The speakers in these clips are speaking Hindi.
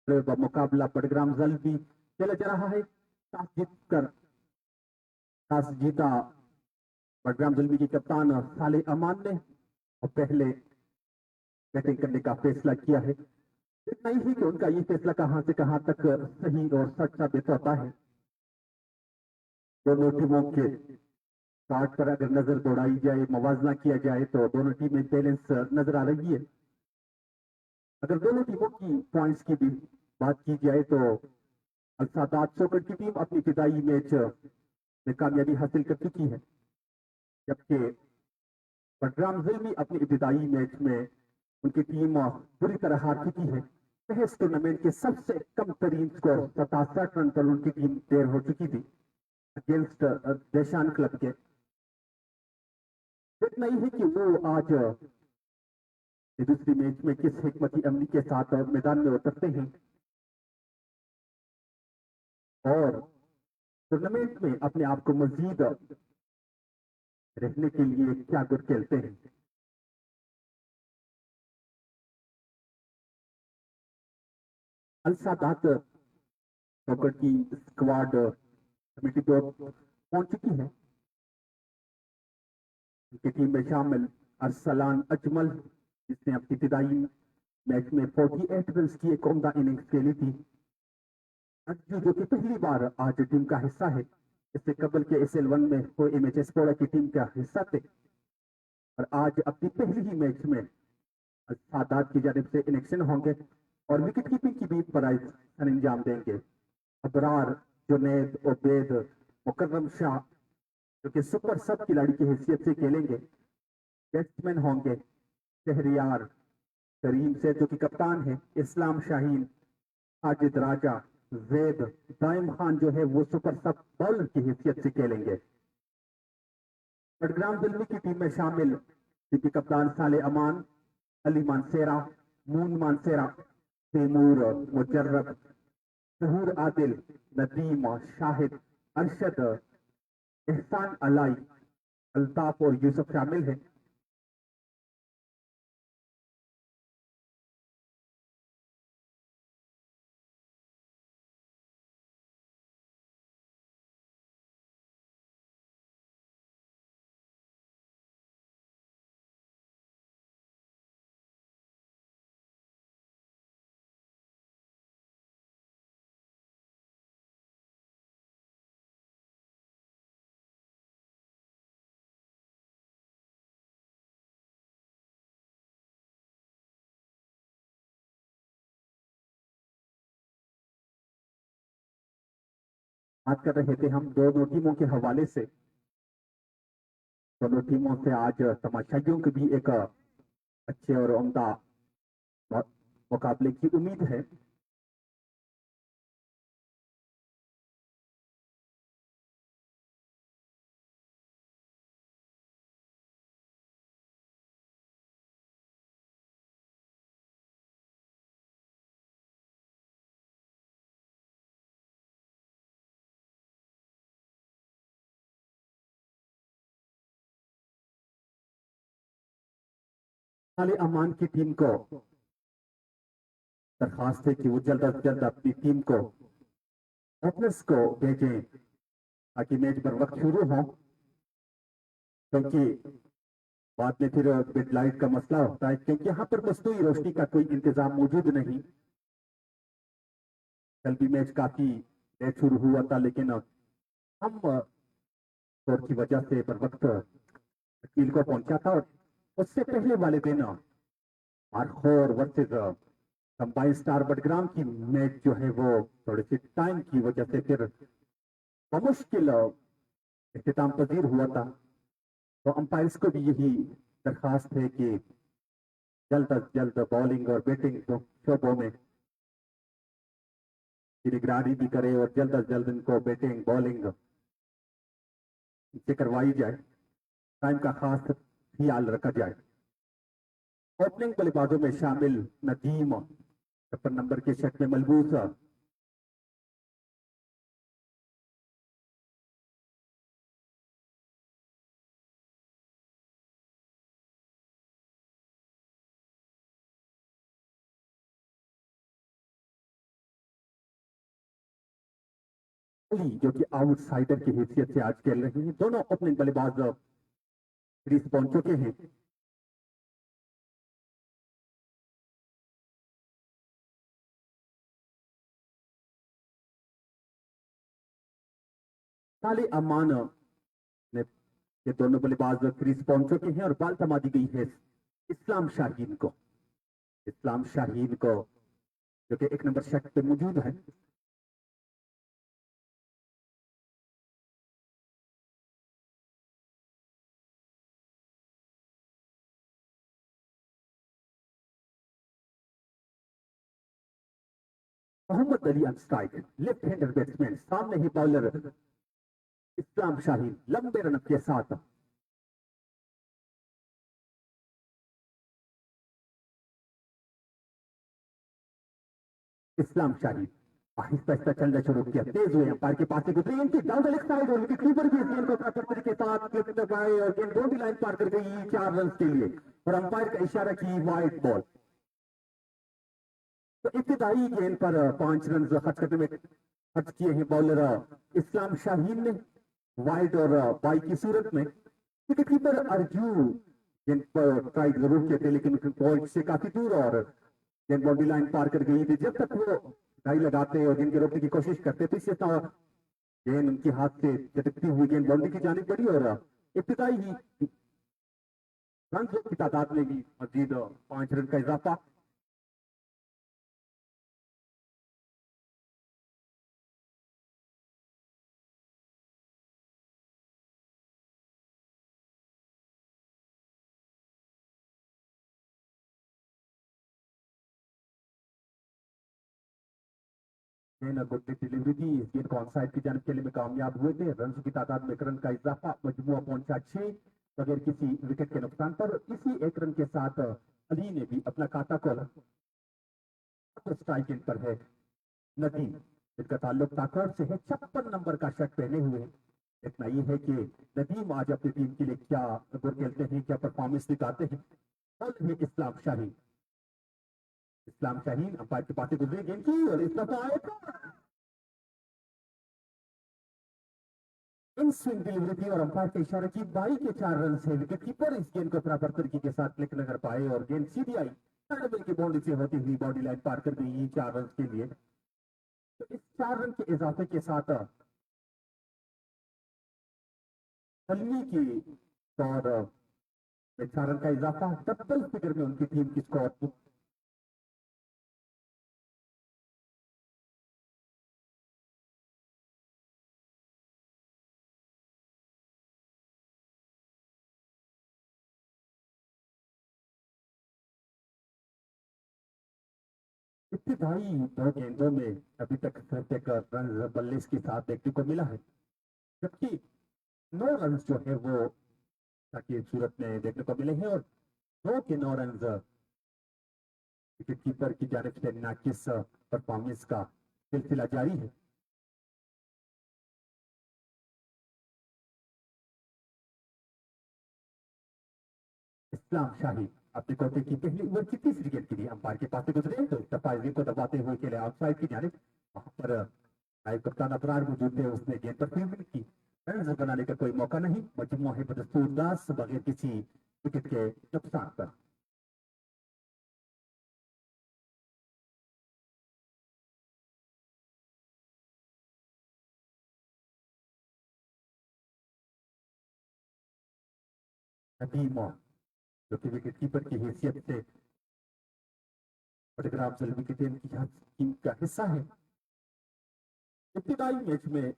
मुकाबला बडग्राम जल्दी खेला जा रहा है। टॉस जीता बडग्राम जुल्मी की कप्तान साले अमान ने और पहले बैटिंग करने का फैसला किया है। इतना ही कि उनका ये फैसला कहां से कहां तक सही और सच साबित होता है। दोनों टीमों के कार्ड पर अगर नजर दौड़ाई जाए, मुवाजना किया जाए तो दोनों टीमें बैलेंस नजर आ रही है। अगर दोनों टीमों की पॉइंट्स की भी बात की जाए तो अल-सादात सोकर की टीम अपनी इब्तिदाई मैच में कामयाबी हासिल कर चुकी है, जबकि बडग्राम जुल्मी अपनी इब्तिदाई मैच में उनकी टीम बुरी तरह हार चुकी है। इस टूर्नामेंट के सबसे कम तरीन स्कोर 67 रन पर उनकी टीम देर हो चुकी थी अगेंस्ट देशान क्लब के। इतना ही है कि वो आज दूसरी मैच में किस हिकमती अमली के साथ मैदान में उतरते हैं और टूर्नामेंट में अपने आप को मजीद रहने के लिए क्या गुर खेलते हैं। अल-सादात सोकर की स्क्वाड कमेटी तो पहुंच चुकी है। उनकी टीम में शामिल अरसलान अजमल, जिसने अपनी इब्तिदाई मैच में 48 रन की एक उम्दा इनिंग्स खेली थी, जो कि पहली बार आज टीम का हिस्सा है। इससे कबल के SL1 में वो MHS पोड़ा की टीम का हिस्सा थे और आज अपनी पहली ही मैच में सादात की जानिब से इलेक्शन होंगे और विकेट कीपिंग की भी प्राइज अंजाम देंगे। अबरार, जुनैद, उबैद, मुकर्रम शाह जो कि सुपर सब खिलाड़ी की हैसियत से खेलेंगे। बैट्समैन होंगे शहरियार करीम से जो कि कप्तान है, इस्लाम शाहीन, आजिद राजा, जैद, दाइम खान जो है वो सुपर सब बॉलर की हैसियत से खेलेंगे। बडग्राम जुल्मी की टीम में शामिल जिनके कप्तान साले अमान, अली मानसेरा, मून मानसेरा, तैमूर मुजर्रब, जहूर आदिल, नदीम, शाहिद, अरशद, एहसान अलाई, अल्ताफ और यूसुफ शामिल हैं। बात कर रहे थे हम दोनों टीमों के हवाले से। दोनों टीमों से आज तमाशाइयों की भी एक अच्छे और उम्दा मुकाबले की उम्मीद है। साले अमान की टीम को दरखास्त है कि वो जल्द अज जल्द अपनी टीम को ओपनर्स को भेजें ताकि मैच पर वक्त शुरू हो, क्योंकि बाद में फिर मिड लाइट का मसला होता है, क्योंकि यहाँ पर मसनूई रोशनी का कोई इंतजाम मौजूद नहीं। कल भी मैच काफी लेट शुरू हुआ था, लेकिन हम स्कोर की वजह से बर वक्त वकील को पहुंचा था और उससे पहले वाले दिन आरखोर वर्सेस कंबाइन स्टार बडग्राम की मैच जो है वो थोड़े से टाइम की वजह से फिर मुश्किल इख्तिताम पजीर हुआ था। तो अंपायर्स को भी यही दरखास्त है कि जल्द अज जल्द बॉलिंग और बैटिंग शोबों में निगरानी भी करे और जल्द अज जल्द इनको बैटिंग बॉलिंग से करवाई जाए, टाइम का खास ख्याल रखा जाए। ओपनिंग बल्लेबाजों में शामिल नदीम 56 नंबर के शर्ट में मलबूस अली जो कि आउटसाइडर की हैसियत से आज खेल रहे हैं। दोनों ओपनिंग बल्लेबाज क्रीज पहुंच चुके हैं। साले अमान ने ये दोनों बल्लेबाज क्रीज पहुंच चुके हैं और बाल थमा दी गई है इस्लाम शाहीन को। इस्लाम शाहीन को जो कि एक नंबर सेट पे मौजूद है। Mohammad Ali on strike, left hander batsman. सामने ही बॉलर इस्लाम शाहीन लंबे रन के साथ। इस्लाम शाहीन आहिस्ता आहिस्ता चलना शुरू किया, तेज हुए अंपायर के पास से गुजरी, इनकी डाउन द लेग साइड और विकेट कीपर भी इस गेंद को प्रॉपर तरीके के साथ क्लिप लगाए और गेंद बाउंड्री लाइन पार कर गई 4 रन के लिए और अंपायर का इशारा की वाइड बॉल। तो इब्तिदाई गेंद पर 5 रन खर्च करने में खर्च किए हैं बॉलर इस्लाम शाहीन ने वाइड और बाई की सूरत में। विकेट कीपर अर्जू गेंद पर ट्राई जरूर किए थे लेकिन बॉल से काफी दूर और गेंद बाउंड्री लाइन पार कर गई थी। जब तक वो ढाई लगाते और गेंद के रोकने की कोशिश करते तो इससे गेंद उनके हाथ से झटकती हुई गेंद बाउंड्री की जानिब बढ़ी और इब्तिदाई ही रन की तादाद में भी मजीद 5 रन का इजाफा। गुड डिलीवरी थी, इस गेंद को ऑन साइड की जानिब खेलने में कामयाब हुए थे। रन की तादाद में 1 रन का इजाफा, मजमुआ पहुंचा 6 बगैर किसी विकेट के नुकसान पर। इसी 1 रन के साथ अली ने भी अपना खाता खोला। स्ट्राइक इन पर है नदीम, जिसका ताल्लुक ताकड़ से है। 56 नंबर का शर्ट पहने हुए। देखना ये है कि नदीम आज अपनी टीम के लिए क्या गुर खेलते हैं, क्या परफॉर्मेंस दिखाते हैं। बॉल है इस्लाम शाहीन। इस्लाम शाहीन अंपायर के पास से गुजरी गेंद की और इस दफा आए इन स्विंग डिलीवरी थी और अंपायर के इशारे की बाई के 4 रन से विकेट कीपर इस गेंद को बराबर तरीके के साथ क्लिक न कर पाए और गेंद सीधी आई की बाउंड्री से होती हुई बॉडी लाइन पार कर गई 4 रन के लिए। तो इस 4 रन के इजाफे के साथ फलनी की और 4 रन का इजाफा डबल फिगर में उनकी टीम की स्कोर। इब्तिदाई 2 गेंदों में अभी तक सिर्फ 1 रन बल्ले के साथ देखने को मिला है, जबकि 9 रन जो है वो ताकि सूरत में देखने को मिले हैं और 9 के 9 रन विकेट कीपर की जानिब से नाकिस परफॉर्मेंस का सिलसिला जारी है। इस्लाम शाही अपने कोटे की पहली ओवर की तीसरी विकेट के लिए अंपायर के पास से गुजरे तो इस दफा को दबाते हुए खेले आउटसाइड की जानिब। वहां पर नायब कप्तान अबरार मौजूद थे, उसने गेंद पर फील्डिंग की। रन बनाने का कोई मौका नहीं, मजमूआ है बदस्तूर दास बगैर किसी विकेट के नुकसान पर। नदीम जो कि विकेट कीपर की हैसियत से फोटोग्राफ विकेट टीम का हिस्सा है। इब्तिदाई मैच में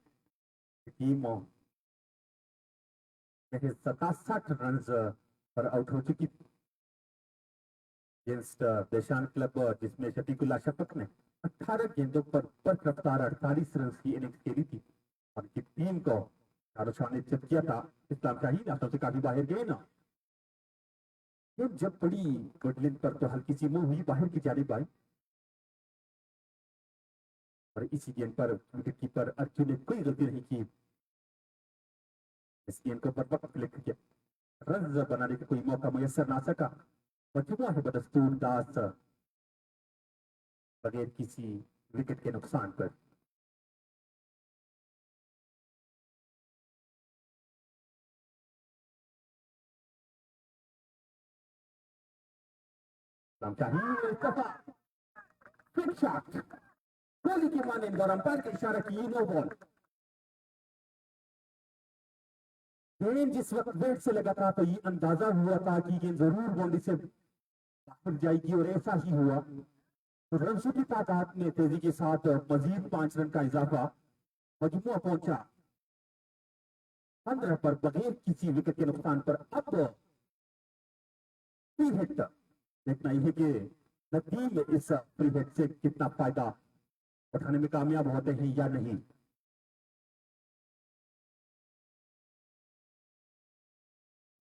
टीम 67 रन पर आउट हो चुकी अगेंस्ट देशान क्लब, जिसमें शफीकुल्ला शफक ने 18 गेंदों पर रफ्तार 48 रन की इनिंग्स खेली थी और की टीम को शाहरुख ने चित किया था। इस्लाम शाहीन हाथों से काफी बाहर गए ना, जब बड़ी गुडलिन पर तो हल्की सी मुंह हुई बाहर की जानिब आई और इसी गेंद पर विकेट कीपर अर्जुन ने कोई गलती नहीं की, इस गेंद को पर वक्त क्लिक किया। रन बनाने का कोई मौका मुयसर ना सका। मजबूर है बदस्तूर दास बगैर किसी विकेट के नुकसान पर। चाहिए दफा फिट शॉट कोहली की माने और अंपायर का इशारा की नो बॉल। गेंद जिस वक्त वेट से लगा था तो ये अंदाजा हुआ था कि गेंद जरूर बाउंड्री से बाहर जाएगी और ऐसा ही हुआ। तो रनों की तादाद में तेजी के साथ मजीद 5 रन का इजाफा, मजमुआ पहुंचा 15 पर बगैर किसी विकेट के नुकसान पर। अब फ्री हिट देखना यह है कि नदीम इस फ्री हिट से कितना फायदा उठाने में कामयाब होते हैं या नहीं।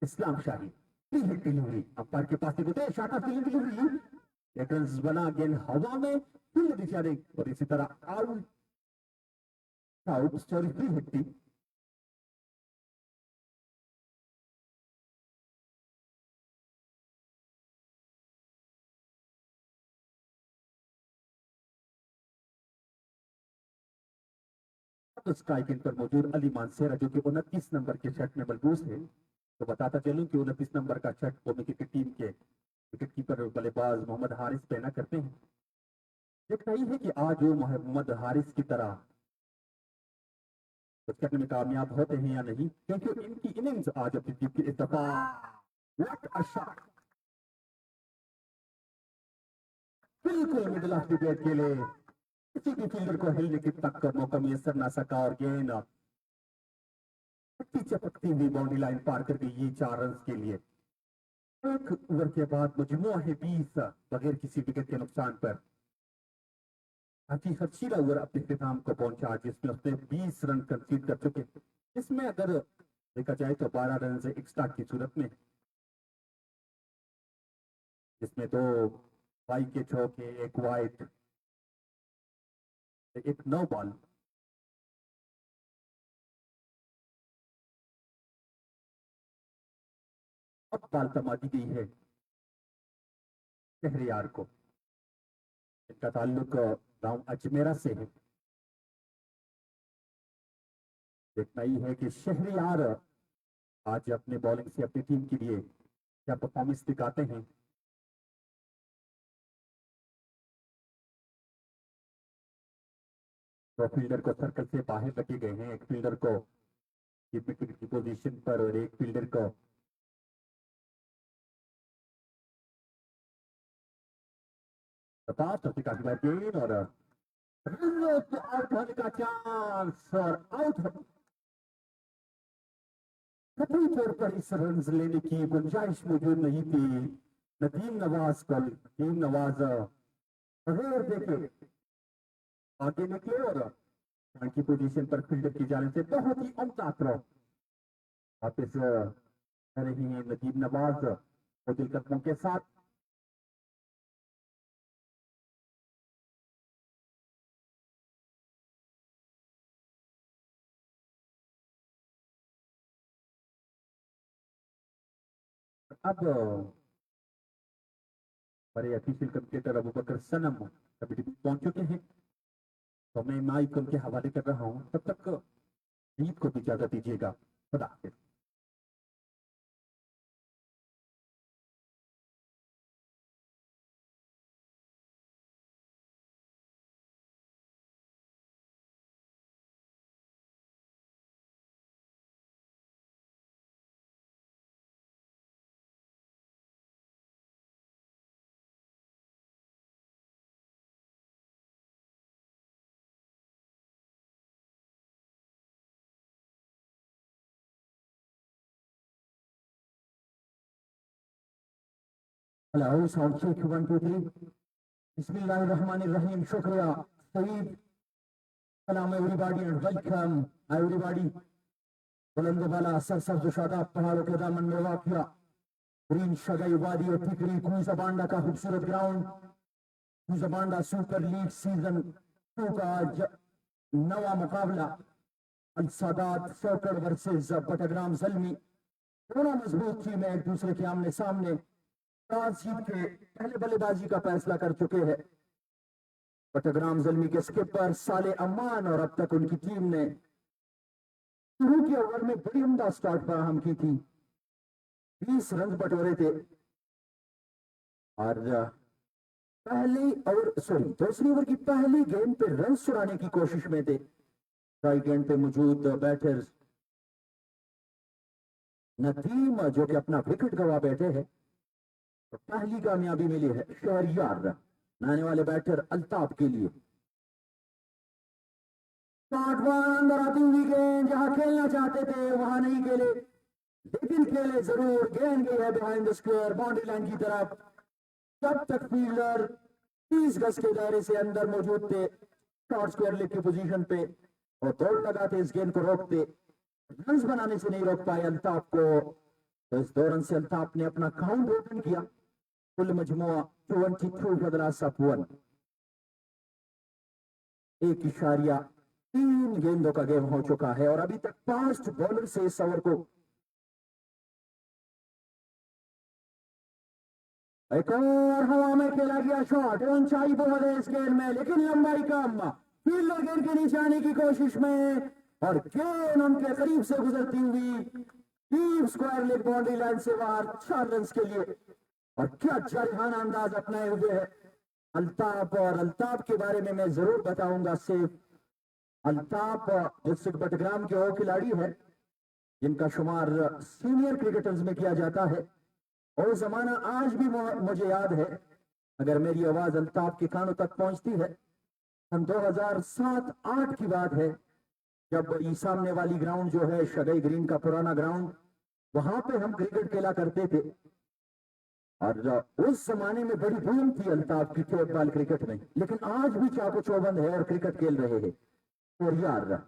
इस्लाम शाही फ्री हिट डिलीवरी, अंपायर के पास होते शॉट ऑफ डिलीवरी, एक रन बना, गेंद हवा में फील्ड दिशा दे और इसी तरह out out sorry free hit थी। स्ट्राइक इन पर मौजूद अली मानसेरा जो कि 29 नंबर के शर्ट में मलबूस है। तो बताता चलूं कि 29 नंबर का शर्ट कौमी क्रिकेट टीम के विकेट कीपर बल्लेबाज मोहम्मद हारिस पहना करते हैं। देखना ही है कि आज वो मोहम्मद हारिस की तरह कुछ करने में कामयाब होते हैं या नहीं, क्योंकि इनकी इनिंग्स आज अपनी टीम की इत्तफा व्हाट अ शॉट बिल्कुल मिडिल ऑफ द विकेट के लिए किसी भी फील्डर को हिलने की तक का मौका मैसर ना सका और गेंद चपकती हुई बाउंड्री लाइन पार कर गई ये 4 रन के लिए। एक ओवर के बाद मजमुआ है 20 बगैर किसी विकेट के नुकसान पर। हाजी हर्षीला ओवर अपने इख्तिताम को पहुंचा जिसमें उसने 20 रन कंसीड कर चुके, इसमें अगर देखा जाए तो 12 रन से एक्स्ट्रा की सूरत में, जिसमें 2 बाई के चौके, एक वाइड, एक 9 बॉल। अब बाल थमा दी गई है शहरियार को, इनका ताल्लुक गांव अजमेरा से है। देखना ही है कि शहरियार आज अपने बॉलिंग से अपनी टीम के लिए क्या परफॉर्मेंस दिखाते हैं। तो फील्डर को सर्कल से बाहर रखे गए हैं, एक फील्डर को विकेट की पोजीशन पर और एक फील्डर को गेंद और आउट होने का चांस और आउट। कतई तौर पर इस रन लेने की गुंजाइश मौजूद नहीं थी। नदीम नवाज बगैर देखे आगे निकले और की पोजीशन पर फील्डर की जाने से बहुत ही उम्दा थ्रो वापिस रही है नदीम नवाज और दिल कदमों के साथ। अब हमारे ऑफिशियल कमेंटेटर अबू बकर सनम कमेटी पहुंच चुके हैं, तो मैं माइक उनके हवाले कर रहा हूं। तब तक ईद को भी इजाजत दीजिएगा। खुदा हाफिज। Hello sound check 1 2 3। बिस्मिल्लाहिर्रहमानिर्रहीम। शुक्रिया सईद। सलाम एवरीबॉडी एंड वेलकम एवरीबॉडी। बुलंद वाला सरसब्ज शादाब पहाड़ों के दामन में वाक़िया ग्रीन शगई वादी और टिकरी कुइज़ाबांडा का खूबसूरत ग्राउंड। कुइज़ाबांडा सुपर लीग सीजन 2 का आज नवा मुकाबला अल सादात सोकर वर्सेस बटाग्राम ज़ल्मी। दोनों मजबूत टीमें एक दूसरे के आमने सामने टॉस जीत के पहले बल्लेबाजी का फैसला कर चुके हैं। बटाग्राम ज़ल्मी के स्किपर साले अमान और अब तक उनकी टीम ने शुरू के ओवर में बड़ी उम्दा स्टार्ट फराहम की थी, 20 रन बटोरे थे और दूसरी ओवर की पहली गेंद पे रन चुराने की कोशिश में थे स्ट्राइक गेंद पे मौजूद बैटर्स नदीम, जो कि अपना विकेट गवा बैठे हैं। तो पहली कामयाबी मिली है शहरियार नहाने वाले बैटर अल्ताफ के लिए। अंदर आती हुई गेंद, जहां खेलना चाहते थे वहां नहीं खेले, लेकिन खेले जरूर। गेंद गई है behind the square boundary line की तरफ। जब तक फील्डर 30 गज के दायरे से अंदर मौजूद थे शॉर्ट स्क्वायर लेग की पोजीशन पे और दौड़ लगाते, इस गेंद को रोकते, रन बनाने से नहीं रोक पाए अल्ताफ को। तो इस दौरान से अल्ताफ ने अपना काउंट ओपन किया। कुल मजमुआ 22 फॉर द लास्ट ऑफ 1। 1.3 गेंदों का गेम हो चुका है और अभी तक 5 बॉलर से इस ओवर को एक और हवा में खेला गया शॉट। ऊंचाई बहुत है इस गेंद में, लेकिन लंबाई कम। फील्डर गेंद के नीचे आने की कोशिश में और गेंद उनके करीब से गुजरती हुई deep square leg boundary line से बाहर 4 रन के लिए। और क्या जारहाना अंदाज अपनाए हुए है अल्ताफ। और अल्ताफ के बारे में मैं जरूर बताऊंगा। सिर्फ अल्ताफ डिस्ट्रिक्ट बटग्राम के वो खिलाड़ी है जिनका शुमार सीनियर क्रिकेटर्स में किया जाता है और जमाना आज भी मुझे याद है। अगर मेरी आवाज अल्ताफ के कानों तक पहुंचती है, सन 2007-8 की बात है, जब ये सामने वाली ग्राउंड जो है शगई ग्रीन का पुराना ग्राउंड, वहां पे हम क्रिकेट खेला करते थे। और उस जमाने में बड़ी धूम थी अल्ताफ की टेप बॉल क्रिकेट में, लेकिन आज भी चाको चौबंद है और क्रिकेट खेल रहे हैं। और यार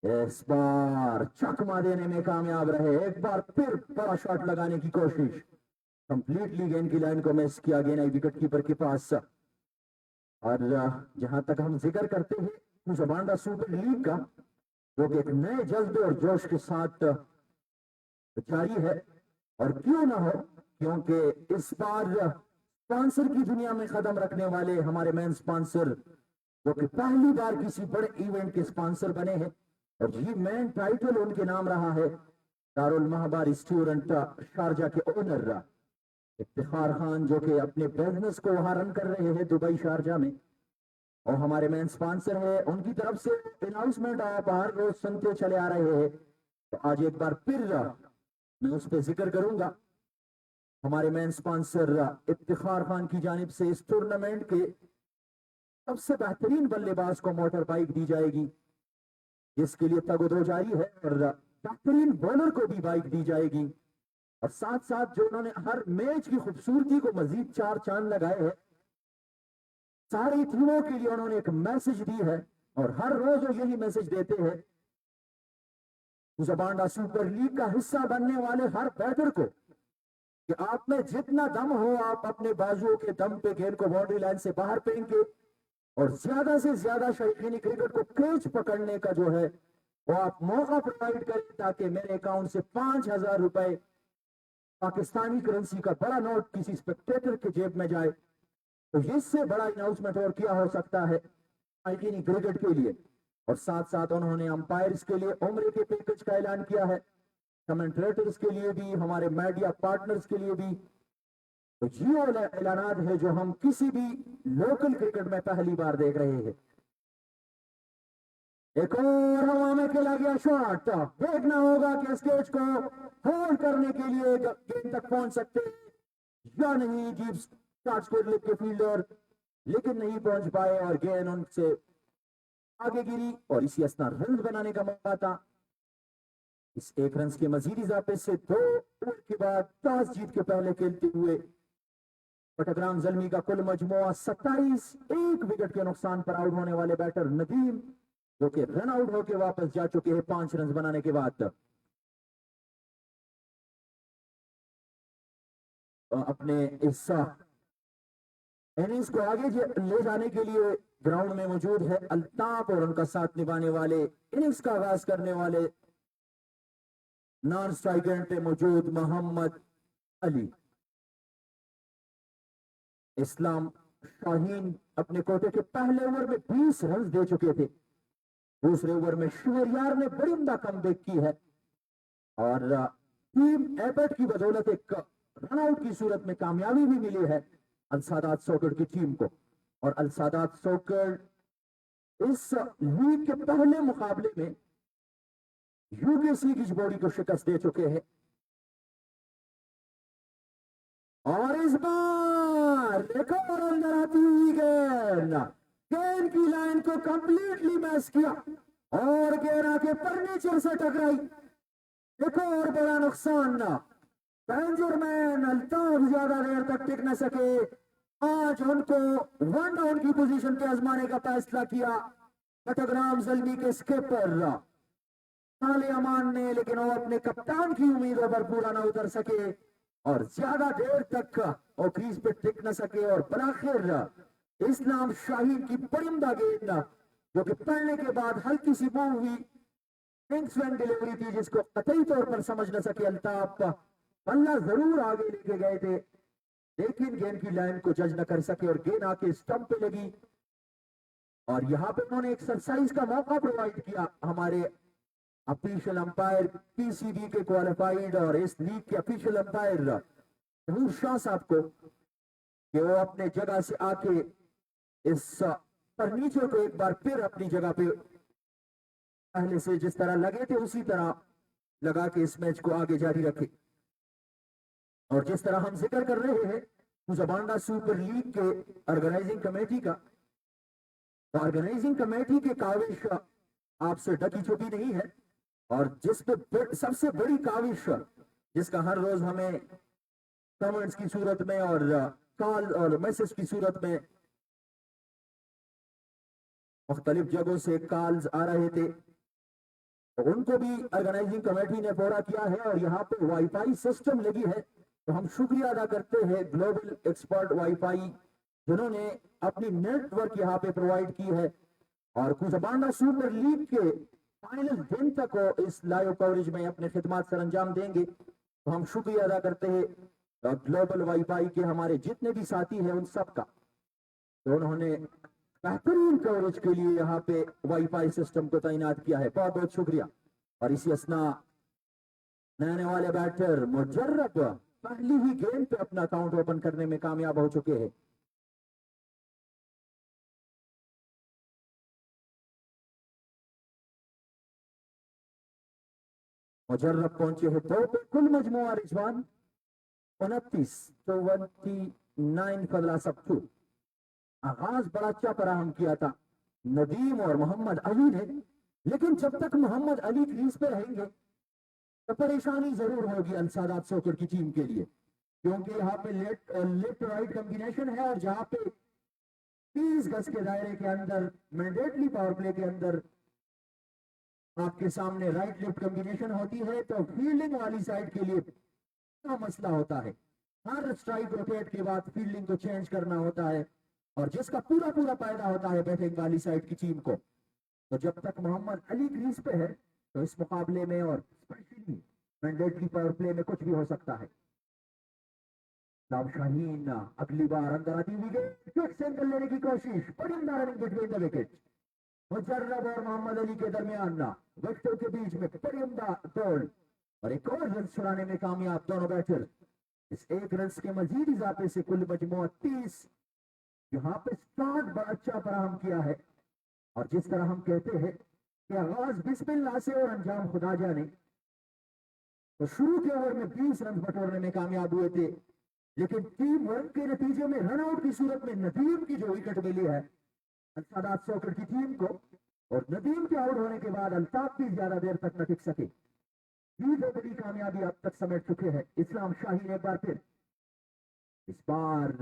इस बार चकमा देने में कामयाब रहे। एक बार फिर बड़ा शॉट लगाने की कोशिश, कंप्लीटली गेंद की लाइन को मिस किया गया विकेट कीपर के पास। और जहां तक हम जिक्र करते हैं ज़बांडा सुपर लीग का, जो कि एक नए जज्बे और जोश के साथ जारी है, और क्यों ना हो, क्योंकि इस बार स्पॉन्सर की दुनिया में कदम रखने वाले हमारे मेन स्पॉन्सर, जो कि पहली बार किसी बड़े इवेंट के स्पॉन्सर बने हैं, और ये मेन टाइटल उनके नाम रहा है दारुल महबार स्टूडेंट शारजा के ओनर इफ्तिखार खान, जो कि अपने बिजनेस को वहां रन कर रहे हैं दुबई शारजा में, और हमारे मेन स्पॉन्सर है। उनकी तरफ से अनाउंसमेंट आप हर रोज सुनते चले आ रहे हैं, तो आज एक बार फिर मैं उस पर जिक्र करूंगा। हमारे मेन स्पॉन्सर इफ्तिखार खान की जानिब से इस टूर्नामेंट के सबसे बेहतरीन बल्लेबाज को मोटर बाइक दी जाएगी, जिसके लिए तगदो जारी है, और बेहतरीन बॉलर को भी बाइक दी जाएगी। और साथ साथ जो उन्होंने हर मैच की खूबसूरती को मजीद 4 चांद लगाए हैं, सारी टीमों के लिए उन्होंने एक मैसेज दी है, और हर रोज वो यही मैसेज देते हैं ज़बांडा सुपर लीग का हिस्सा बनने वाले हर बैटर को कि आप में जितना दम हो, आप अपने बाजुओं के दम पे गेंद को बाउंड्री लाइन से बाहर फेंके और ज्यादा से ज्यादा शौकीनी क्रिकेट को कैच पकड़ने का जो है वो आप मौका प्रोवाइड करें, ताकि मेरे अकाउंट से 5,000 रुपए पाकिस्तानी करेंसी का बड़ा नोट किसी स्पेक्टेटर के जेब में जाए। तो इससे बड़ा अनाउंसमेंट और क्या हो सकता है शौकीनी क्रिकेट के लिए। और साथ साथ उन्होंने अंपायर्स के लिए उम्र के पैकेज का ऐलान किया है, कमेंटेटर्स के लिए भी, हमारे मीडिया पार्टनर्स के लिए भी। तो ये ऐलानात है जो हम किसी भी लोकल क्रिकेट में पहली बार देख रहे हैं। एक और हवा में खेला गया शॉट। देखना होगा कि स्केच को होल्ड करने के लिए गेंद तक पहुंच सकते या नहीं जीप शॉट स्कोर लिख के फील्डर, लेकिन नहीं पहुंच पाए और गेंद उनसे आगे गिरी और इसी अस्ना रन बनाने का मौका था। इस 1 रन के मजीद इजाफे से 2 ओवर के बाद टॉस जीत के पहले खेलते हुए बटग्राम जलमी का कुल मजमुआ 27, 1 विकेट के नुकसान पर आउट होने वाले बैटर नदीम, जो कि रन आउट होकर वापस जा चुके हैं 5 रन बनाने के बाद। अपने इस इनिंग्स को आगे ले जाने के लिए ग्राउंड में मौजूद है अल्ताफ और उनका साथ निभाने वाले, इनिंग्स का आगाज करने वाले नॉन स्ट्राइक एंड पे मौजूद मोहम्मद अली। इस्लाम शाहीन अपने कोटे के पहले ओवर में 20 रन दे चुके थे। दूसरे ओवर में शहरियार ने बड़ी उम्दा कमबैक की है और टीम एबर्ट की बदौलत एक रन आउट की सूरत में कामयाबी भी मिली है। अल सादात सॉकर की टीम को। और अल सादात सॉकर इस लीग के पहले मुकाबले में यूकेसी की बॉडी को शिकस्त दे चुके हैं और इस बार देखो और अंदर आती हुई गेंद, गेंद की लाइन को कंप्लीटली मैच किया और गेंद आके फर्नीचर से टकराई। देखो और बड़ा नुकसान, बेंजरमैन अल्ताफ ज्यादा देर तक टिक न सके। आज उनको वन डाउन की पोजीशन पे आजमाने का फैसला किया चट्टग्राम ज़ल्मी के स्किपर साले अमान ने, लेकिन वो अपने कप्तान की उम्मीदों पर पूरा न उतर सके और ज्यादा देर तक वो क्रीज पे टिक न सके। और बलाखिर इस्लाम शाहीन की परिंदा गेंद जो कि पड़ने के बाद हल्की सी मूव हुई, स्विंग डिलीवरी थी जिसको कतई तौर पर समझ न सके अल्ताफ। बल्ला जरूर आगे लेके गए थे लेकिन गेंद की लाइन को जज न कर सके और गेंद आके स्टंप पे लगी। और यहाँ पे उन्होंने एक्सरसाइज का मौका प्रोवाइड किया हमारे ऑफिशियल अंपायर पीसीबी के क्वालिफाइड और इस लीग के ऑफिशियल अंपायर जहूर शाह साहब को कि वो अपने जगह से आके इस फर्नीचर को एक बार फिर अपनी जगह पे पहले से जिस तरह लगे थे उसी तरह लगा के इस मैच को आगे जारी रखे। और जिस तरह हम जिक्र कर रहे हैं ज़बांडा सुपर लीग के ऑर्गेनाइजिंग कमेटी का, तो ऑर्गेनाइजिंग कमेटी के काविश आपसे ढकी छुपी नहीं है और जिस पे सबसे बड़ी काविश जिसका हर रोज हमें कमेंट्स की सूरत में और कॉल और मैसेज की सूरत में मुख्तलिफ जगहों से कॉल्स आ रहे थे, तो उनको भी ऑर्गेनाइजिंग कमेटी ने पूरा किया है और यहाँ पे वाईफाई सिस्टम लगी है। तो हम शुक्रिया अदा करते हैं ग्लोबल एक्सपर्ट वाईफाई जिन्होंने अपनी नेटवर्क यहाँ पे प्रोवाइड की है और ज़बांडा सुपर लीग के फाइनल दिन तक वो इस लाइव कवरेज में अपने खिदमत सर अंजाम देंगे। तो हम शुक्रिया अदा करते हैं ग्लोबल वाईफाई के हमारे जितने भी साथी हैं उन सब का, तो उन्होंने बेहतरीन कवरेज के लिए यहाँ पे वाईफाई सिस्टम को तैनात किया है, बहुत बहुत शुक्रिया। और इसी असना नए वाले बैटर मुजर्रब पहली ही गेंद पे अपना अकाउंट ओपन करने में कामयाब हो चुके हैं। मुजर्रब पहुंचे हैं दो पे, कुल मजमुआ रिजवान 29 फजला सबको आगाज बड़ा अच्छा फराहम किया था नदीम और मोहम्मद अली ने, लेकिन जब तक मोहम्मद अली क्रीज पे रहेंगे तो परेशानी जरूर होगी अल सादात सॉकर की टीम के लिए, क्योंकि यहाँ पे लेफ्ट राइट कॉम्बिनेशन है और जहाँ पे 30 गज के दायरे के अंदर मैंडेटरी पावर प्ले के अंदर आपके सामने राइट लेफ्ट कॉम्बिनेशन होती है तो फील्डिंग वाली साइड के लिए क्या मसला होता है, हर स्ट्राइक रोटेट के बाद फील्डिंग को चेंज करना होता है और जिसका पूरा पूरा फायदा होता है बैटिंग वाली साइड की टीम को। तो जब तक मोहम्मद अली क्रीज पे है तो इस मुकाबले में और स्पेशली मैंडेटरी पावर प्ले में कुछ भी हो सकता है। शाहीन अगली बार अंदर आती हुई सेंटर लेने की कोशिश, परिंदा रनिंग बिटवीन द विकेट, मुजर्रब और मोहम्मद अली के दरमियान विकेटों के बीच में परिंदा गोल और एक और रन छुड़ाने में कामयाब दोनों बैटर। इस एक रन के मजीद इजाफे से कुल मजमुआ 30 यहाँ पे स्टार्ट बड़ा अच्छा फराहम किया है और जिस तरह हम कहते हैं कि आगाज बिस्मिल्लाह से और अंजाम खुदा जाने, तो शुरू के ओवर में 20 रन बटोरने में कामयाब हुए थे, लेकिन टीम वर्क के नतीजे में रनआउट की सूरत में नदीम की जो विकेट मिली है अल सादात सॉकर की टीम को, और नदीम के आउट होने के बाद अल्ताफ भी ज्यादा देर तक न टिक सके। ये बड़ी कामयाबी अब तक समेट चुके हैं इस्लाम शाहीन। एक बार फिर इस बार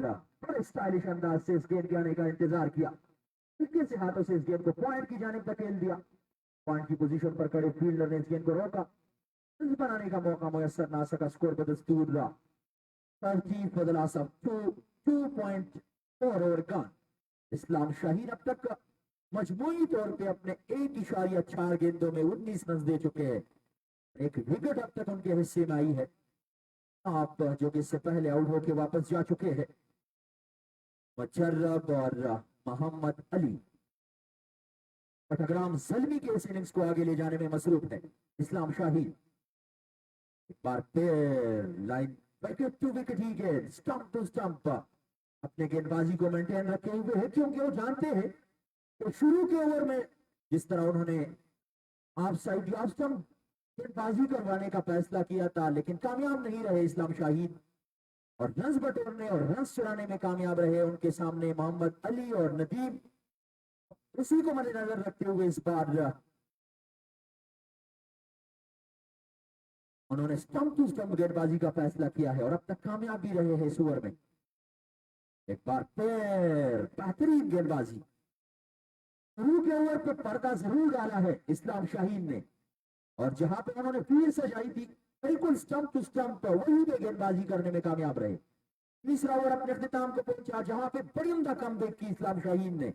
बड़े स्टाइलिश अंदाज से इस गेंद के आने का इंतजार किया, हल्के से हाथों से इस गेंद को पॉइंट की जानिब धकेल दिया, पॉइंट की पोजीशन पर खड़े फील्डर ने इस गेंद को रोका, बनाने का मौका मुयसर ना सका। स्कोर बदस्तूर रहा 30 बदला सब 2.4 ओवर गन। इस्लाम शाहीन अब तक मजमूई तौर पे अपने 1.4 गेंदों में 19 रन दे चुके हैं, एक विकेट अब तक उनके हिस्से में आई है, आप जो कि इससे पहले आउट होकर वापस जा चुके हैं। मुजर्रब और मोहम्मद अली चट्टग्राम ज़ल्मी के इस इनिंग्स को आगे ले जाने में मसरूफ है। इस्लाम शाहीन एक बार फिर लाइन विकेट टू विकेट ही गेंद, स्टंप टू स्टंप, अपने गेंदबाजी को मेंटेन रखे हुए है, क्योंकि वो जानते हैं कि शुरू के ओवर में जिस तरह उन्होंने ऑफ साइड या स्टंप गेंदबाजी करवाने का फैसला किया था, लेकिन कामयाब नहीं रहे इस्लाम शाहीन और रन बटोरने और रन चुराने में कामयाब रहे। उनके सामने मोहम्मद अली और नदीम, उसी को मद्देनजर रखते हुए इस बार उन्होंने स्टंप टू स्टंप गेंदबाजी का फैसला किया है और अब तक कामयाब भी रहे हैं इस ओवर में। एक बार फिर बेहतरीन गेंदबाजी, शुरू के ओवर पे पर्दा जरूर डाला है इस्लाम शाहीन ने, और जहां पे उन्होंने फील्ड सजाई थी बिल्कुल स्टंप टू स्टंप वहीं पे गेंदबाजी करने में कामयाब रहे। तीसरा ओवर अपने अख्तिताम को पहुंचा जहां पे बड़ी उम्दा कमबैक की इस्लाम शाहीन ने,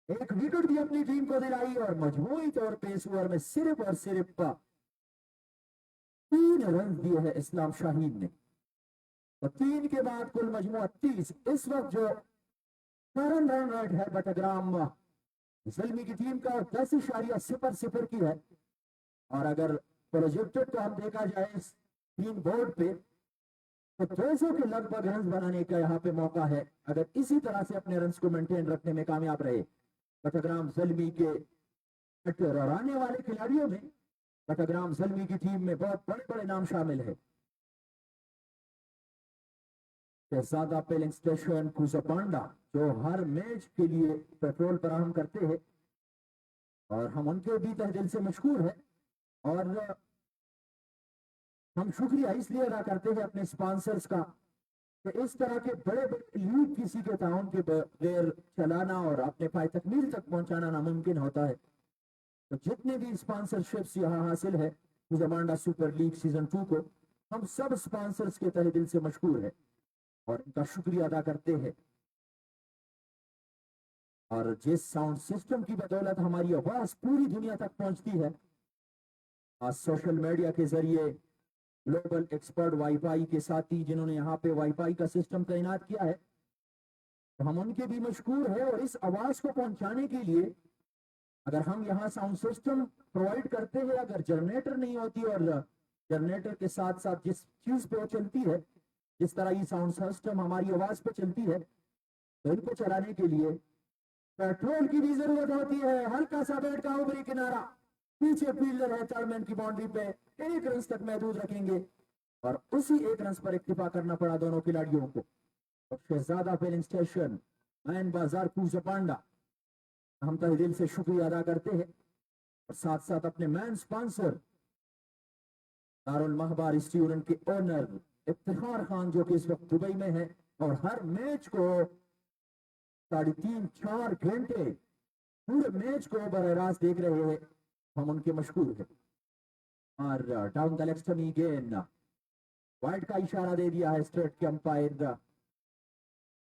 एक विकेट भी अपनी टीम को दिलाई और मजमूई तौर पे इस ओवर में सिर्फ और सिर्फ 3 रन दिए हैं इस्लाम शाहीन ने। तो 3 के बाद कुल मजमूआ 30। इस वक्त जो करंट रन रेट है बटग्राम जल्मी की टीम का 10.00 की है, और अगर प्रोजेक्टेड तो हम देखा जाए स्क्रीन बोर्ड पे तो 200 के लगभग रन बनाने का यहाँ पे मौका है अगर इसी तरह से अपने रन को मेंटेन रखने में कामयाब रहे बटग्राम जल्मी के। और आने वाले खिलाड़ियों में बटग्राम जल्मी की टीम में बहुत बड़े बड़े नाम शामिल है। शहजादा पेलिंग स्टेशन कुजापांडा जो हर मैच के लिए पेट्रोल फराहम करते हैं और हम उनके भी तहे दिल से मशहूर है, और हम शुक्रिया इसलिए अदा करते हैं अपने स्पॉन्सर्स का कि इस तरह के बड़े बड़े लीग किसी के ताउन के बगैर चलाना और अपने पाए तकमील तक पहुंचाना नामुमकिन होता है। तो जितने भी स्पॉन्सरशिप्स यहाँ हासिल है कुजापांडा सुपर लीग सीजन 2 को, हम सब स्पॉन्सर्स के तहे दिल से मशहूर है और इनका शुक्रिया अदा करते हैं। और जिस साउंड सिस्टम की बदौलत हमारी आवाज पूरी दुनिया तक पहुंचती है, आज सोशल मीडिया के जरिए ग्लोबल एक्सपर्ट वाईफाई के साथी जिन्होंने यहाँ पे वाईफाई का सिस्टम तैनात किया है, तो हम उनके भी मशहूर है। और इस आवाज को पहुंचाने के लिए अगर हम यहाँ साउंड सिस्टम प्रोवाइड करते हैं, अगर जनरेटर नहीं होती और जनरेटर के साथ साथ जिस चीज पे वो चलती है, जिस तरह ये साउंड सिस्टम हमारी आवाज पे चलती है, तो इनको चलाने के लिए पेट्रोल की भी जरूरत होती है। हल्का सा बैट का ऊपरी किनारा, पीछे फील्डर है थर्डमैन की बाउंड्री पे, 1 रन तक महदूद रखेंगे और उसी 1 रन पर इक्तिफा करना पड़ा दोनों खिलाड़ियों को। और शहजादा पेलिंग स्टेशन मैन बाजार कुजापांडा, हम तहे दिल से शुक्रिया अदा करते हैं और साथ साथ अपने मैन स्पॉन्सर दारुल महबार रेस्टोरेंट के ओनर इफ्तिखार खान जो कि इस वक्त दुबई में है और हर मैच को 3.5-4 घंटे पूरे मैच को बरह रास्त देख रहे हैं, हम उनके मशहूर हैं। और डाउन द लेग स्टम्प गेंद, वाइड का इशारा दे दिया है स्ट्रेट के अंपायर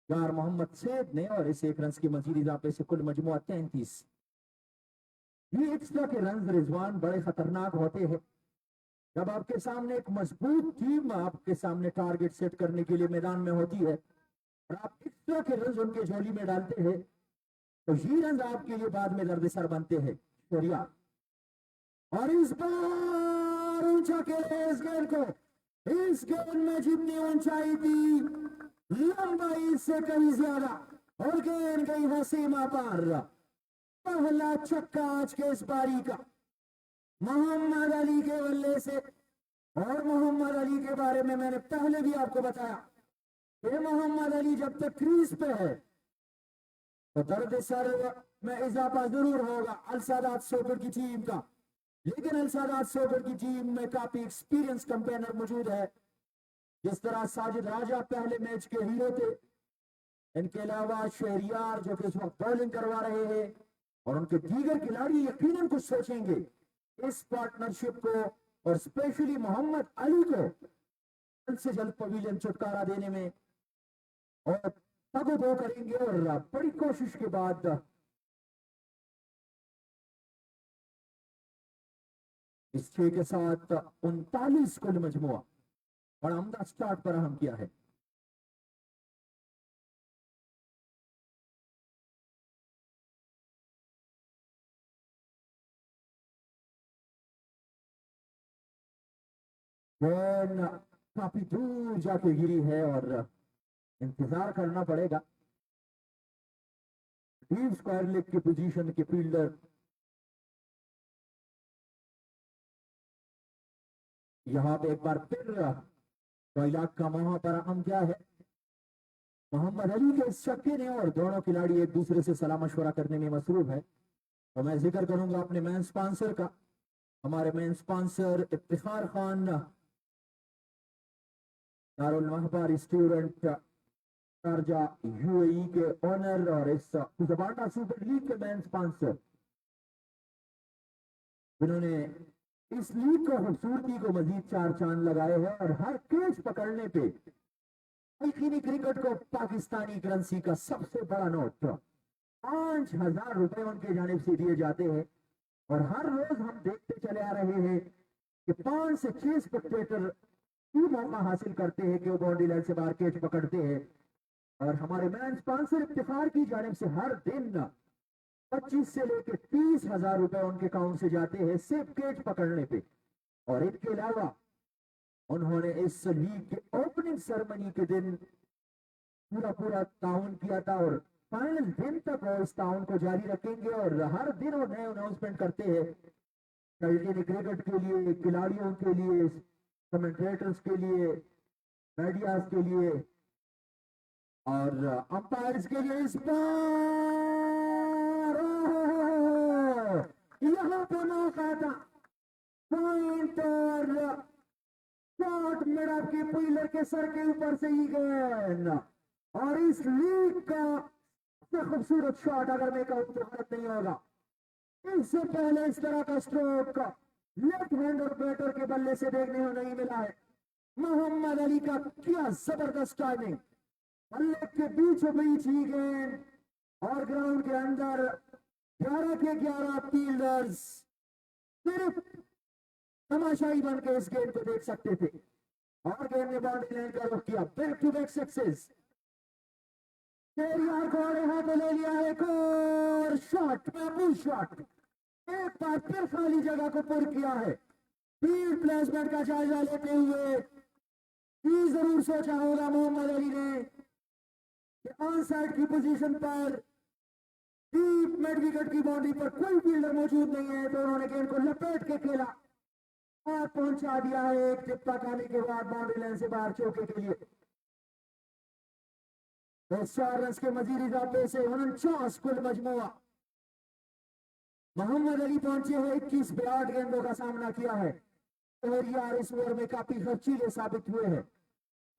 यार मोहम्मद सैद ने, और इस 1 रन की मजीद इजाफे से कुल मजमुआ 33। ये एक्स्ट्रा के रन रिजवान बड़े खतरनाक होते हैं जब आपके सामने एक मजबूत टीम आपके सामने टारगेट सेट करने के लिए मैदान में होती है और आप एक्स्ट्रा के रन उनके झोली में डालते हैं, तो ये रन आपके लिए बाद में दर्दसर बनते हैं। शुक्रिया। और इस बार ऊंचा खेले इस गेंद को, इस गेंद में जितनी ऊंचाई थी लंबाई से कहीं ज्यादा, और गेंद गई है सीमा पार। पहला छक्का आज के इस पारी का मोहम्मद अली के बल्ले से। और मोहम्मद अली के बारे में मैंने पहले भी आपको बताया कि मोहम्मद अली जब तक क्रीज पे है तो दर्द सर में इजाफा जरूर होगा अल-सादात सोबर की टीम का, लेकिन अल-सादात सोबर की टीम में काफी एक्सपीरियंस कंपेनर मौजूद है। जिस तरह साजिद राजा पहले मैच के हीरो थे, इनके अलावा शहरियार जो कि इस वक्त बॉलिंग करवा रहे हैं, और उनके दीगर खिलाड़ी यकीनन कुछ सोचेंगे इस पार्टनरशिप को और स्पेशली मोहम्मद अली को जल्द से जल्द पवेलियन छुटकारा देने में, और तगो दो करेंगे और बड़ी कोशिश के बाद इस 6 के साथ 39 कुल मजमुआ बड़ा उम्दा स्टार्ट फराहम किया है। गेंद काफी दूर जाके गिरी है और इंतजार करना पड़ेगा। डीप स्क्वायर लेग की पोजीशन के फील्डर यहाँ पे एक बार फिर टॉयलेट का वहां पर हम क्या है, मोहम्मद अली के इस छक्के ने, और दोनों खिलाड़ी एक दूसरे से सलाह मशवरा करने में मसरूफ है। तो मैं जिक्र करूंगा अपने मेन स्पॉन्सर का। हमारे मेन स्पॉन्सर इफ्तिखार खान दारुल महबार स्टूडेंट शारजा यूएई के ओनर और इस जबाटा सुपर लीग के मेन स्पॉन्सर, जिन्होंने इस लीग को खूबसूरती को मजीद चार चांद लगाए हैं और हर कैच पकड़ने पे यकीनी क्रिकेट को पाकिस्तानी करेंसी का सबसे बड़ा नोट 5,000 रुपए उनके जानिब से दिए जाते हैं। और हर रोज हम देखते चले आ रहे हैं कि 5 से 6 स्पेक्टेटर ही मौका हासिल करते हैं कि वो बाउंड्री लाइन से बाहर कैच पकड़ते हैं। और हमारे मैन स्पॉन्सर इफ्तिखार की जानिब से हर दिन 25 से लेकर 30,000 रुपए उनके अकाउंट से जाते हैं सिर्फ कैच पकड़ने पे। और इसके अलावा उन्होंने इस लीग के ओपनिंग सेरेमनी के दिन पूरा ताउन किया था और फाइनल दिन तक वो इस ताउन को जारी रखेंगे। और हर दिन वो नए अनाउंसमेंट करते हैं क्रिकेट के लिए, खिलाड़ियों के लिए, कमेंटेटर्स के लिए, मीडियाज के लिए और अंपायर्स के लिए। इस बार यहाँ पे मौका था पॉइंट और शॉट मिड ऑफ की पिलर के सर के ऊपर से ही गेंद। और इस लीग का सबसे खूबसूरत शॉट अगर मैं कहूं तो गलत नहीं होगा। इससे पहले इस तरह का स्ट्रोक लेफ्ट हैंडर बैटर के बल्ले से देखने को नहीं मिला है। मोहम्मद अली का क्या जबरदस्त टाइमिंग, बल्ले के बीचों बीच ही गेंद और ग्राउंड के अंदर 11 के 11 फील्डर्स सिर्फ तमाशाई बन के इस गेंद को देख सकते थे। और गेंद ने बाउंड्री लाइन का रुख किया, बैक टू बैक सक्सेस। केरियार को आड़े हाथों ले लिया एक और शॉट, महफूज शॉट, एक बार फिर खाली जगह को पुर किया है। फील्ड प्लेसमेंट का जायजा लेते हुए ये जरूर सोचा होगा मोहम्मद अली ने कि ऑन साइड की पोजीशन पर डीप मिड विकेट की बाउंड्री पर कोई फील्डर मौजूद नहीं है, तो उन्होंने गेंद को लपेट के खेला और पहुंचा दिया है एक टिप्पा खाने के बाद बाउंड्री लाइन से बाहर चौके के लिए। 4 रन के मजीद इजाफे से 49 कुल मजमुआ। मोहम्मद अली पहुंचे हैं 21 पे 8 गेंदों का सामना किया है। शहरियार इस ओवर में काफी खर्चीले साबित हुए हैं।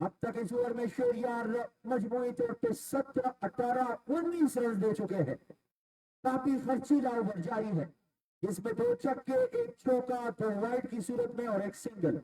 अब तक इस ओवर में शहरियार मजमूई तौर पर 17, 18, 19 रन दे चुके हैं। काफी खर्चीला ओवर जारी है, जिसमें 2 छक्के, 1 चौका, 2 वाइड की सूरत में और 1 सिंगल।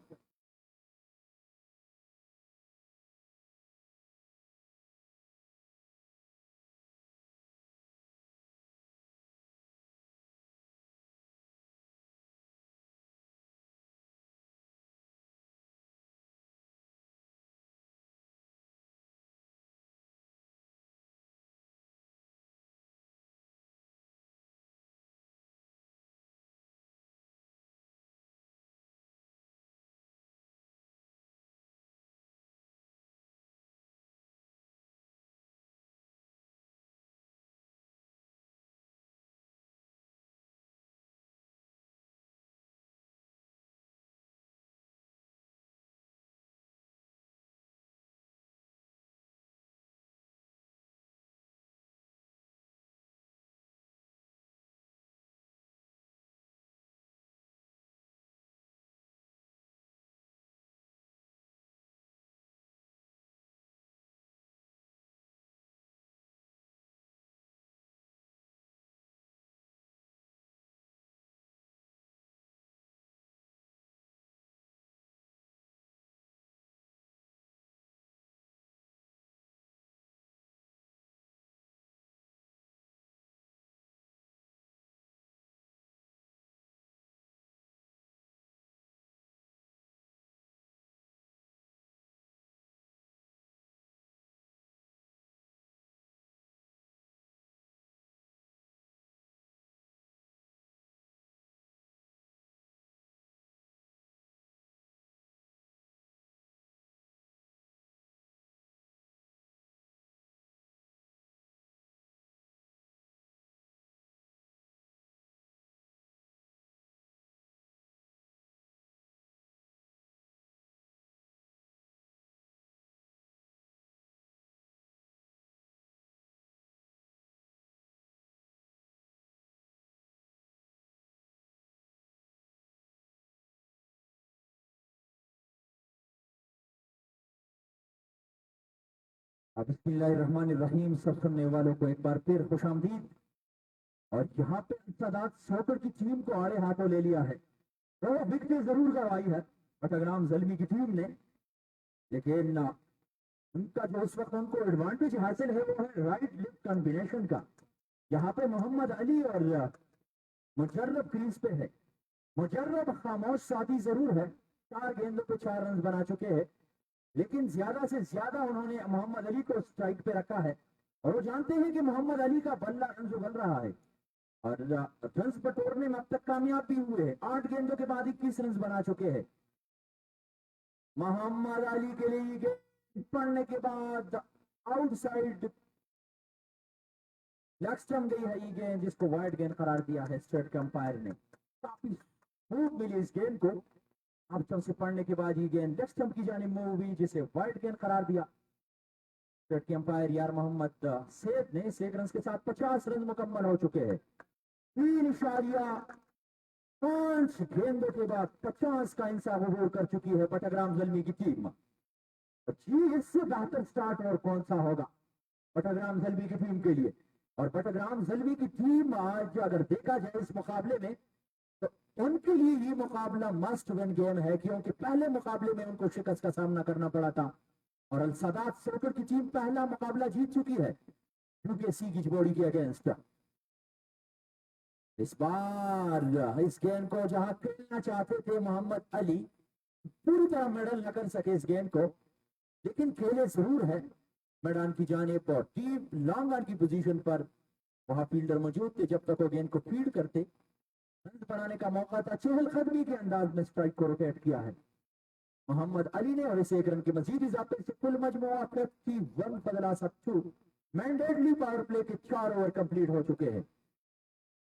बिस्मिल्लाहिर्रहमानिर्रहीम। सब सुनने वालों को एक बार फिर खुशामदीद। और यहाँ पे सादात सॉकर की टीम को आड़े हाथों ले लिया है। तो विकेटें जरूर करवाई है बटग्राम ज़ल्मी की टीम ने, लेकिन उनका जो इस वक्त उनको एडवांटेज हासिल है वो है राइट लेफ्ट कॉम्बिनेशन का। यहाँ पे मोहम्मद अली और मुजर्रब क्रीज पे है। मुजर्रब खामोश साथी जरूर है, 4 गेंदों पे 4 रन बना चुके हैं, लेकिन ज्यादा से ज्यादा उन्होंने मोहम्मद अली को स्ट्राइक पे रखा है। और वो जानते हैं कि मोहम्मद अली का बल्ला रन जो बन रहा है और रन बटोरने में अब तक कामयाब भी हुए हैं। 8 गेंदों के बाद 21 रन बना चुके हैं। मोहम्मद अली के लिए गेंद पड़ने के बाद आउटसाइड लेग स्टंप गई है ये गेंद, जिसको वाइड गेंद करार दिया है स्टेट के अंपायर ने। काफी स्मूथ मिली इस गेंद को। अब स्टंप से पड़ने के बाद ये गेंद लेग स्टंप की जानिब मूव हुई, जिसे वाइड गेंद करार दिया स्टेट के अंपायर यार मोहम्मद सैयद ने। 1 रन के साथ 50 रन मुकम्मल हो चुके हैं। 3.5 गेंदों के बाद 50 का इंसाफ अबूर कर चुकी है बटग्राम ज़ल्मी की टीम। जी, इससे बेहतर स्टार्ट और कौन सा होगा बटग्राम ज़ल्मी की टीम के लिए। और बटग्राम ज़ल्मी की टीम आज अगर देखा जाए इस मुकाबले में तो उनके लिए ये मुकाबला मस्ट विन गेम है, क्योंकि पहले मुकाबले में उनको शिकस्त का सामना करना पड़ा था और अल सादात सॉकर की टीम पहला मुकाबला जीत चुकी है यूकेसी की जोड़ी के अगेंस्ट। इस बार इस गेंद को जहां खेलना चाहते थे मोहम्मद अली, पूरी तरह मेडल न कर सके इस गेंद को, लेकिन खेले जरूर है मैदान की जानिब और टीम लॉन्ग ऑन की पोजीशन पर वहां फील्डर मौजूद थे। जब तक वो गेंद को फील्ड करते रन बनाने का मौका था, चहलकदमी के अंदाज में स्ट्राइक को रोटेट किया है मोहम्मद अली ने। और इस 1 रन के मजीद इजाफे से कुल मजमुआ 51 फजला 72 मैंडेटली पावर प्ले के 4 ओवर कंप्लीट हो चुके हैं।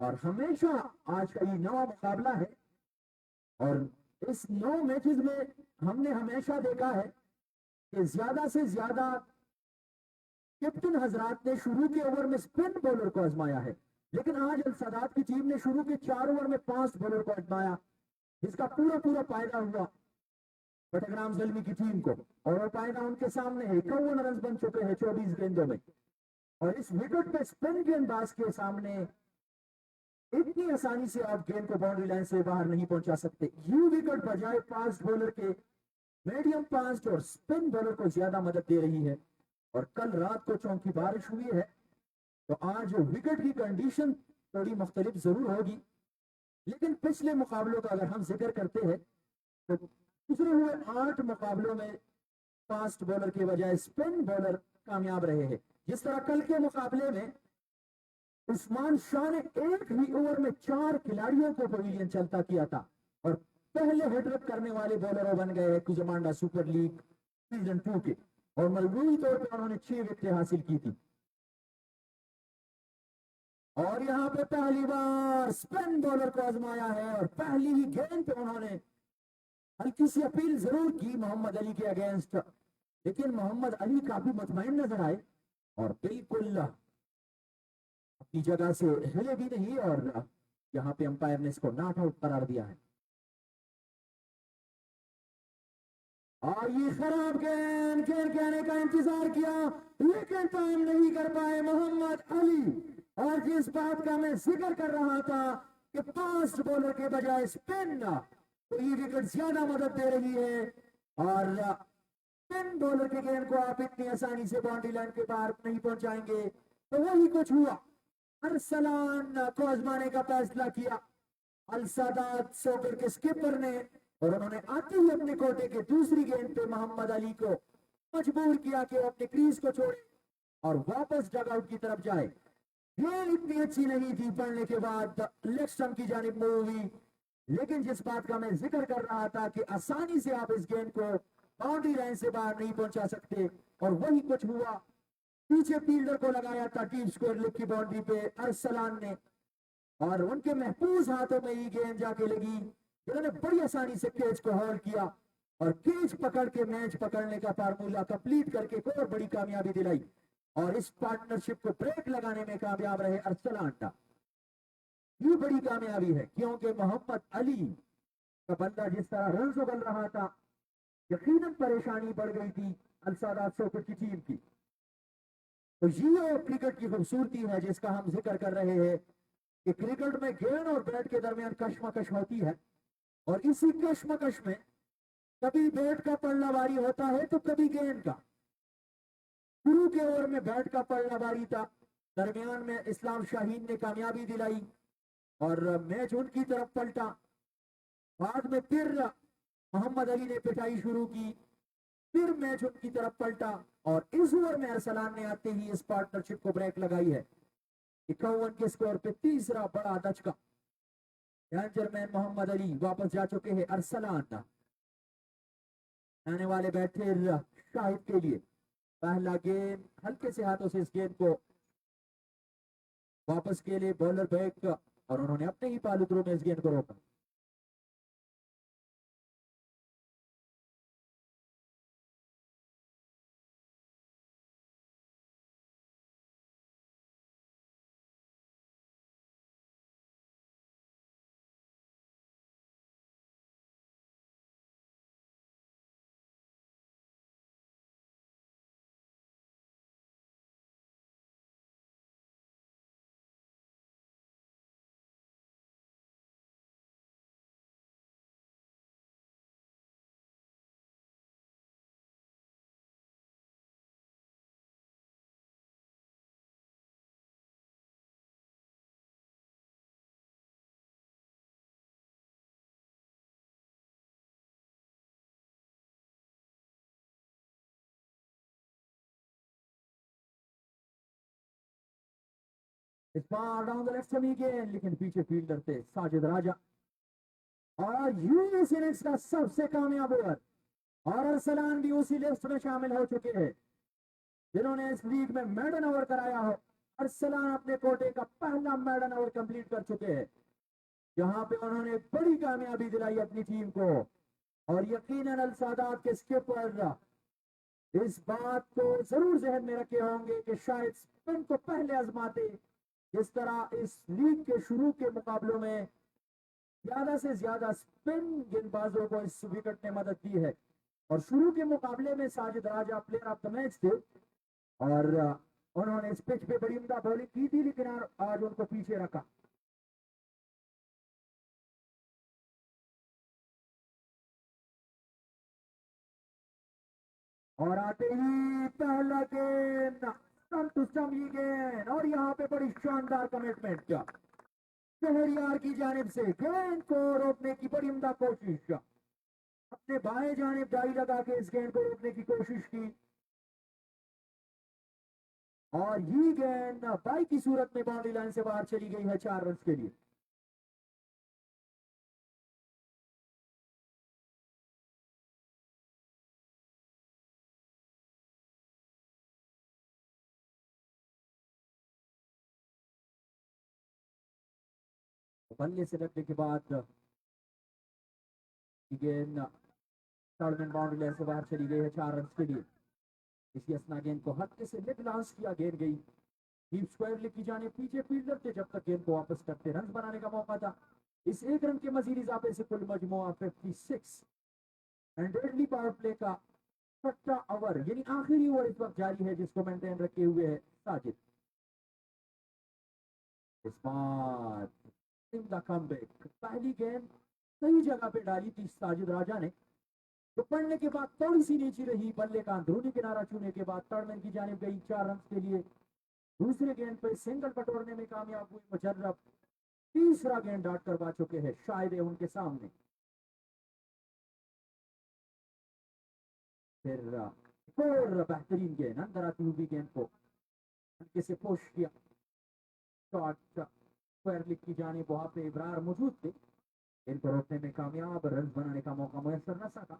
और हमेशा आज का ये नवा मुकाबला है और इस 9 मैचेस में हमने हमेशा देखा है कि ज्यादा से ज्यादा कैप्टन हजरात ने शुरू के ओवर में स्पिन बॉलर को आजमाया है, लेकिन आज अल सादात की टीम ने शुरू के 4 ओवर में फास्ट बॉलर को आजमाया, जिसका पूरा पूरा फायदा हुआ बटग्राम ज़ल्मी की टीम को। और वो फायदा उनके सामने है। 51 रन बन चुके हैं 24 गेंदों में। और इस विकेट पे स्पिन गेंदबाज के सामने इतनी आसानी से आप गेंद को बाउंड्री लाइन से बाहर नहीं पहुंचा सकते। ये विकेट बजाय फास्ट बॉलर के मीडियम फास्ट और स्पिन बॉलर को ज्यादा मदद दे रही है। और कल रात को चौंकी बारिश हुई है, तो आज विकेट की कंडीशन थोड़ी मुख्तलिफ जरूर होगी, लेकिन पिछले मुकाबलों का अगर हम जिक्र करते हैं तो पिछले हुए 8 मुकाबलों में फास्ट बॉलर के बजाय स्पिन बॉलर कामयाब रहे हैं। जिस तरह कल के मुकाबले में उस्मान शाह ने एक ही ओवर में 4 खिलाड़ियों को पवेलियन चलता किया था और पहले हेडरअप करने वाले बॉलर बन गए हैं कुजमांडा सुपर लीग सीजन 2 के। और मजबूरी तौर पर उन्होंने 6 विकेटें हासिल की थी। और यहाँ पे पहली बार स्पिन बॉलर को आजमाया है और पहली ही गेंद पे उन्होंने हल्की सी अपील जरूर की मोहम्मद अली के अगेंस्ट, लेकिन मोहम्मद अली काफी मुतमईन नजर आए और बिल्कुल अपनी जगह से हिले भी नहीं। और यहाँ पे अंपायर ने इसको नॉट आउट करार दिया है। और ये खराब गेंद खेल के आने का इंतजार किया, लेकिन काम नहीं कर पाए मोहम्मद अली। और जिस बात का मैं जिक्र कर रहा था कि फास्ट बॉलर के बजाय स्पिन, तो ये विकेट ज्यादा मदद दे रही है। और स्पिन बॉलर के गेंद को आप इतनी आसानी से बाउंड्री लाइन के बाहर नहीं पहुंचाएंगे, तो वही कुछ हुआ। अरसलान को आजमाने का फैसला किया अल सादात सॉकर के स्किपर ने, और उन्होंने आते ही अपने कोटे के दूसरी गेंद पे मोहम्मद अली को मजबूर किया कि वो अपने क्रीज को छोड़े और वापस डगआउट की तरफ जाए। गेंद इतनी अच्छी नहीं थी, पड़ने के बाद लेग स्टंप की जानिब मूव हुई, लेकिन जिस बात का मैं जिक्र कर रहा था कि आसानी से आप इस गेंद को बाउंड्री लाइन से बाहर नहीं पहुंचा सकते, और वही कुछ हुआ। पीछे फील्डर को लगाया था टीम स्क्वायर लेग की बाउंड्री पे अरसलान ने, और उनके महफूज हाथों में ये गेंद जाके लगी, जिन्होंने बड़ी आसानी से कैच को होल्ड किया और कैच पकड़ के मैच पकड़ने का फार्मूला कंप्लीट करके एक और बड़ी कामयाबी दिलाई। और इस पार्टनरशिप को ब्रेक लगाने में कामयाब रहे अरसलान का। ये बड़ी कामयाबी है, क्योंकि मोहम्मद अली का बंदा जिस तरह रन उगल रहा था, यकीनन परेशानी बढ़ गई थी अल सादात सॉकर की टीम की। तो ये क्रिकेट की खूबसूरती है जिसका हम जिक्र कर रहे हैं कि क्रिकेट में गेंद और बैट के दरमियान कशमकश होती है, और इसी कशमकश में कभी बैट का पलड़ा भारी होता है तो कभी गेंद का। शुरू के ओवर में बैट का पलड़ा भारी था, दरमियान में इस्लाम शाहीन ने कामयाबी दिलाई और मैच उनकी तरफ पलटा। बाद में फिर मोहम्मद अली ने पिटाई शुरू की, फिर मैच उनकी तरफ पलटा, और इस ओवर में अरसलान ने आते ही इस पार्टनरशिप को ब्रेक लगाई है। 51 के स्कोर पे तीसरा बड़ा धचका। डेंजरमैन मोहम्मद अली वापस जा चुके हैं। अरसलान आने वाले बैटर शाहिद के लिए पहला गेंद हल्के से हाथों से इस गेंद को वापस के लिए बॉलर बैक, और उन्होंने अपने ही पालू थ्रो में इस गेंद को रोका। इस बार डाउन द लेफ्ट सेमी गेंद, लेकिन पीछे फील्डर थे साजिद राजा, और यूं इस इनिंग्स का सबसे कामयाब ओवर। और अरसलान भी उसी लिस्ट में शामिल हो चुके हैं जिन्होंने इस लीग में मेडन ओवर कराया हो। अरसलान अपने कोटे का पहला मेडन ओवर कंप्लीट कर चुके हैं, जहां पे उन्होंने बड़ी कामयाबी दिलाई अपनी टीम को। और यकीनन अल सादात के स्किपर इस बात को जरूर जहन में रखे होंगे कि शायद स्पिन को पहले आजमाते। जिस तरह इस लीग के शुरू के मुकाबलों में ज्यादा से ज्यादा स्पिन गेंदबाजों को इस विकेट ने मदद दी है, और शुरू के मुकाबले में साजिद राजा प्लेयर ऑफ द मैच थे, और उन्होंने इस पिच पे बड़ी उम्दा बॉलिंग की थी, लेकिन आज उनको पीछे रखा। और आते ही पहला गेंद स्टंप टू स्टंप ये गेंद, और यहाँ पे बड़ी शानदार कमिटमेंट क्या शहरियार की जानिब से गेंद को रोकने की बड़ी उम्दा कोशिश, अपने बाएं जानिब डाई लगा के इस गेंद को रोकने की कोशिश की, और ये गेंद बाई की सूरत में बाउंड्री लाइन से बाहर चली गई है 4 रन के लिए। बल्ले से लगने के बाद गेंद थर्ड मैन बाउंड्री लाइन से बाहर चली गई है 4 रन के लिए। इसी असना गेंद को हल्के से मिड लांस किया, गेंद गई डीप स्क्वायर लेग की जाने, पीछे फील्डर थे जब तक गेंद को वापस करते रन बनाने का मौका था। इस 1 रन के मजीद इजाफे से कुल मजमुआ 56 एंड डेडली पावर प्ले का छठा ओवर यानी आखिरी ओवर इस वक्त जारी है, जिसको मेंटेन रखे हुए है साजिद। इस बार पहली गेंद सही जगह पे डाली थी साजिद राजा ने, तो पढ़ने के बाद थोड़ी सी नीचे रही, बल्ले का अंदरूनी किनारा छूने के बाद टर्नमैन की जानिब गई 4 रन के लिए। दूसरे गेंद पर सिंगल बटोरने में कामयाब हुई मुजर्रब। तीसरा गेंद डॉट करवा चुके हैं शायद उनके सामने। फिर और बेहतरीन गेंद अंदर आती हुई गेंद को हल्के से पुश किया, शॉट स्क्वायर लेग की जानिब, वहां पे इब्रार मौजूद थे, इनको रोकने में कामयाब, रन बनाने का मौका मुयसर न सका।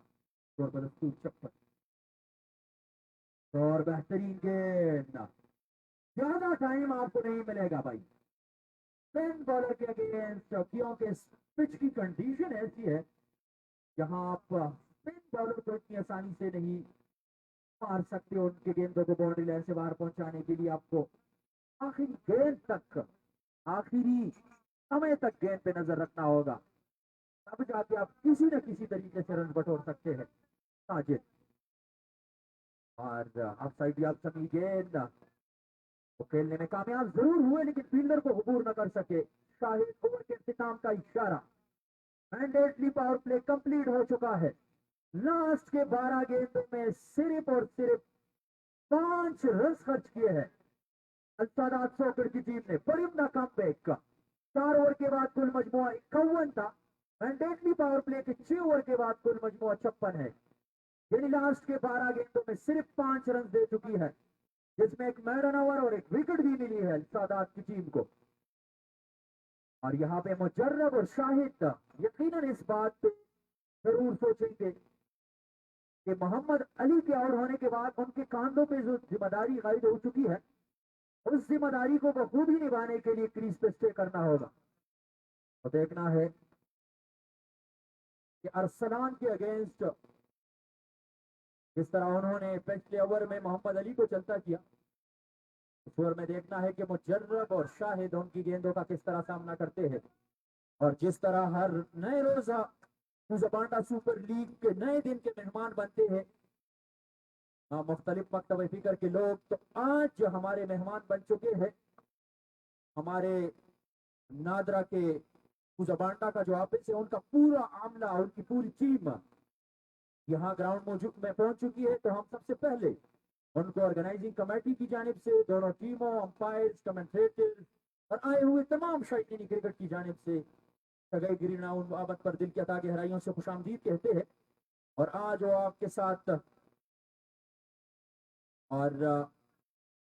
और बदस्तूर चप्पल और बेहतरीन गेंद, ज्यादा टाइम आपको नहीं मिलेगा भाई स्पिन बॉलर के अगेंस्ट, क्योंकि पिच की कंडीशन ऐसी है जहां आप स्पिन बॉलर को इतनी आसानी से नहीं मार सकते। उनके गेंदों को बाउंड्री लाइन से बाहर पहुंचाने के लिए आपको आखिरी गेंद तक, आखिरी समय तक गेंद पे नजर रखना होगा, तब जाके आप किसी न किसी तरीके से रन बटोर सकते हैं साजिद। और ऑफ साइड सभी गेंद वो खेलने में कामयाब जरूर हुए लेकिन फील्डर को अबूर न कर सके। शाहिद ओवर के इख्तिताम का इशारा। मैंडेटरी पावर प्ले कंप्लीट हो चुका है। लास्ट के 12 गेंदों में सिर्फ और सिर्फ 5 रन खर्च किए हैं अल-सादात सॉकर की टीम ने। बड़ी उम्दा कमबैक। 4 ओवर के बाद कुल मजमुआ 51 था। मैंडेटरी पावर प्ले के 6 ओवर के बाद कुल मजमुआ 56 है। यानी लास्ट के 12 गेंदों में सिर्फ 5 रन दे चुकी है, जिसमें एक मैडन ओवर और एक विकेट भी मिली है सादात की टीम को। और यहाँ पे मुजर्रब और शाहिद यकीनन इस बात पे जरूर सोचेंगे कि मोहम्मद अली के आउट होने के बाद उनके कांधों पे जो जिम्मेदारी गायद हो चुकी है, उस जिम्मेदारी को बखूबी निभाने के लिए क्रीज पे स्टे करना होगा। तो देखना है कि अरसलान के अगेंस्ट जिस तरह उन्होंने पिछले ओवर में मोहम्मद अली को चलता किया, इस ओवर में देखना है कि मुजर्रब और शाहिद उनकी गेंदों का किस तरह सामना करते हैं। और जिस तरह हर नए रोजा ज़बांडा सुपर लीग के नए दिन के मेहमान बनते हैं मुख्तलिफ मकतब फिक्र के लोग, तो आज जो हमारे मेहमान बन चुके हैं हमारे नादरा के ज़बांडा का जो ऑफिस है, उनका पूरा आमला, उनकी पूरी टीम यहाँ ग्राउंड मौजूद में पहुंच चुकी है। तो हम सबसे पहले उनको ऑर्गेनाइजिंग कमेटी की जानिब से, दोनों टीमों, अंपायर्स, कमेंटेटर्स और आए हुए तमाम शायकीन क्रिकेट की जानिब से सगाई गिरीना उन बाबत पर दिल की अता गहराइयों से खुशामदीद कहते हैं। और आज वो आपके साथ और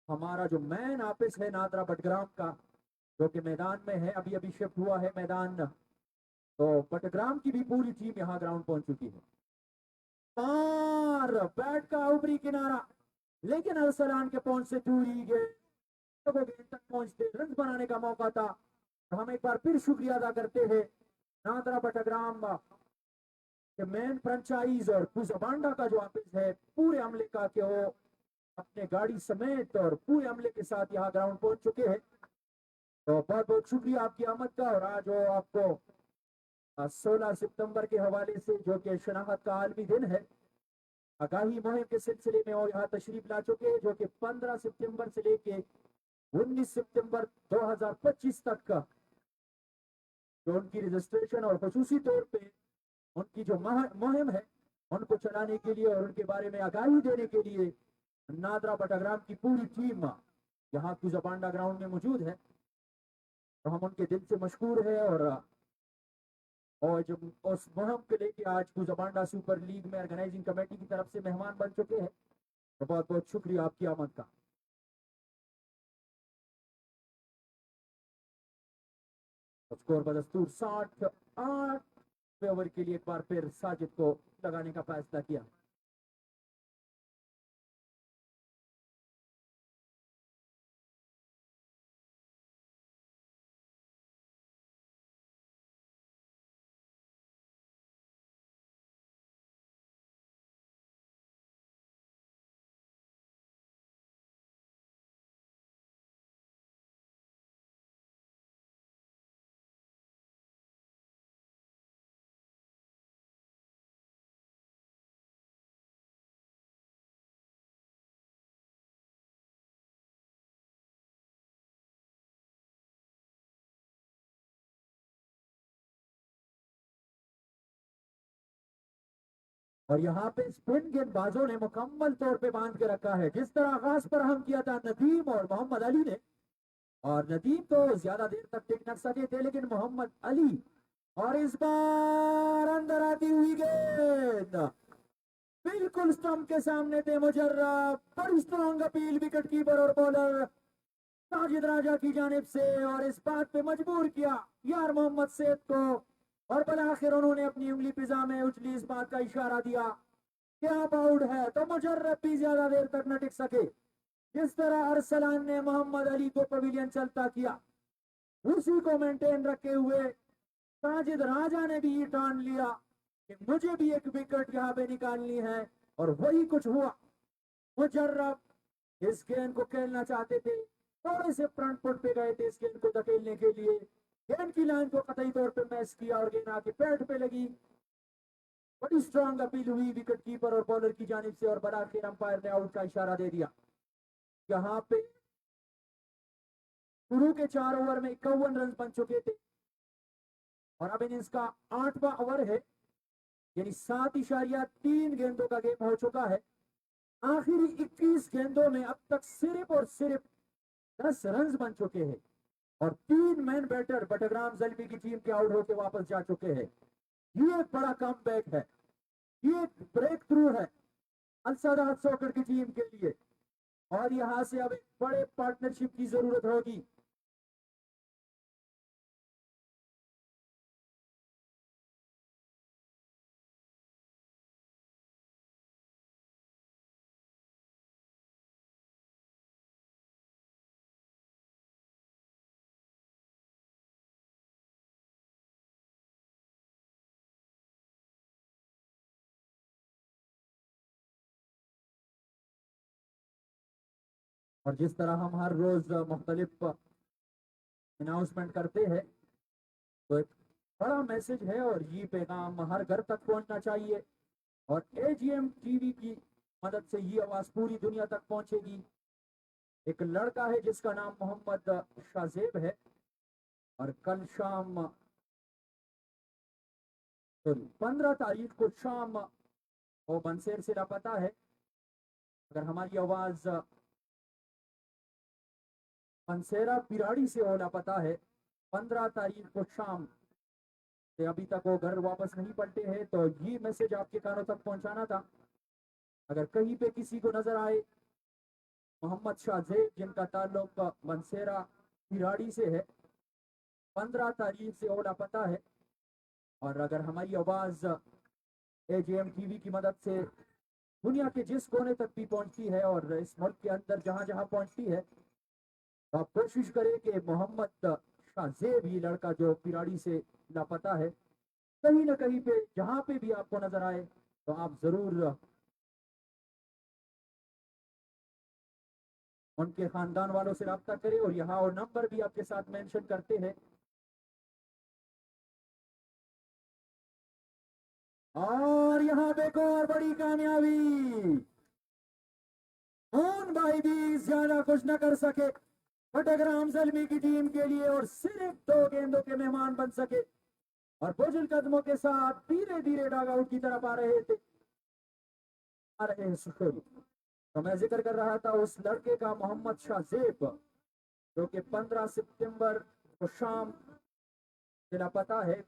हमारा जो मैन ऑफिस है नादरा बटग्राम का, जो कि मैदान में है, अभी अभी शिफ्ट हुआ है मैदान, तो बटग्राम की भी पूरी टीम यहाँ ग्राउंड पहुंच चुकी है। पार बैट का ऊपरी किनारा, लेकिन अरसलान के पहुंच से दूर ही गए, तो वो गेंद तक पहुंचते रन बनाने का मौका था। तो हम एक बार फिर शुक्रिया अदा करते हैं नादरा बटग्राम के मेन फ्रेंचाइज और ज़बांडा का जो ऑफिस है पूरे अमले का, कि वो अपने गाड़ी समेत और पूरे अमले के साथ यहाँ ग्राउंड पहुंच चुके हैं। तो बहुत बहुत शुक्रिया आपकी आमद का। और आज वो आपको 16 सितंबर के हवाले से, जो कि शनाख्त का आलमी दिन है, आगाही मुहिम के सिलसिले में और यहाँ तशरीफ ला चुके हैं, जो कि 15 सितंबर से लेके 19 सितंबर 2025 तक का जो उनकी रजिस्ट्रेशन और खसूसी तौर पे उनकी जो मुहिम है उनको चलाने के लिए और उनके बारे में आगाही देने के लिए नादरा बटाग्राम की पूरी टीम यहाँ की ज़बांडा ग्राउंड में मौजूद है। तो हम उनके दिल से मशहूर है और जो उस मुहिम के लेके आज ज़बांडा सुपर लीग में ऑर्गेनाइजिंग कमेटी की तरफ से मेहमान बन चुके हैं। तो बहुत बहुत शुक्रिया आपकी आमद का। स्कोर बदस्तूर 68 ओवर के लिए एक बार फिर साजिद को लगाने का फैसला किया। और यहाँ पे स्पिन गेंदबाजों ने मुकम्मल तौर पे बांध के रखा है। जिस तरह आगाज पर हम किया था नदीम और मोहम्मद अली ने, और नदीम तो ज्यादा देर तक टिक न सके थे, लेकिन मोहम्मद अली, और इस बार अंदर आती हुई गेंद बिल्कुल स्टंप के सामने थे मुजर्रब। बड़ी स्ट्रॉन्ग अपील विकेट कीपर और बॉलर साजिद राजा की जानिब से, और इस बात पे मजबूर किया यार मोहम्मद सैद को, और बल आखिर उन्होंने अपनी उंगली पिजा में उछली इस बात का इशारा दिया कि आप आउट है। तो मुजर्रब भी ज्यादा देर तक न टिक सके। जिस तरह अरसलान ने मोहम्मद अली को पवेलियन चलता किया, उसी को मेंटेन रखे हुए साजिद राजा ने भी ये ठान लिया कि मुझे भी एक विकेट यहाँ पे निकालनी है, और वही कुछ हुआ। मुजर्रब इस गेंद को खेलना चाहते थे, थोड़े से फ्रंट फुट पे गए थे इस गेंद को धकेलने के लिए, गेंद की लाइन को कतई तौर पे मैच किया और गेंद आके पैड पे लगी। बड़ी स्ट्रांग अपील हुई विकेट कीपर और बॉलर की जानिब से, और बड़ा आखिर अंपायर ने आउट का इशारा दे दिया। यहाँ पे शुरू के 4 ओवर में 51 रन बन चुके थे और अब इनिंग्स का 8वां ओवर है, यानी 7.3 गेंदों का गेम हो चुका है। आखिरी 21 गेंदों में अब तक सिर्फ और सिर्फ 10 रन बन चुके हैं और 3 मैन बैटर बटरग्राम ज़ल्बी की टीम के आउट होकर वापस जा चुके हैं। ये एक बड़ा कमबैक है, ये एक ब्रेक थ्रू है अल सदात सॉकर की टीम के लिए और यहां से अब एक बड़े पार्टनरशिप की जरूरत होगी। और जिस तरह हम हर रोज मुख्तलिफ अनाउंसमेंट करते हैं, तो एक बड़ा मैसेज है और ये पैगाम हर घर तक पहुंचना चाहिए और एजीएम टीवी की मदद से ये आवाज पूरी दुनिया तक पहुंचेगी। एक लड़का है जिसका नाम मोहम्मद शाजेब है और कल शाम, तो 15 तारीख को शाम वो बंसेर से लापता है। अगर हमारी आवाज बंसेरा पिराड़ी से हो लापता है, 15 तारीख को शाम से अभी तक वो घर वापस नहीं पलटे हैं, तो ये मैसेज आपके कानों तक पहुंचाना था। अगर कहीं पे किसी को नजर आए मोहम्मद शाहजेब जिनका ताल्लुक बंसेरा पिराड़ी से है, 15 तारीख से वो लापता है और अगर हमारी आवाज एजीएम टीवी की मदद से दुनिया के जिस कोने तक भी पहुंचती है और इस मुल्क के अंदर जहां जहां पहुंचती है, तो आप कोशिश करें कि मोहम्मद शाहजेब ये लड़का जो पिराड़ी से लापता है, कहीं ना कहीं पे जहां पे भी आपको नजर आए तो आप जरूर उनके खानदान वालों से रब्ता करें और यहाँ और नंबर भी आपके साथ मेंशन करते हैं। और यहाँ पे एक और बड़ी कामयाबी, मोहन भाई भी ज्यादा कुछ न कर सके बटरग्राम ज़ल्बी की टीम के लिए और सिर्फ 2 गेंदों के मेहमान बन सके और बुजुर्ग कदमों के साथ धीरे धीरे डॉग आउट की तरफ आ रहे हैं सुखोरी। तो मैं जिक्र कर रहा था उस लड़के का, मोहम्मद शाहजेब, जो कि 15 सितंबर को शाम से लापता है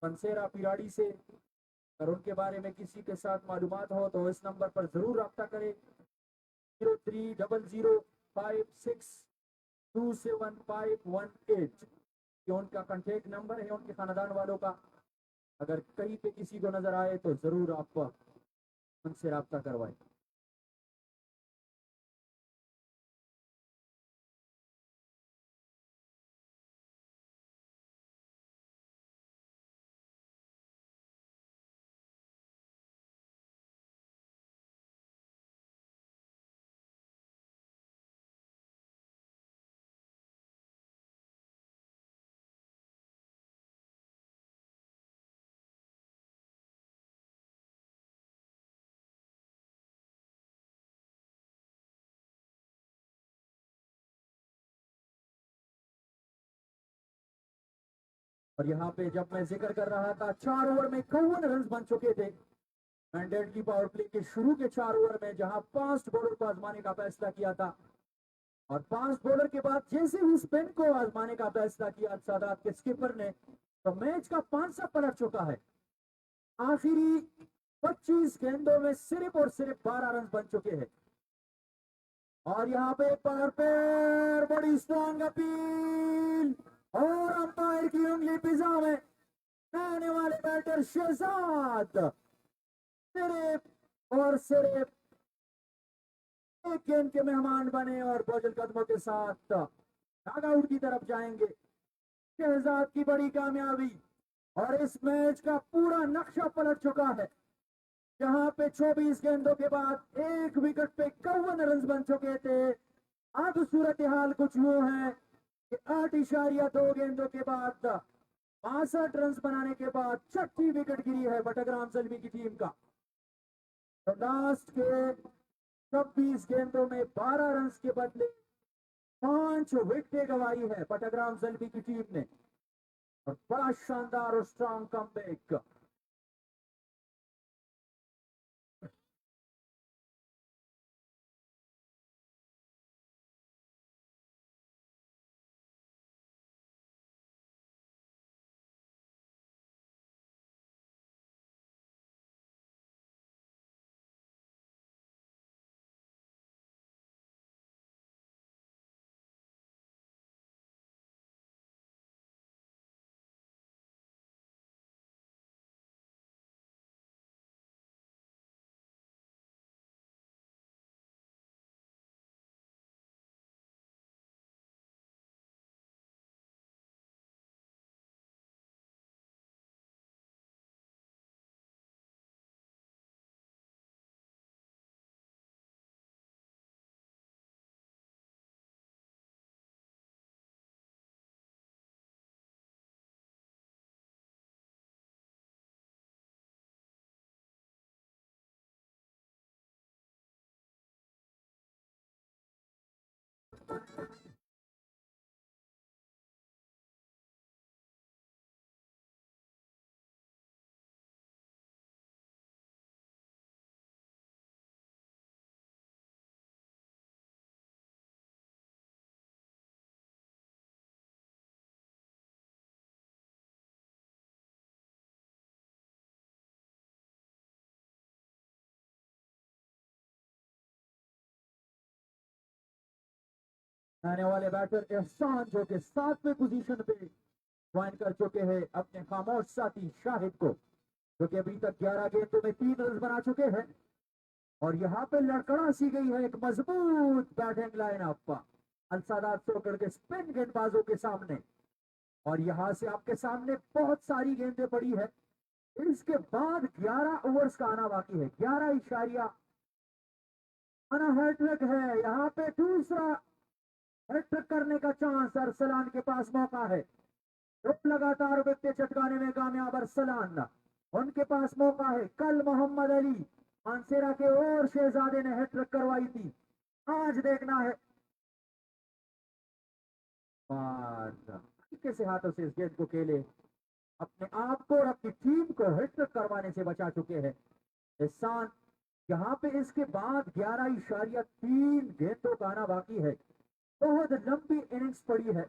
बंसेरा पिराड़ी से। अगर उनके बारे में किसी के साथ मालूमात हो तो इस नंबर पर जरूर रब्ता करें, 0300562718। ये उनका कॉन्टेक्ट नंबर है उनके खानदान वालों का। अगर कहीं पे किसी को नजर आए तो जरूर आप उनसे रब्ता करवाएं। और यहाँ पे जब मैं जिक्र कर रहा था 4 ओवर में 51 रन बन चुके थे मैंडेटरी पावर प्ले के शुरू के 4 ओवर में, जहां 5 बॉलर को आजमाने का फैसला किया था और 5 बॉलर के बाद जैसे ही स्पिन को आजमाने का फैसला किया सादात के स्किपर ने, तो मैच का पांसा पलट चुका है। आखिरी 25 गेंदों में सिर्फ और सिर्फ 12 रन बन चुके हैं और यहाँ पे पावर पे बड़ी स्ट्रॉन्ग अपील और अंपायर की उंगली पिज्जा में आने वाले बैटर शहजाद सिर्फ और सिर्फ एक गेंद के मेहमान बने और बोझल कदमों के साथ डॉग आउट की तरफ जाएंगे। शहजाद की बड़ी कामयाबी और इस मैच का पूरा नक्शा पलट चुका है, जहां पे 24 गेंदों के बाद 1 विकेट पे 51 रन बन चुके थे। अब सूरत हाल कुछ वो है कि 8.2 गेंदों के बाद 62 रन बनाने के बाद छठी विकेट गिरी है बटरग्राम ज़ल्बी की टीम का। तो लास्ट के 26 गेंदों में 12 रन के बदले 5 विकेटें गंवाई है पटग्राम ज़ल्बी की टीम ने और बड़ा शानदार और स्ट्रॉन्ग कमबैक। आने वाले बैटर एहसान जो कि 7वें पोजीशन पे ज्वाइन कर चुके हैं अपने खामोश साथी शाहिद को, जो कि अभी तक 11 गेंदों में 3 रन बना चुके हैं। और यहाँ पे लड़खड़ा सी गई है एक मजबूत बैटिंग लाइनअप अलसादात सोकर के स्पिन गेंदबाजों के सामने। और यहाँ से आपके सामने बहुत सारी गेंदें पड़ी है। इसके बाद 11 ओवर्स का आना बाकी है। 11 इशारिया आना हैट्रिक है। यहाँ पे दूसरा हैट्रिक करने का चांस अरसलान के पास मौका है। दो लगातार विकेट चटकाने में कामयाब अरसलान, उनके पास मौका है। कल मोहम्मद अली मानसेरा के और शहजादे ने हैट्रिक करवाई थी, आज देखना है। और हल्के से हाथों से इस गेंद को खेले, अपने आप को और अपनी टीम को हैट्रिक करवाने से बचा चुके हैं एहसान। यहाँ पे इसके बाद 11.3 गेंदों का आना बाकी है। बहुत लंबी इनिंग्स पड़ी है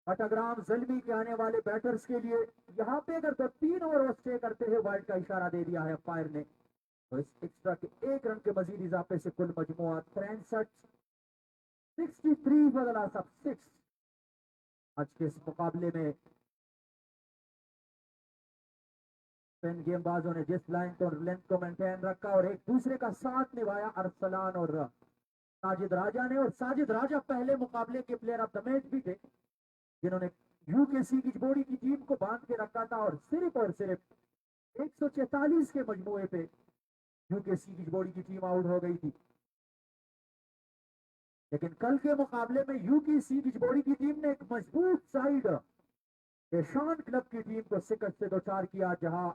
पटग्राम ज़ल्बी के आने वाले बैटर्स के लिए। यहाँ पे अगर तो 3 ओवर स्टे करते हैं, वाइड का इशारा दे दिया है अंपायर ने, तो इस एक्स्ट्रा के 1 रन के मजीद इजाफे से कुल मजमुआ 63 63 फॉर द लॉस ऑफ 6। आज के इस मुकाबले में स्पिन गेंदबाजों ने जिस लाइन और लेंथ को मेंटेन रखा और एक दूसरे का साथ निभाया अरसलान और साजिद राजा ने। और साजिद राजा पहले मुकाबले के प्लेयर ऑफ द मैच भी थे, जिन्होंने यूकेसी की बोड़ी की टीम को बांध के रखा था और सिर्फ 144 के मजमूए पे यूकेसी की बोड़ी की टीम आउट हो गई थी। लेकिन कल के मुकाबले में यूकेसी की बोड़ी की टीम ने एक मजबूत साइड एशान क्लब की टीम को शिकस्त से दोचार किया, जहां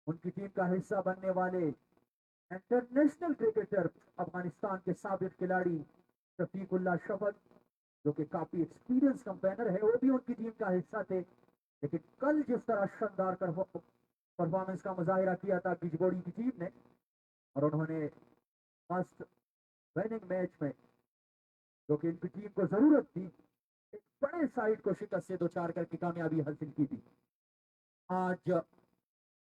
उनकी टीम का हिस्सा बनने वाले इंटरनेशनल क्रिकेटर अफगानिस्तान के साबिक खिलाड़ी शफीकुल्ला शफक, जो कि काफी एक्सपीरियंस कंपेनर है, वो भी उनकी टीम का हिस्सा थे। लेकिन कल जिस तरह शानदार परफॉर्मेंस का मुजाहिरा किया था बिजबोड़ी की टीम ने, और उन्होंने फर्स्ट विनिंग मैच में, जो कि इनकी टीम को जरूरत थी, एक बड़े साइड को शिकस्त से दोचार करके कामयाबी हासिल की थी। आज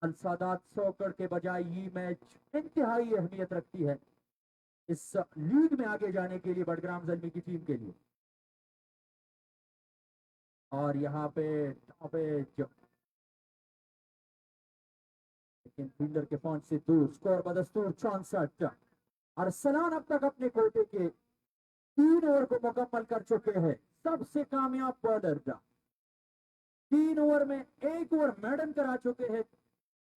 अलसादात सोकर के बजाय ये मैच इंतहाई अहमियत रखती है इस लीग में आगे जाने के लिए बडग्राम ज़ल्बी की टीम के लिए। और यहाँ पे लेकिन फील्डर के पहुंच से दूर, स्कोर बदस्तूर 64। अरसलान अब तक अपने कोटे के 3 ओवर को मुकम्मल कर चुके हैं। सबसे कामयाब बॉलर 3 ओवर में 1 ओवर मैडन करा चुके हैं,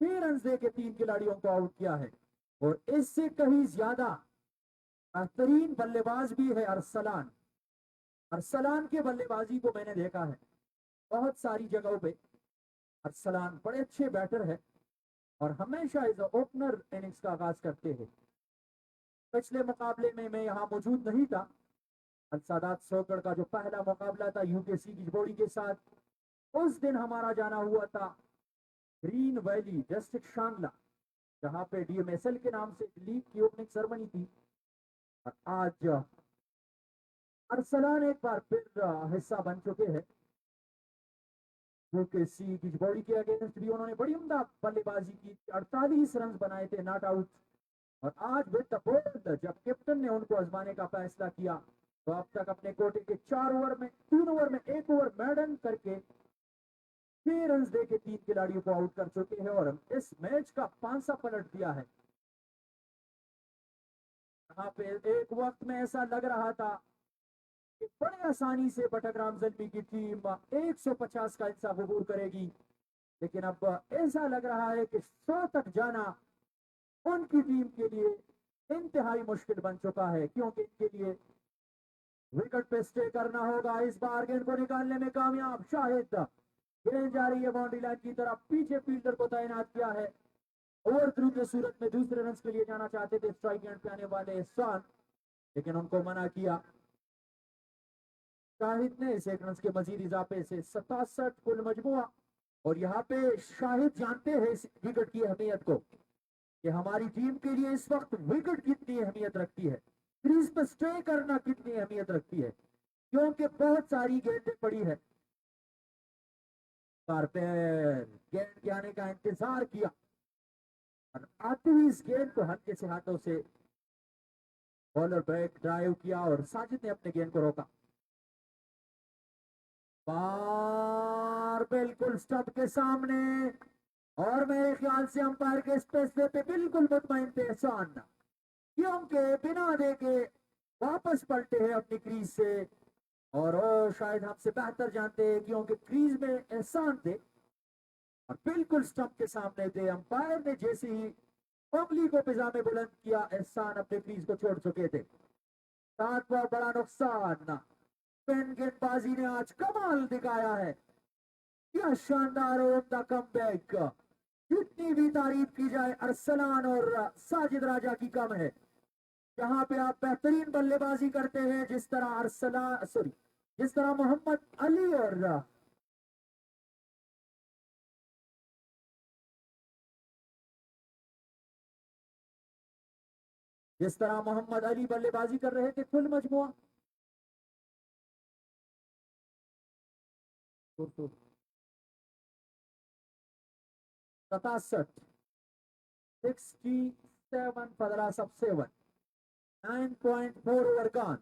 6 रन दे के 3 खिलाड़ियों को आउट किया है। और इससे कहीं ज्यादा बेहतरीन बल्लेबाज भी है अरसलान। अरसलान के बल्लेबाजी को मैंने देखा है बहुत सारी जगहों पे। अरसलान बड़े अच्छे बैटर है और हमेशा एज ओपनर इनिंग्स का आगाज करते हैं। पिछले मुकाबले में मैं यहाँ मौजूद नहीं था। अल सादात सोगढ़ का जो पहला मुकाबला था यूकेसी की जोड़ी के साथ, उस दिन हमारा जाना हुआ था ग्रीन वैली डिस्ट्रिक्ट शांगला, जहां पे डीएमएसएल के नाम से लीग की ओपनिंग सेरेमनी थी। और आज अरसलान एक बार फिर हिस्सा बन चुके हैं यूकेसी की बॉडी के अगेंस्ट भी उन्होंने बड़ी उम्दा बल्लेबाजी की, 48 रन बनाए थे नॉट आउट। और आज विद द बोल्ड जब कैप्टन ने उनको आजमाने का फैसला किया, तो अब तक अपने कोटे के 4 ओवर में 3 ओवर में 1 ओवर मैडन करके 6 रन दे के 3 खिलाड़ियों को आउट कर चुके हैं और इस मैच का पांसा पलट दिया है। यहाँ पे एक वक्त में ऐसा लग रहा था कि बड़ी आसानी से बटग्राम ज़ल्मी की टीम 150 का इंसाफ अबूर करेगी, लेकिन अब ऐसा लग रहा है कि 100 तक जाना उनकी टीम के लिए इंतहाई मुश्किल बन चुका है, क्योंकि इनके लिए विकेट पे स्टे करना होगा। इस बार गेंद को निकालने में कामयाब शाहिद, गेंद जा रही है बाउंड्री लाइन की तरफ, पीछे फील्डर को तैनात किया है। ओवर थ्रू के सूरत में दूसरे रन के लिए जाना चाहते थे स्ट्राइक एंड पे आने वाले एहसान, लेकिन उनको मना किया शाहिद ने। इस 1 रन के मजीद इजाफे से 67 कुल मजमुआ। और यहाँ पे शाहिद जानते हैं इस विकेट की अहमियत को, कि हमारी टीम के लिए इस वक्त विकेट कितनी अहमियत रखती है, क्रीज पर स्टे करना कितनी अहमियत रखती है, क्योंकि बहुत सारी गेंदें पड़ी है। गेंद के आने का इंतजार किया और आते ही इस गेंद को हल्के से हाथों से बॉलर बैक ड्राइव किया और साजिद ने अपने गेंद को रोका। बार बिल्कुल स्टंप के सामने, और मेरे ख्याल से अंपायर के इस फैसले पे बिल्कुल मुतमईन थे एहसान, क्योंकि बिना देखे वापस पलटे हैं अपनी क्रीज से। और वो शायद हमसे बेहतर जानते हैं, क्योंकि क्रीज में एहसान थे और बिल्कुल स्टंप के सामने थे। अंपायर ने जैसे ही उंगली को फिजा में बुलंद किया, एहसान अपने क्रीज को छोड़ चुके थे। 7 पर बड़ा नुकसान। पेन गेंदबाजी ने आज कमाल दिखाया है, क्या शानदार और उम्दा कमबैक। जितनी भी तारीफ की जाए अरसलान और साजिद राजा की कम है। जहां पे आप बेहतरीन बल्लेबाजी करते हैं, जिस तरह जिस तरह मोहम्मद अली और जिस तरह मोहम्मद अली बल्लेबाजी कर रहे थे कुल मजमुआ 67, 67 for the loss of 7, 9.4 over gone.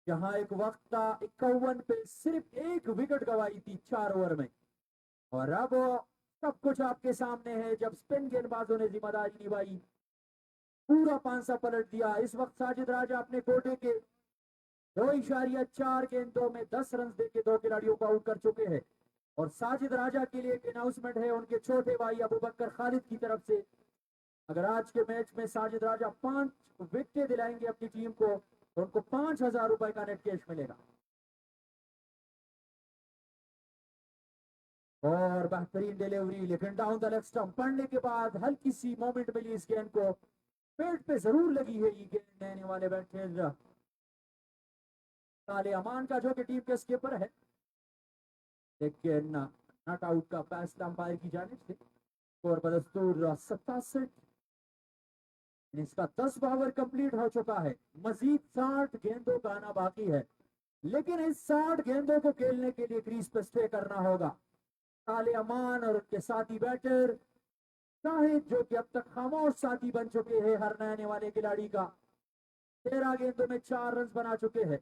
जहां एक वक्त था 51 पे सिर्फ 1 विकेट गवाई थी 4 ओवर में, और अब सब कुछ आपके सामने है। जब स्पिन गेंदबाजों ने जिम्मेदारी निभाई, पूरा पांसा पलट दिया। इस वक्त साजिद राजा अपने कोटे के 2.4 गेंदों में 10 रन देके 2 खिलाड़ियों को आउट कर चुके हैं। और साजिद राजा के लिए एक अनाउंसमेंट है उनके छोटे भाई अबू बकर खालिद की तरफ से। अगर आज के मैच में साजिद राजा 5 विकेटें दिलाएंगे अपनी टीम को, तो उनको 5,000 रुपए का नेट कैश मिलेगा। और बेहतरीन डिलीवरी, लेकिन डाउन द लेग स्टंप पड़ने के बाद हल्की सी मोमेंट मिली इस गेंद को, पेट पे जरूर लगी है ये गेंद लेने वाले बैट्समैन ताले अमान का, जो कि टीम के स्कीपर है, लेकिन नॉट आउट का फैसला अंपायर की जानिब से। स्कोर बदस्तूर 67। इसका 10वां ओवर कंप्लीट हो चुका है, मजीद 60 गेंदों का आना बाकी है, लेकिन इस 60 गेंदों को खेलने के लिए क्रीज पर स्टे करना होगा। ताले अमान और उनके साथी बैटर शाहिद, जो कि अब तक खामोश साथी बन चुके हैं हर नए वाले खिलाड़ी का, 13 गेंदों में 4 रन बना चुके हैं।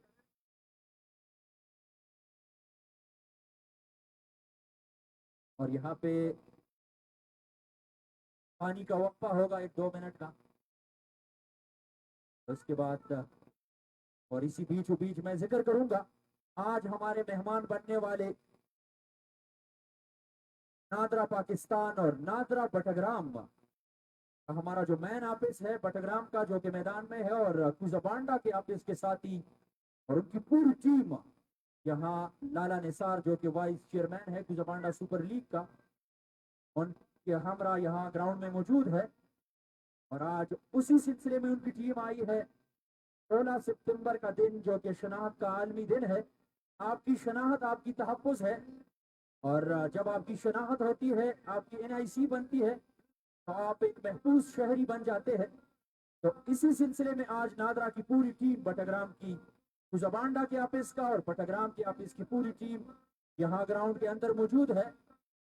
और यहाँ पे पानी का वक्फा होगा 1-2 मिनट का, उसके बाद और इसी बीचों बीच मैं जिक्र करूंगा आज हमारे मेहमान बनने वाले नादरा पाकिस्तान और नादरा बटग्राम। हमारा जो मैन ऑफिस है बटग्राम का, जो कि मैदान में है, और कुजाबांडा के ऑफिस के साथी और उनकी पूरी टीम, यहाँ लाला निसार जो कि वाइस चेयरमैन है कुजाबांडा सुपर लीग का, उनके हमरा यहाँ ग्राउंड में मौजूद है। और आज उसी सिलसिले में उनकी टीम आई है। 16 सितंबर का दिन जो कि शनाख्त का आलमी दिन है। आपकी शनाख्त आपकी तहफ़्फ़ुज़ है, और जब आपकी शनाख्त होती है, आपकी एनआईसी बनती है, तो आप एक महफूज शहरी बन जाते हैं। तो इसी सिलसिले में आज नादरा की पूरी टीम बटाग्राम की, कुजाबांडा के ऑफिस का और बटाग्राम के ऑफिस की पूरी टीम यहाँ ग्राउंड के अंदर मौजूद है।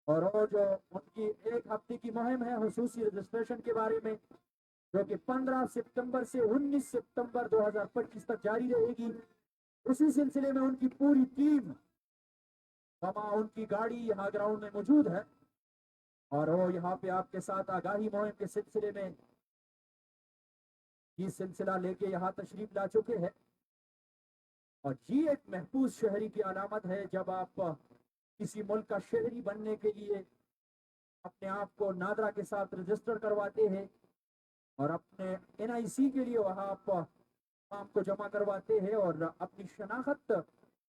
और वो जो उनकी एक हफ्ते की मुहिम है हुसूसी रजिस्ट्रेशन के बारे में, जो कि 15 सितंबर से 19 सितंबर 2025 तक जारी रहेगी, उसी सिलसिले में उनकी पूरी टीम वहाँ उनकी गाड़ी यहाँ ग्राउंड में मौजूद है। और वो यहाँ पे आपके साथ आगाही मुहिम के सिलसिले में ये सिलसिला लेके यहाँ तशरीफ ला चुके हैं। और ये एक महफूज शहरी की अलामत है, जब आप किसी मुल्क का शहरी बनने के लिए अपने आप को नादरा के साथ रजिस्टर करवाते हैं और अपने एनआईसी के लिए वहाँ आप फॉर्म को जमा करवाते हैं और अपनी शनाख्त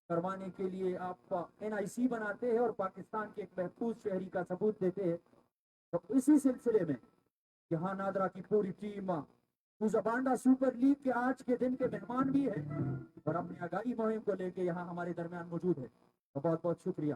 करवाने के लिए आप एनआईसी बनाते हैं और पाकिस्तान के एक महफूज शहरी का सबूत देते हैं। तो इसी सिलसिले में यहाँ नादरा की पूरी टीम कुजाबांडा सुपर लीग के आज के दिन के मेहमान भी है और अपनी आगाही मुहिम को लेके यहाँ हमारे दरमियान मौजूद है। तो बहुत बहुत शुक्रिया।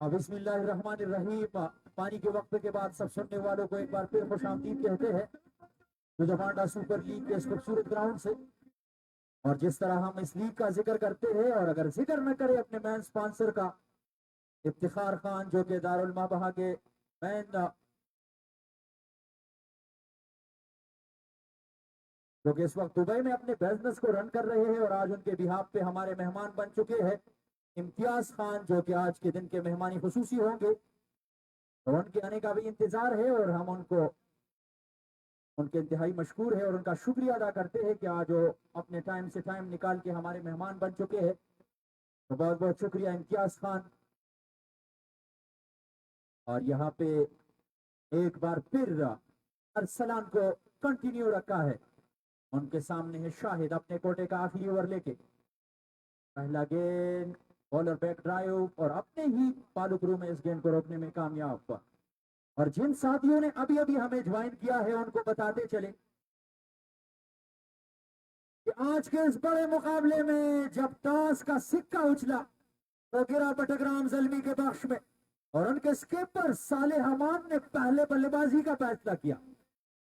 बिस्मिल्लाहिर्रहमानिर्रहीम। पानी के वक्त के बाद सब सुनने वालों को एक बार फिर खुशामदीद कहते हैं कुजाबांडा सुपर लीग के इस खूबसूरत ग्राउंड से। और जिस तरह हम इस लीग का जिक्र करते हैं, और अगर जिक्र न करें अपने मैन स्पॉन्सर का, इफ्तिखार खान, जो कि दारुल माबहा के मैन, जो कि इस वक्त दुबई में अपने बिजनेस को रन कर रहे हैं, और आज उनके बिहाफ पे हमारे मेहमान बन चुके हैं इम्तियाज खान, जो कि आज के दिन के मेहमानी खुसूसी होंगे। तो उनके आने का भी इंतजार है, और हम उनको उनके इंतहाई मशहूर है और उनका शुक्रिया अदा करते हैं कि आज वो अपने टाइम से टाइम निकाल के हमारे मेहमान बन चुके हैं। तो बहुत बहुत शुक्रिया इम्तियाज खान। और यहाँ पे एक बार फिर अरसलान को कंटिन्यू रखा है। उनके सामने है शाहिद अपने कोटे का आखिरी ओवर लेके। पहला गेंद, बॉलर बैक ड्राइव, और अपने ही पालू क्रू में इस गेंद को रोकने में कामयाब हुआ। और जिन साथियों ने अभी अभी हमें ज्वाइन किया है, उनको बताते चले कि आज के इस बड़े मुकाबले में जब टॉस का सिक्का उछला तो गिरा बटग्राम जल्मी के पक्ष में, और उनके स्किपर साले हमान ने पहले बल्लेबाजी का फैसला किया।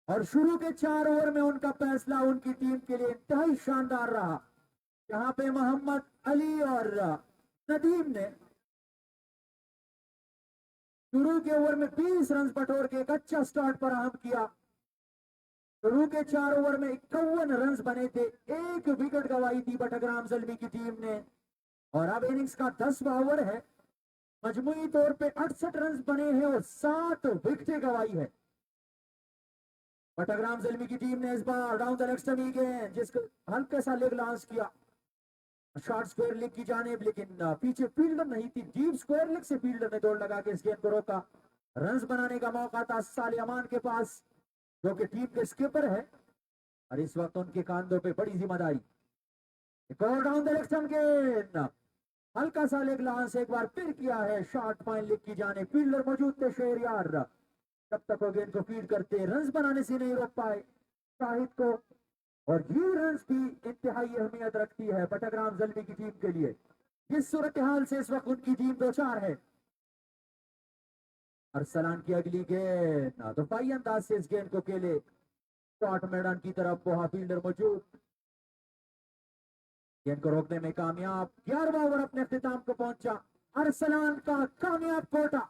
और शुरू के 4 ओवर में उनका फैसला उनकी टीम के लिए इंतहाई शानदार रहा। यहाँ पे मोहम्मद अली और नदीम ने शुरू के ओवर में 20 रन बटोर के एक अच्छा स्टार्ट फराहम किया। शुरू के 4 ओवर में 51 रन बने थे, 1 विकेट गंवाई थी बटग्राम जल्मी की टीम ने। और अब इनिंग्स का 10वां ओवर है। मजमूई तौर पे 68 रन बने हैं और 7 विकेटें गंवाई है। बटग्राम जल्मी की टीम ने इस बार डाउन द लेग स्टंप गेंद, जिसको हल्का सा लेग लॉन्च किया शॉर्ट स्क्वायर लेग की जानिब, लेकिन पीछे फील्डर नहीं थी। डीप स्क्वायर लेग से फील्डर ने दौड़ लगा के इस गेंद को रोका। रन बनाने का मौका था साले अमान के पास, जो कि टीम के स्किपर है, और इस वक्त उनके कांधों पे बड़ी जिम्मेदारी। एक और डाउन द लेग स्टंप गेंद, हल्का सा लेग लॉन्च एक बार फिर किया है शॉर्ट फाइन लेग की जाने। फील्डर मौजूद थे शेहरियार, जब तक वो गेंद को फीड करते रन बनाने से नहीं रोक पाए शाहिद को। और ये रन भी इंतहाई अहमियत रखती है बटग्राम जल्मी की टीम के लिए, जिस सूरत हाल से इस वक्त उनकी टीम 2-4 है। अरसलान की अगली गेंद, दफाई अंदाज से इस गेंद को खेले शॉर्ट मैदान की तरफ, वहां फील्डर मौजूद, गेंद को रोकने में कामयाब। 11वां ओवर अपने अख्तिताम को पहुंचा। अरसलान का कामयाब कोटा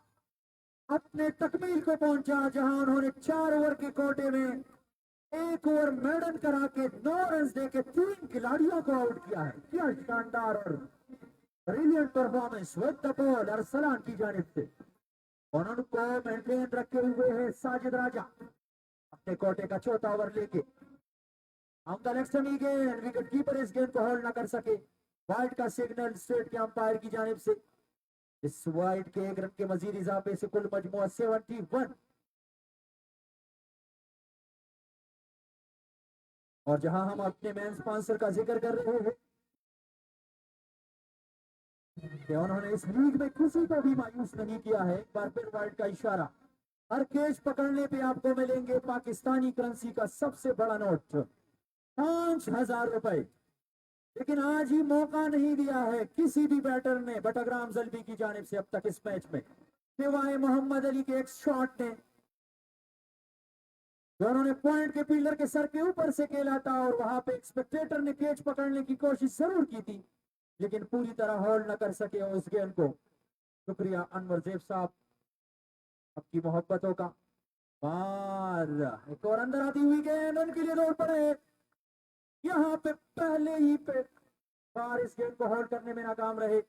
अपने तकमील को पहुंचा, जहां उन्होंने 4 ओवर के कोटे में 1 ओवर मेडन करा के 9 रन देके 3 खिलाड़ियों को आउट किया है। क्या शानदार और brilliant performance with the ball Arsalan की जानिब से। और उनको मेंटेन रखे हुए है साजिद राजा अपने कोटे का 4था ओवर लेके। विकेट कीपर इस गेंद को होल्ड न कर सके। वाइड का सिग्नल स्टेट के अंपायर की जानिब से। इस वाइड के 1 रन के मजीद इजाफे से कुल मजमुआ 71। और जहां हम अपने मैन स्पॉन्सर का जिक्र कर रहे हैं कि उन्होंने इस लीग में किसी को भी मायूस नहीं किया है, एक बार फिर वाइड का इशारा। हर कैच पकड़ने पे आपको मिलेंगे पाकिस्तानी करेंसी का सबसे बड़ा नोट 5,000 रुपए। लेकिन आज ही मौका नहीं दिया है किसी भी बैटर ने बटग्राम जल्मी की जानिब से अब तक इस मैच में, सिवाय मोहम्मद अली के एक शॉट ने, दोनों ने पॉइंट के फील्डर के सर के ऊपर से खेला था। और वहां पे एक स्पेक्टेटर ने कैच पकड़ने की कोशिश जरूर की थी, लेकिन पूरी तरह होल्ड न कर सके उस गेंद को। शुक्रिया अनवर जेब साहब आपकी मोहब्बतों का। बार एक और अंदर आती हुई गेंद, उनके लिए दौड़ पड़े। यहाँ पे पहले ही पे बार इस गेंद को होल्ड करने में नाकाम रहे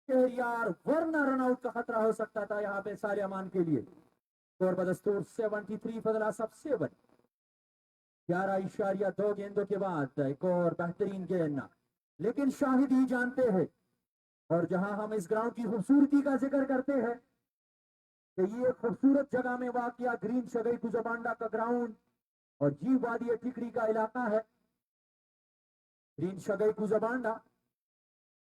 यार, वरना रनआउट का खतरा हो सकता था यहाँ पे सारे अमान के लिए। स्कोर बदस्तूर 73 फजला सब 7। 11.2 गेंदों के बाद एक और बेहतरीन गेंद, लेकिन शाहिद ही जानते हैं। और जहां हम इस ग्राउंड की खूबसूरती का जिक्र करते हैं कि ये खूबसूरत जगह में वाकया ग्रीन शगई कुजबांडा का ग्राउंड और जी वादी टिकरी का इलाका है। ग्रीन शगई कुजबांडा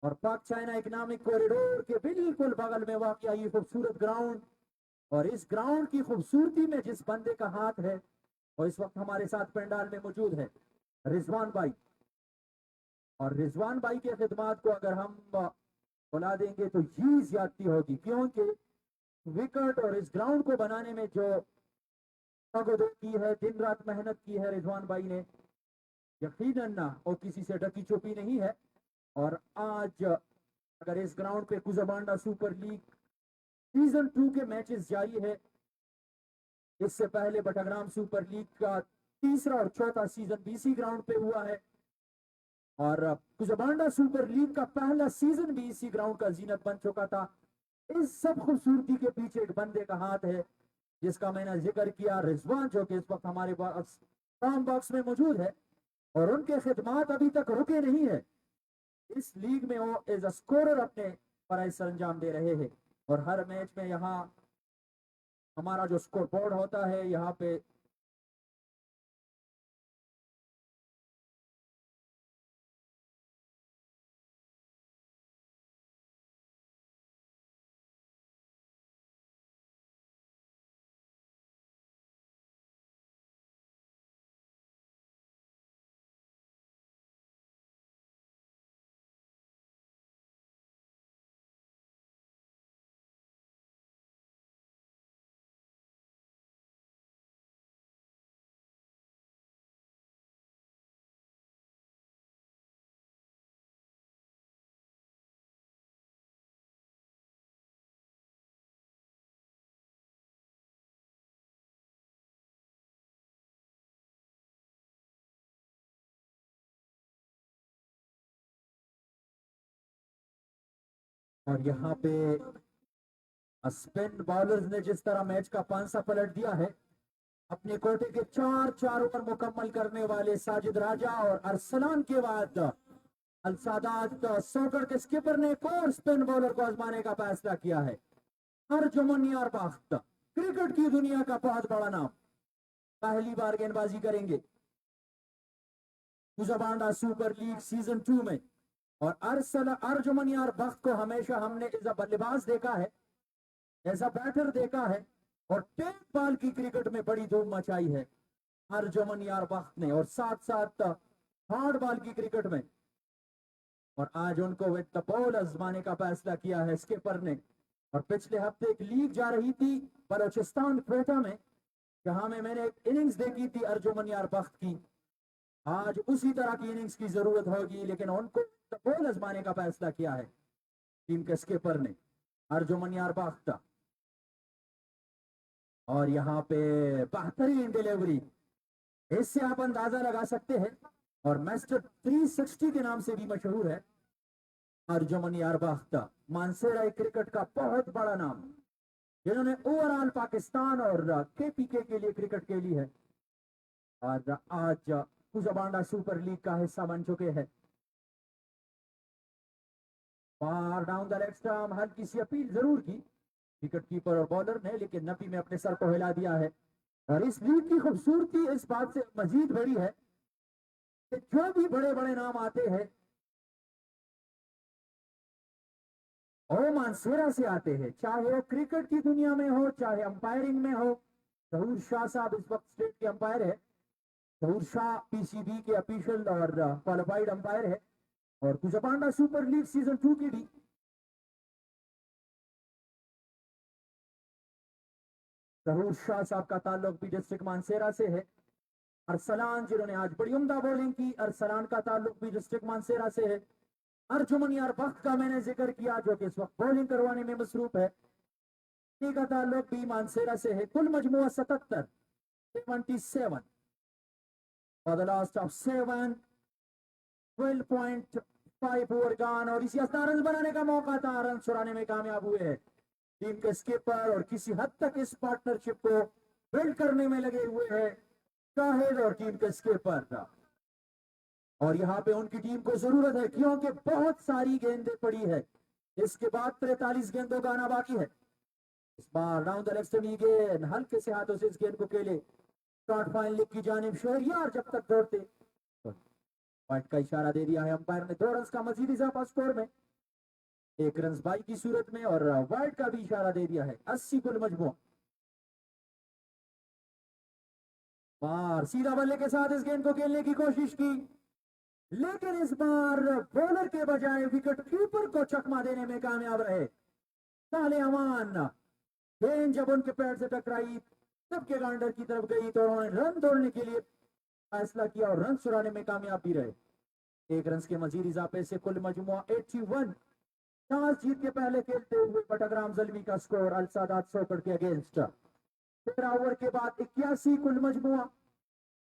और पाक चाइना इकोनॉमिक कॉरिडोर के बिल्कुल बगल में वाकया ये खूबसूरत ग्राउंड। और इस ग्राउंड की खूबसूरती में जिस बंदे का हाथ है वो इस वक्त हमारे साथ पंडाल में मौजूद है, रिजवान भाई। और रिजवान भाई के खिदमात को अगर हम बुला देंगे तो ये ज्यादती होगी, क्योंकि विकेट और इस ग्राउंड को बनाने में जो की है, दिन रात मेहनत की है रिजवान भाई ने, यकीनन वो किसी से ढकी छुपी नहीं है। और आज अगर इस ग्राउंड पे कुजाबांडा सुपर लीग सीजन 2 के मैचेस जारी है। इससे पहले बटाग्राम सुपर लीग का तीसरा और चौथा सीजन भी इसी ग्राउंड पे हुआ है और कुजाबांडा सुपर लीग का पहला सीजन भी इसी ग्राउंड का जीनत बन चुका था। इस सब खूबसूरती के पीछे एक बंदे का हाथ है जिसका मैंने जिक्र किया, रिजवान, जो कि इस वक्त हमारे पास कॉम बॉक्स में मौजूद है और उनके खिदमात अभी तक रुके नहीं है। इस लीग में वो एज अ स्कोरर अपने फराइज सर अंजाम दे रहे हैं और हर मैच में यहाँ हमारा जो स्कोर बोर्ड होता है यहाँ पे और यहाँ पे स्पिन बॉलर्स ने जिस तरह मैच का पांसा पलट दिया है, अपने कोटे के 4 ओवर मुकम्मल करने वाले साजिद राजा और अरसलान के बाद अलसादात सोकर के स्किपर ने एक और स्पिन बॉलर को आजमाने का फैसला किया है। अर्जुमन यार बख्त, क्रिकेट की दुनिया का बहुत बड़ा नाम, पहली बार गेंदबाजी करेंगे कुजाबांडा सुपर लीग सीजन 2 में। और अर्जुमन यार बख्त को हमेशा हमने एज अ बल्लेबाज देखा है, एज अ बैटर देखा है और टेप बॉल की क्रिकेट में बड़ी धूम मचाई है अर्जुमन यार बख्त ने, और साथ साथ हार्ड बॉल की क्रिकेट में। और आज उनको विद द बॉल आजमाने का फैसला किया है स्किपर ने। और पिछले हफ्ते एक लीग जा रही थी बलोचिस्तान क्वेटा में, जहां में मैंने एक इनिंग्स देखी थी अर्जुमन यार बख्त की। आज उसी तरह की इनिंग्स की जरूरत होगी, लेकिन उनको बॉल आजमाने का फैसला किया है टीम के स्किपर ने, अर्जुमन यार बख्त। और यहाँ पे बेहतरीन डिलीवरी, इससे आप अंदाजा लगा सकते हैं, और मास्टर 360 के नाम से भी मशहूर है अर्जुमन यार बख्त। मानसेरा क्रिकेट का बहुत बड़ा नाम, जिन्होंने ओवरऑल पाकिस्तान और केपीके के लिए क्रिकेट खेली है और आज कुजाबांडा सुपर लीग का हिस्सा बन चुके हैं। बार डाउन द लेग स्टंप, हल्की सी अपील जरूर की विकेट कीपर और बॉलर ने, लेकिन नबी में अपने सर को हिला दिया है। और इस लीग की खूबसूरती इस बात से मजीद बड़ी है कि जो भी बड़े बड़े नाम आते हैं वो मानसेरा से आते हैं, चाहे वो क्रिकेट की दुनिया में हो, चाहे अंपायरिंग में हो। जहूर शाह साहब इस वक्त स्टेट के अंपायर है, जहूर शाह पीसीबी के ऑफिशियल और क्वालिफाइड अंपायर है, और कुजाबांडा सुपर लीग सीजन 2 की भी जहूर शाह साहब का ताल्लुक भी डिस्ट्रिक्ट मानसेरा से है। अरसलान, जिन्होंने आज बड़ी उम्दा बॉलिंग की, अरसलान का ताल्लुक भी डिस्ट्रिक्ट मानसेरा से है। अर्जुमन यार बख्त का मैंने जिक्र किया, जो कि इस वक्त बॉलिंग करवाने में मसरूफ है, का ताल्लुक भी मानसेरा से है। कुल मजमुआ 77 for the last of 7, 12.5 over gone, और इसी अस्ता रन बनाने का मौका था, रन छुड़ाने में कामयाब हुए हैं टीम के स्किपर, और किसी हद तक इस पार्टनरशिप को बिल्ड करने में लगे हुए हैं शाहिद और टीम के स्किपर। और यहाँ पे उनकी टीम को जरूरत है, क्योंकि बहुत सारी गेंदें पड़ी है, इसके बाद 43 गेंदों का आना बाकी है। इस बार डाउन द लेग स्टंप गेंद, हल्के से हाथों से इस गेंद को खेले शॉर्ट फाइन लेग की जानिब शहरियार, जब तक दौड़ते वाइट का इशारा दे दिया है अंपायर ने। 2 रन का मजीद इजाफा स्कोर में, 1 रन बाई की सूरत में, और वाइट का भी इशारा दे दिया है। 80 कुल मजमू। बार सीधा बल्ले के साथ इस गेंद को खेलने की कोशिश की, लेकिन इस बार बॉलर के बजाय विकेट कीपर को चकमा देने में कामयाब रहे साले अमान। गेंद जब उनके पैर से टकराई तब के गांडर की तरफ गई, तो उन्होंने रन तोड़ने के लिए फैसला किया और रन चुराने में कामयाब भी रहे। 1 रन के मजीद इजाफे से कुल मजमुआ 81। टॉस जीत के पहले खेलते हुए बटग्राम ज़ल्मी का स्कोर अल सादात सोकर के अगेंस्ट। 13 ओवर के बाद 81 कुल मजमुआ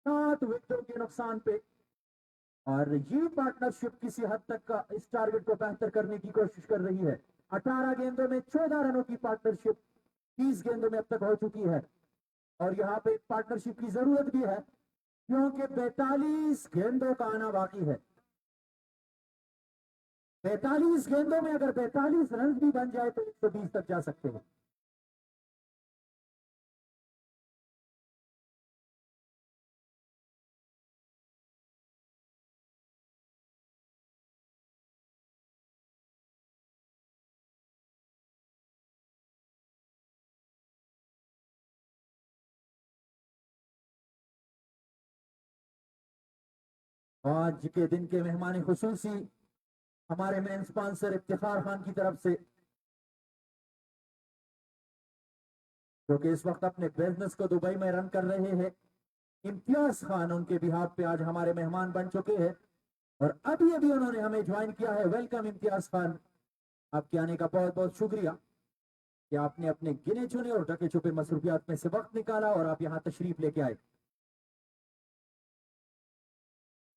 7 विकेटों के नुकसान पे। और ये पार्टनरशिप किसी हद तक का इस टारगेट को बेहतर करने की कोशिश कर रही है। 18 गेंदों में 14 रनों की पार्टनरशिप 30 गेंदों में अब तक हो चुकी है। और यहाँ पे पार्टनरशिप की जरूरत भी है क्योंकि 42 गेंदों का आना बाकी है। 45 गेंदों में अगर 42 रन भी बन जाए तो 120 तक जा सकते हैं। आज के दिन के मेहमान खुसूसी हमारे मेन स्पॉन्सर इफ्तिखार खान की तरफ से, जो कि इस वक्त अपने बिजनेस को दुबई में रन कर रहे हैं। इम्तियाज खान उनके बिहाफ पे आज हमारे मेहमान बन चुके हैं और अभी अभी उन्होंने हमें ज्वाइन किया है। वेलकम इम्तियाज खान, आपके आने का बहुत बहुत शुक्रिया कि आपने अपने गिने चुने और ढके छुपे मसरूफियात में से वक्त निकाला और आप यहाँ तशरीफ लेके आए।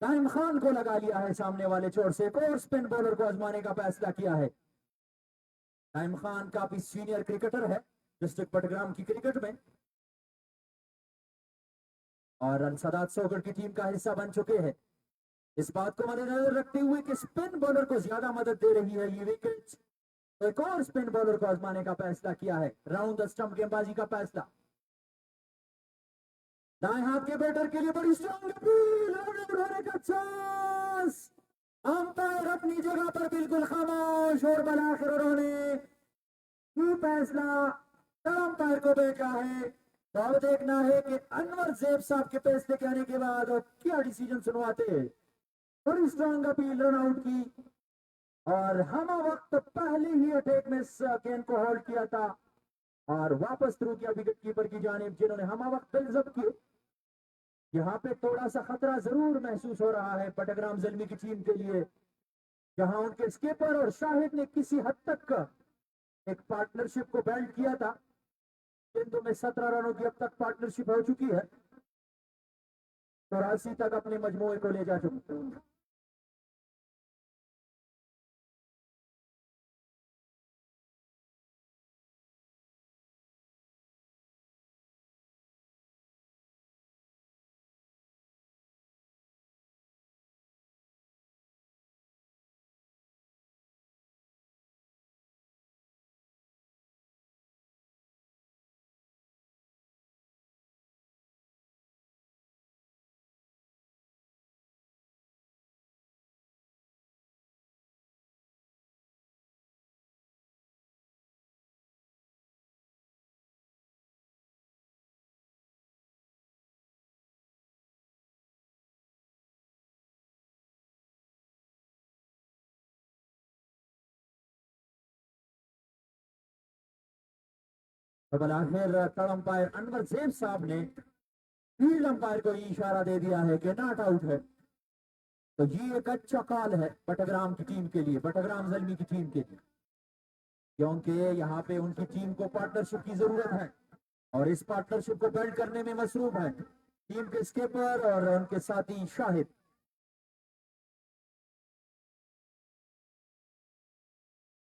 ताइम खान को लगा लिया है सामने वाले छोर से, एक और स्पिन बॉलर को आजमाने का फैसला किया है। ताइम खान काफी सीनियर क्रिकेटर है डिस्ट्रिक्ट बटग्राम की क्रिकेट में और अल सादात सोगर की टीम का हिस्सा बन चुके हैं। इस बात को मद्देनजर रखते हुए कि स्पिन बॉलर को ज्यादा मदद दे रही है ये विकेट, तो एक और स्पिन बॉलर को आजमाने का फैसला किया है। राउंड द स्टंप गेंदबाजी का फैसला। दाएं हाथ के बैटर के लिए बड़ी स्ट्रांग अपील, होने का चांस। अंपायर अपनी जगह पर बिल्कुल खामोश और बलाखिर उन्होंने ये फैसला अंपायर को बेचा है। तो अब देखना है कि अनवर ज़ेब साहब के फैसले के आने के बाद क्या डिसीजन सुनवाते हैं। बड़ी स्ट्रांग अपील रन आउट की और हम वक्त पहले ही अटैक में इस गेंद को होल्ड किया था और वापस थ्रू किया विकेट कीपर की जानिब, जिन्होंने हम वक्त बिल्डअप किए। यहाँ पे थोड़ा सा खतरा जरूर महसूस हो रहा है बटग्राम ज़ल्मी की टीम के लिए, जहां उनके स्कीपर और शाहिद ने किसी हद तक एक पार्टनरशिप को बिल्ड किया था। गेंदों में 17 रनों की अब तक पार्टनरशिप हो चुकी है, 84 तक अपने मजमूए को ले जा चुके हैं। तो आखिर थर्ड अंपायर अनवर ज़ेब साहब ने फील्ड अंपायर को ये इशारा दे दिया है कि नॉट आउट है। तो ये एक अच्छा कॉल है बटग्राम की टीम के लिए, बटग्राम ज़ल्मी की टीम के लिए, क्योंकि यहाँ पे उनकी टीम को पार्टनरशिप की जरूरत है और इस पार्टनरशिप को बिल्ड करने में मसरूफ है टीम के स्कीपर और उनके साथी शाहिद।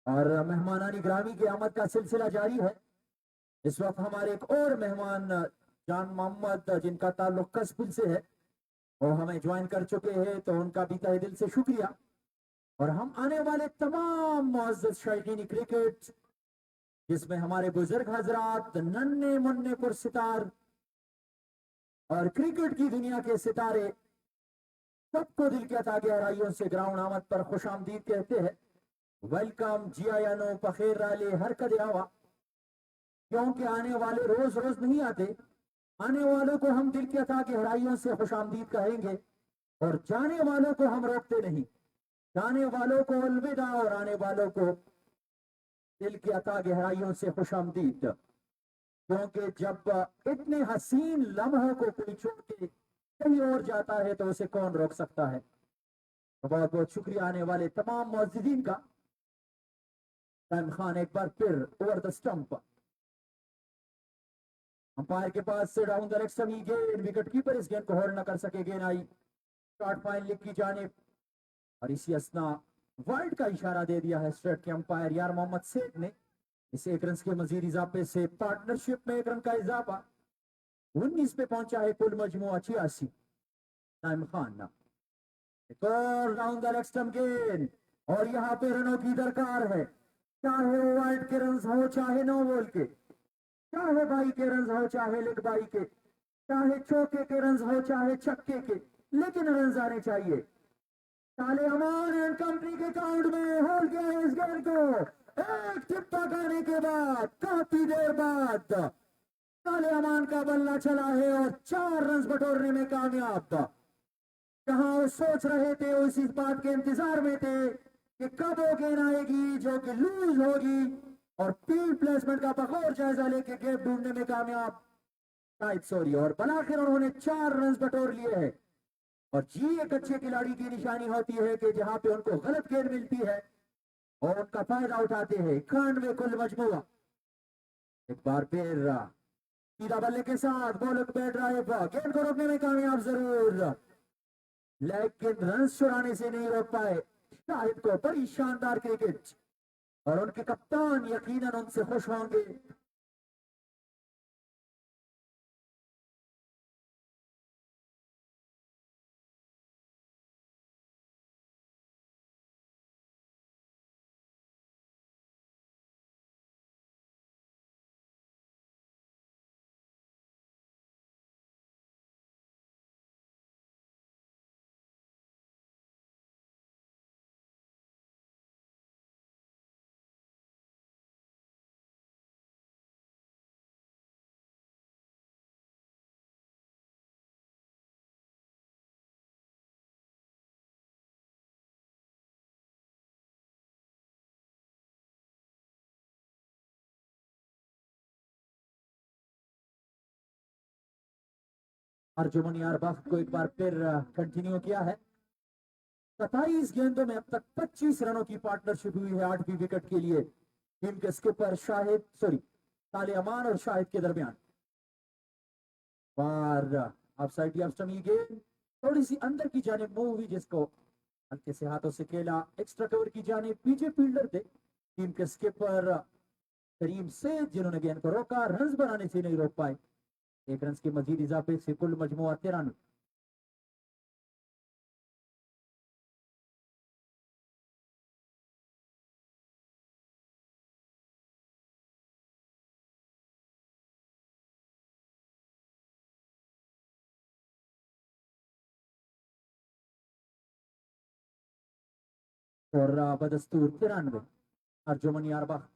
और मेहमानानी ग्रामी की आमद का सिलसिला जारी है। इस वक्त हमारे एक और मेहमान जान मोहम्मद, जिनका ताल्लुक कसबुल से है, वो हमें ज्वाइन कर चुके हैं, तो उनका भी तहे दिल से शुक्रिया। और हम आने वाले तमाम मुअज़्ज़ज़ शायकीन क्रिकेट, जिसमें हमारे बुजुर्ग हजरात, नन्हे मुन्ने पुरसितार और क्रिकेट की दुनिया के सितारे, सबको दिल के अता गहराइयों से ग्राउंड आमद पर खुश आमदीद कहते हैं। वेलकम, जिया यानो पखेर राले हर कदे आवा, क्योंकि आने वाले रोज रोज नहीं आते। आने वालों को हम दिल के अता गहराइयों से खुश आमदीद कहेंगे और जाने वालों को हम रोकते नहीं। जाने वालों को अलविदा और आने वालों को दिल की अता गहराइयों से खुश आमदीद, क्योंकि जब इतने हसीन लम्हों को कोई छोड़ के कहीं और जाता है तो उसे कौन रोक सकता है। तो बहुत बहुत शुक्रिया आने वाले तमाम मौजूदीन का। ताइम खान एक बार फिर ओवर द स्टंप, अंपायर के पास से डाउन द लेग स्टंप गेंद, विकेट कीपर इस गेंद को होल्ड न कर सके। गेंद आई शॉर्ट फाइन लीग की जानिब और इसी असना वाइड का इशारा दे दिया है स्ट्रेट के अंपायर यार मोहम्मद सेठ ने। इस 1 रन के मजीद इजाफे से पार्टनरशिप में 1 रन का इजाफा 19 पे पहुंचा है, कुल मजमुआ 86। ताइम खान एक और डाउन द लेग स्टंप गेंद और यहाँ पे रनों की दरकार है, चाहे वो वाइड के रन हो चाहे नो बॉल के, चाहे बाई के रन हो चाहे लेग बाई के, चाहे चौके के रन हो चाहे छक्के के, लेकिन रन आने चाहिए। ताले अमान एंड कंपनी के काउंट में होल्ड किया है इस गेंद को। एक टिप्पा खाने के बाद काफी देर बाद ताले अमान का बल्ला चला है और 4 रन बटोरने में कामयाब। जहां वो सोच रहे थे, वो इसी बात के इंतजार में थे कि कब वो गेंद आएगी जो कि लूज होगी, और फील्ड प्लेसमेंट का बगौर जायजा लेके गेंद ढूंढने में कामयाब शाहिद सोरी, और बनाकर उन्होंने 4 रन बटोर लिए हैं। और जी एक अच्छे खिलाड़ी की निशानी होती है कि जहां पे उनको गलत गेंद मिलती है और उनका फायदा उठाते हैं। 91 कुल मजमुआ। एक बार फिर सीधा बल्ले के साथ बॉलर बैट ड्राइव, गेंद को रोकने में कामयाब जरूर, लेकिन रन चुराने से नहीं रोक पाए शाहिद को। बड़ी शानदार क्रिकेट और उनके कप्तान यकीनन उनसे खुश होंगे। अर्जुमन यार वक्त को एक बार फिर कंटिन्यू किया है। 27 गेंदों में अब तक 25 रनों की पार्टनरशिप हुई है 8वीं विकेट के लिए टीम के स्किपर ताले अमान और शाहिद के दरमियान। बार ऑफसाइड या स्टमी गेंद थोड़ी सी अंदर की जानिब मूव हुई, जिसको हल्के से हाथों से खेला एक्स्ट्रा कवर की जानिब। पीछे फील्डर थे टीम के स्किपर करीम सेठ, जिन्होंने गेंद को रोका, रन बनाने से नहीं रोक पाए। 1 रन के मजीद इजाफे से कुल मजमुआ 93। और बदस्तूर 93 अर्जुमन यार वक्त।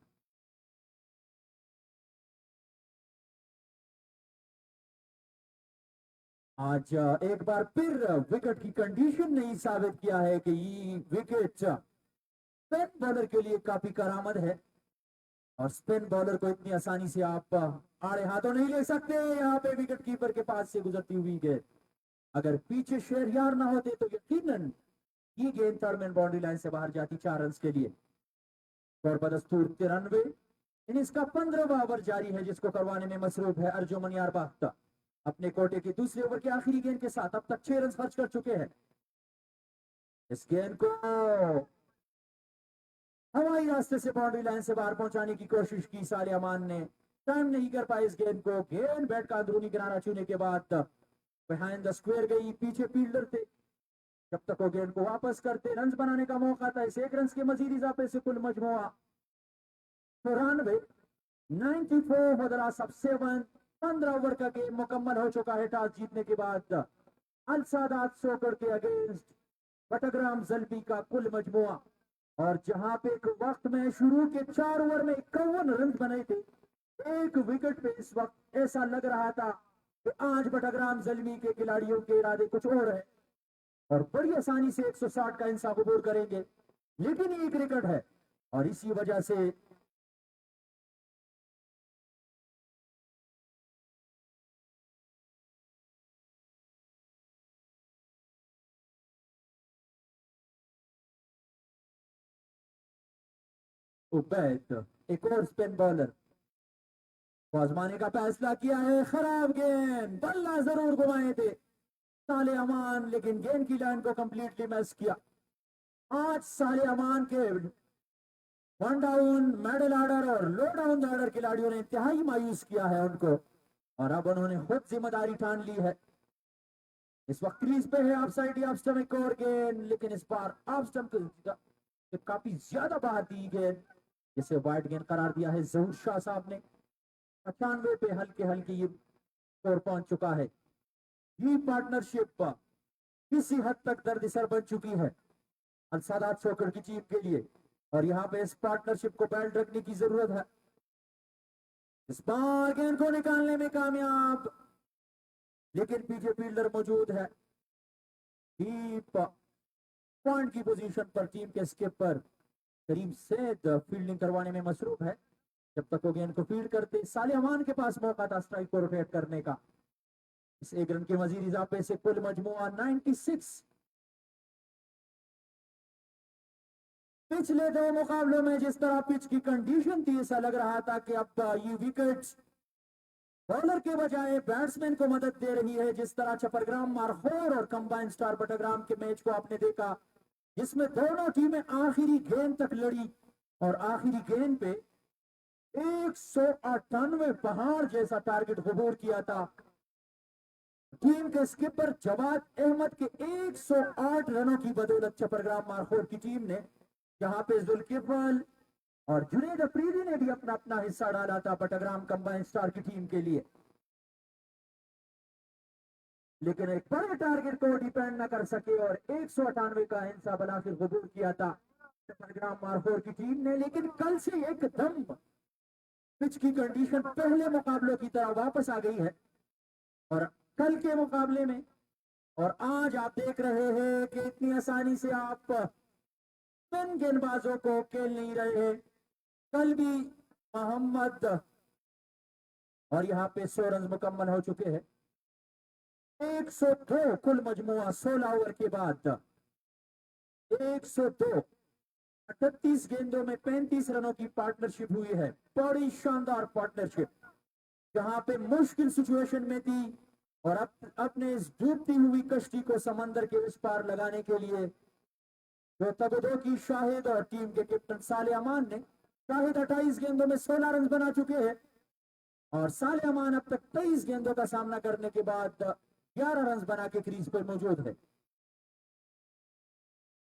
आज एक बार फिर विकेट की कंडीशन ने साबित किया है कि ये विकेट स्पिन बॉलर के लिए काफी करामद है, और स्पिन बॉलर को इतनी आसानी से आप आड़े हाथों नहीं ले सकते। यहाँ पे विकेट कीपर के पास से गुजरती हुई गेंद, अगर पीछे शेरयार ना होते तो यकीनन ये गेंद टर्मिन बाउंड्री लाइन से बाहर जाती 4 रन के लिए। और बदस्तूर 93 इनिंग्स का 15वां ओवर जारी है, जिसको करवाने में मसरूफ है अर्जुमन यार वक्त। अपने कोटे के दूसरे ओवर के आखिरी गेंद के साथ अब तक 6 रन खर्च कर चुके हैं। इस गेंद को हवाई रास्ते से बाउंड्री लाइन से बाहर पहुंचाने की कोशिश की साले अमान ने, टाइम नहीं कर पाए इस गेंद को। गेंद बैट का अंदरूनी किनारा छूने के बाद बिहाइंड द स्क्वायर गई, पीछे फील्डर थे। जब तक वो गेंद को वापस करते रन बनाने का मौका था। इस 1 रन के मजीद इजाफे से कुल मजमुआ 94। 94 बदला सब 7। 15 ओवर का गेम मुकम्मल हो चुका है। टॉस जीतने के बाद अल सादात सोकर के अगेंस्ट बटग्राम जल्बी का कुल मजमुआ, और जहां पे एक वक्त में शुरू के 4 ओवर में 51 रन बने थे, 1 विकेट पे इस वक्त ऐसा लग रहा था कि आज बटग्राम जल्बी के खिलाड़ियों के इरादे कुछ और है और बड़ी आसानी से 160 का इंसाफ अबूर करेंगे। लेकिन ये क्रिकेट है और इसी वजह से उबैद एक और स्पिन बॉलर को आजमाने का फैसला किया है। खराब गेंद, बल्ला जरूर घुमाए थे साले अमान, लेकिन गेंद की लाइन को कंप्लीटली मिस किया। आज साले अमान के वन डाउन, मिडिल ऑर्डर और लो डाउन ऑर्डर खिलाड़ियों ने इंतहाई मायूस किया है उनको, और अब उन्होंने खुद जिम्मेदारी ठान ली है। इस वक्त क्रीज पे है ऑफ साइड या ऑफ स्टंप एक और गेंद, लेकिन इस बार ऑफ स्टंप के काफी ज्यादा बाहर दी गेंद, जिसे वाइड गेंद करार दिया है जहूर शाह साहब ने। 95 पे हल्के हल्के ये स्कोर पहुंच चुका है। ये पार्टनरशिप किसी हद तक दर्द-सर बन चुकी है अल सादात सॉकर की टीम के लिए, और यहाँ पे इस पार्टनरशिप को बैल्ट रखने की जरूरत है। इस बार गेंद को निकालने में कामयाब, लेकिन पीछे फील्डर मौजूद है। डीप पॉइंट की पोजीशन पर टीम के स्किपर करीम सैद फील्डिंग करवाने में मसरूफ है। जब तक वो गेंद को फील्ड करते, साले अमान के पास मौका था स्ट्राइक को रोटेट करने का। इस एक रन के मजीद इजाफे से कुल मजमुआ 96। पिछले दो मुकाबलों में जिस तरह पिच की कंडीशन थी, ऐसा लग रहा था कि अब ये विकेट्स बॉलर के बजाय बैट्समैन को मदद दे रही है। जिस तरह चपरग्राम मारखोर और कंबाइन स्टार बटाग्राम के मैच को आपने देखा, जिसमें दोनों टीमें आखिरी गेंद तक लड़ी, और आखिरी गेंद पे 198 पहाड़ जैसा टारगेट कबूल किया था। टीम के स्किपर जवाद अहमद के 108 रनों की बदौलत चपरग्राम मारखोर की टीम ने, जहां पे जुल्किफल और जुनेद अफरीदी ने भी अपना अपना हिस्सा डाला था बटाग्राम कंबाइन स्टार की टीम के लिए, लेकिन एक बड़े टारगेट को डिपेंड न कर सके और 198 का हिस्सा आखिर कबूल किया था चपरग्राम मारखोर की टीम ने। लेकिन कल से एकदम पिच की कंडीशन पहले मुकाबलों की तरह वापस आ गई है, और कल के मुकाबले में और आज आप देख रहे हैं कि इतनी आसानी से आप स्पिन गेंदबाजों को खेल नहीं रहे हैं। कल भी मोहम्मद, और यहाँ पे 100 रन मुकम्मल हो चुके हैं। 102 कुल मजमुआ 16 ओवर के बाद 102, 38 गेंदों में 35 रनों की पार्टनरशिप हुई है। बड़ी शानदार पार्टनरशिप, जहां पे मुश्किल सिचुएशन में थी, और अपने इस डूबती हुई कश्ती को समंदर के उस पार लगाने के लिए जो तबदो की शाहिद और टीम के कैप्टन साले अमान ने, शाहिद 28 गेंदों में 16 रन बना चुके हैं, और साले अमान अब तक 23 गेंदों का सामना करने के बाद 11 रन बना के क्रीज पर मौजूद है।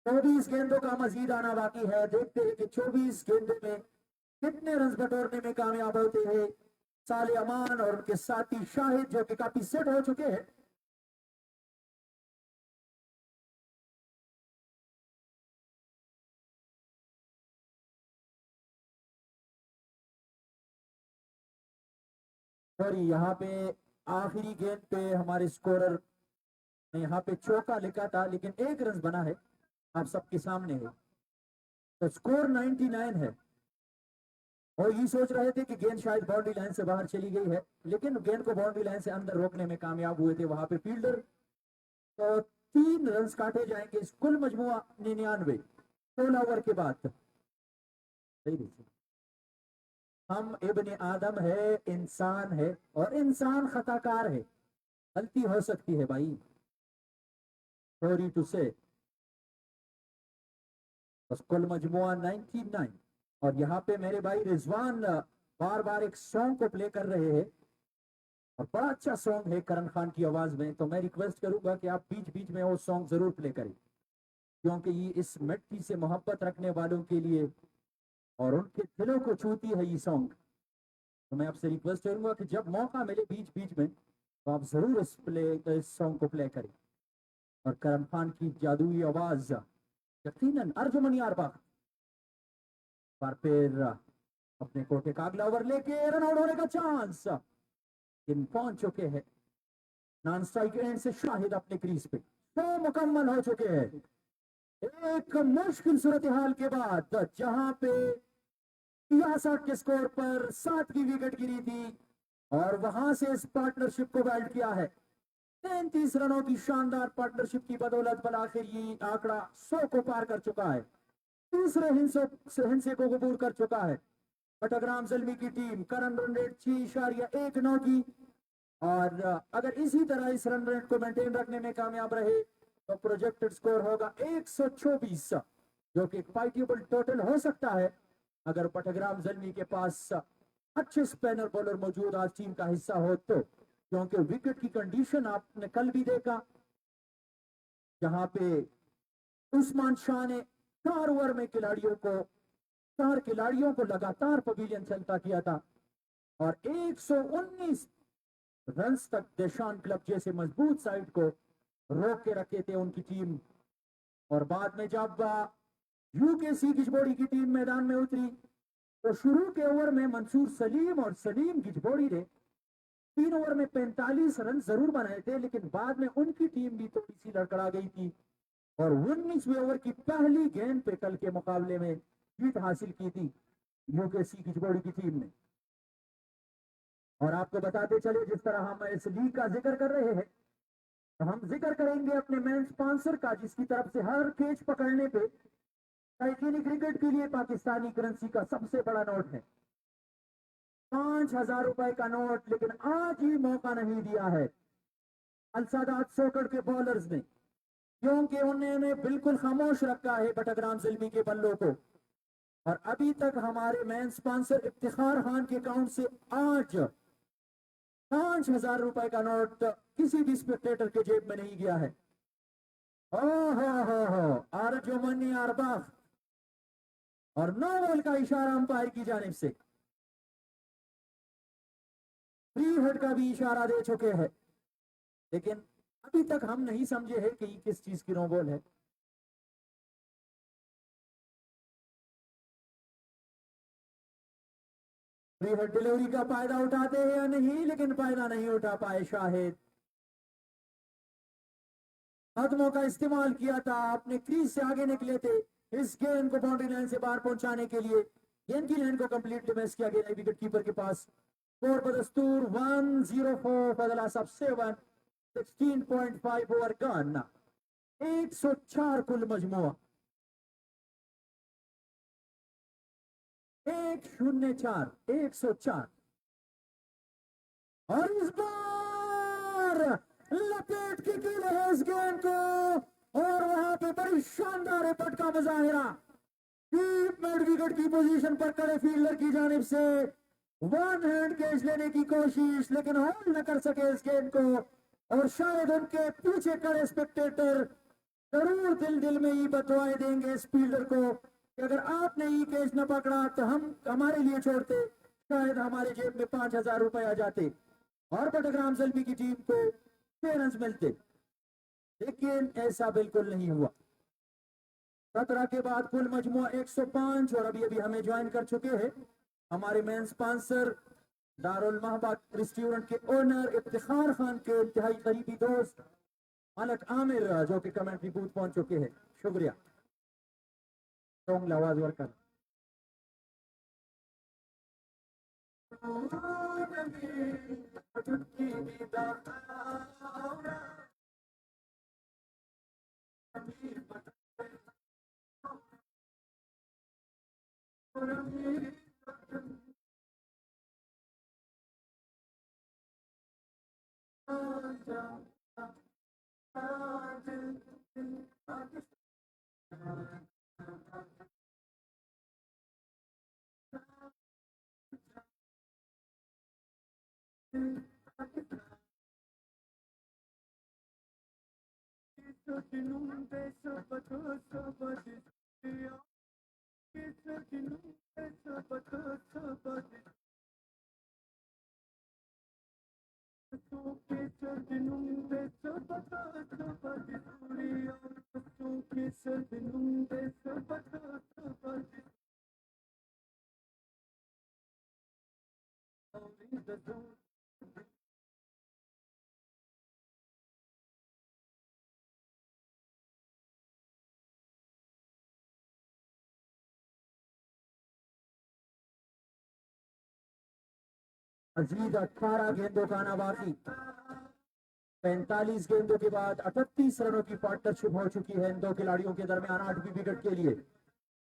24 गेंदों का मजीद आना बाकी है। देखते हैं कि 24 गेंदों में कितने रन बटोरने में कामयाब होते हैं साले अमान और उनके साथी शाहिद, जो कि काफी सेट हो चुके हैं। और यहाँ पे आखिरी गेंद पे हमारे स्कोरर ने यहाँ पे चौका लिखा था, लेकिन 1 रन बना है, आप सबके सामने है। तो स्कोर 99 है, और ये सोच रहे थे कि गेंद शायद बाउंड्री लाइन से बाहर चली गई है, लेकिन गेंद को बाउंड्री लाइन से अंदर रोकने में कामयाब हुए थे वहां पे फील्डर। तो 3 रन काटे जाएंगे। इस कुल मजमुआ 99 16 ओवर के बाद। सही देखिए, हम इब्ने आदम है, इंसान है, और इंसान खताकार है, गलती हो सकती है भाई, सॉरी टू से। बस कुल मजमुआ 99, और यहाँ पे मेरे भाई रिजवान बार बार एक सॉन्ग को प्ले कर रहे हैं, और बड़ा अच्छा सॉन्ग है करण खान की आवाज में। तो मैं रिक्वेस्ट करूंगा कि आप बीच बीच में वो सॉन्ग जरूर प्ले करें, क्योंकि ये इस मिट्टी से मोहब्बत रखने वालों के लिए और उनके दिलों को छूती है ये सॉन्ग। तो मैं आपसे रिक्वेस्ट करूंगा कि जब मौका मिले बीच बीच में, तो आप जरूर इस सॉन्ग को प्ले करें। और करण खान की जादुई आवाज यकीनन अर्जुमन यार बाग बार फिर अपने कोटे का अगला ओवर लेके रन आउट होने का चांस, इन पहुंच चुके हैं नॉन स्ट्राइक एंड से शाहिद अपने क्रीज पे। तो मुकम्मल हो चुके हैं एक मुश्किल सूरत हाल के बाद, जहां पे 63 के स्कोर पर 7 की विकेट गिरी थी, और वहां से इस पार्टनरशिप को बैल्ट किया है। 33 रनों की शानदार पार्टनरशिप की बदौलत बल आखिर ये आंकड़ा 100 को पार कर चुका है। तीसरे हिंसे को कबूल कर चुका है बटग्राम ज़ल्मी की टीम का रन रेट 6.19 की। और अगर इसी तरह इस रन रेट को मेंटेन रखने में कामयाब रहे तो प्रोजेक्टेड स्कोर होगा 124, जो कि एक फाइटेबल टोटल हो सकता है अगर बटग्राम ज़ल्मी के पास अच्छे स्पिनर बॉलर मौजूद आज टीम का हिस्सा हो तो, क्योंकि विकेट की कंडीशन आपने कल भी देखा जहां पे उस्मान शाह ने 4 ओवर में चार खिलाड़ियों को लगातार पवेलियन चलता किया था और 119 रन तक देशान क्लब जैसे मजबूत साइड को रोक के रखे थे उनकी टीम। और बाद में जब यूकेसी गिजबोड़ी की टीम मैदान में उतरी तो शुरू के ओवर में मंसूर सलीम और सलीम गिजबोड़ी ने 3 ओवर में 45 रन जरूर बनाए थे, लेकिन बाद में उनकी टीम भी थोड़ी सी लड़खड़ा गई थी और 19वें ओवर की पहली गेंद पे कल के मुकाबले में जीत हासिल की थी यूकेसी गिजबोड़ी की टीम ने। और आपको बताते चले, जिस तरह हम इस लीग का जिक्र कर रहे हैं तो हम जिक्र करेंगे अपने मेन स्पॉन्सर का, जिसकी तरफ से हर कैच पकड़ने पे टाइटेनिक क्रिकेट के लिए पाकिस्तानी करेंसी का सबसे बड़ा नोट है 5,000 रुपए का नोट। लेकिन आज ही मौका नहीं दिया है अलसादात सोकड़ के बॉलर्स ने, क्योंकि उन्होंने बिल्कुल खामोश रखा है बटग्राम ज़ल्मी के बल्लों को। और अभी तक हमारे मेन स्पॉन्सर इफ्तिखार खान के अकाउंट से आज 5,000 रुपए का नोट किसी भी स्पेक्टेटर के जेब में नहीं गया है। हो अर्जुमनी अरबाख और 9 बॉल का इशारा अंपायर की जानिब से, फ्री हिट का भी इशारा दे चुके हैं, लेकिन अभी तक हम नहीं समझे हैं कि किस चीज की नो बॉल है। फ्री हिट डिलीवरी का फायदा उठाते हैं या नहीं, लेकिन फायदा नहीं उठा पाए शाहिद। कदमों का इस्तेमाल किया था, अपने क्रीज से आगे निकले थे इस गेंद को बाउंड्री लाइन से बाहर पहुंचाने के लिए। गेंद की लाइन को कंप्लीटली मिस किया गया विकेट कीपर के पास। स्कोर बदस्तूर 104 बदला सबसे 16.5 ओवर गन, 104 कुल मजमुआ, 104। और इस बार लपेट के खेले है इस गेंद को और वहां पे बड़ी शानदार पट का मुजाहिरा डीप मिड विकेट की पोजीशन पर खड़े फील्डर की जानिब से वन हैंड कैच लेने की कोशिश, लेकिन होल्ड न कर सके इस गेंद को। और शायद उनके पीछे खड़े स्पेक्टेटर जरूर दिल दिल में ये बतवाए देंगे इस फील्डर को कि अगर आपने ये कैच न पकड़ा तो हम हमारे लिए छोड़ते, शायद हमारे जेब में 5,000 रुपए आ जाते और बटग्राम ज़ल्मी की टीम को 6 रन मिलते, लेकिन ऐसा बिल्कुल नहीं हुआ। 17 के बाद कुल मजमुआ 105 और अभी अभी हमें ज्वाइन कर चुके हैं हमारे मेन स्पॉन्सर दारुल महबा रेस्टोरेंट के ओनर इफ्तिखार खान के इंतहाई करीबी दोस्त मलक आमिर, जो कि कमेंट्री बूथ पहुंच चुके हैं। शुक्रिया। आवाज वर्कर मजीद 18 गेंदों का आना बाकी। 45 गेंदों के बाद 38 रनों की पार्टनरशिप हो चुकी है इन दो खिलाड़ियों के दरमियान 8वीं विकेट के लिए।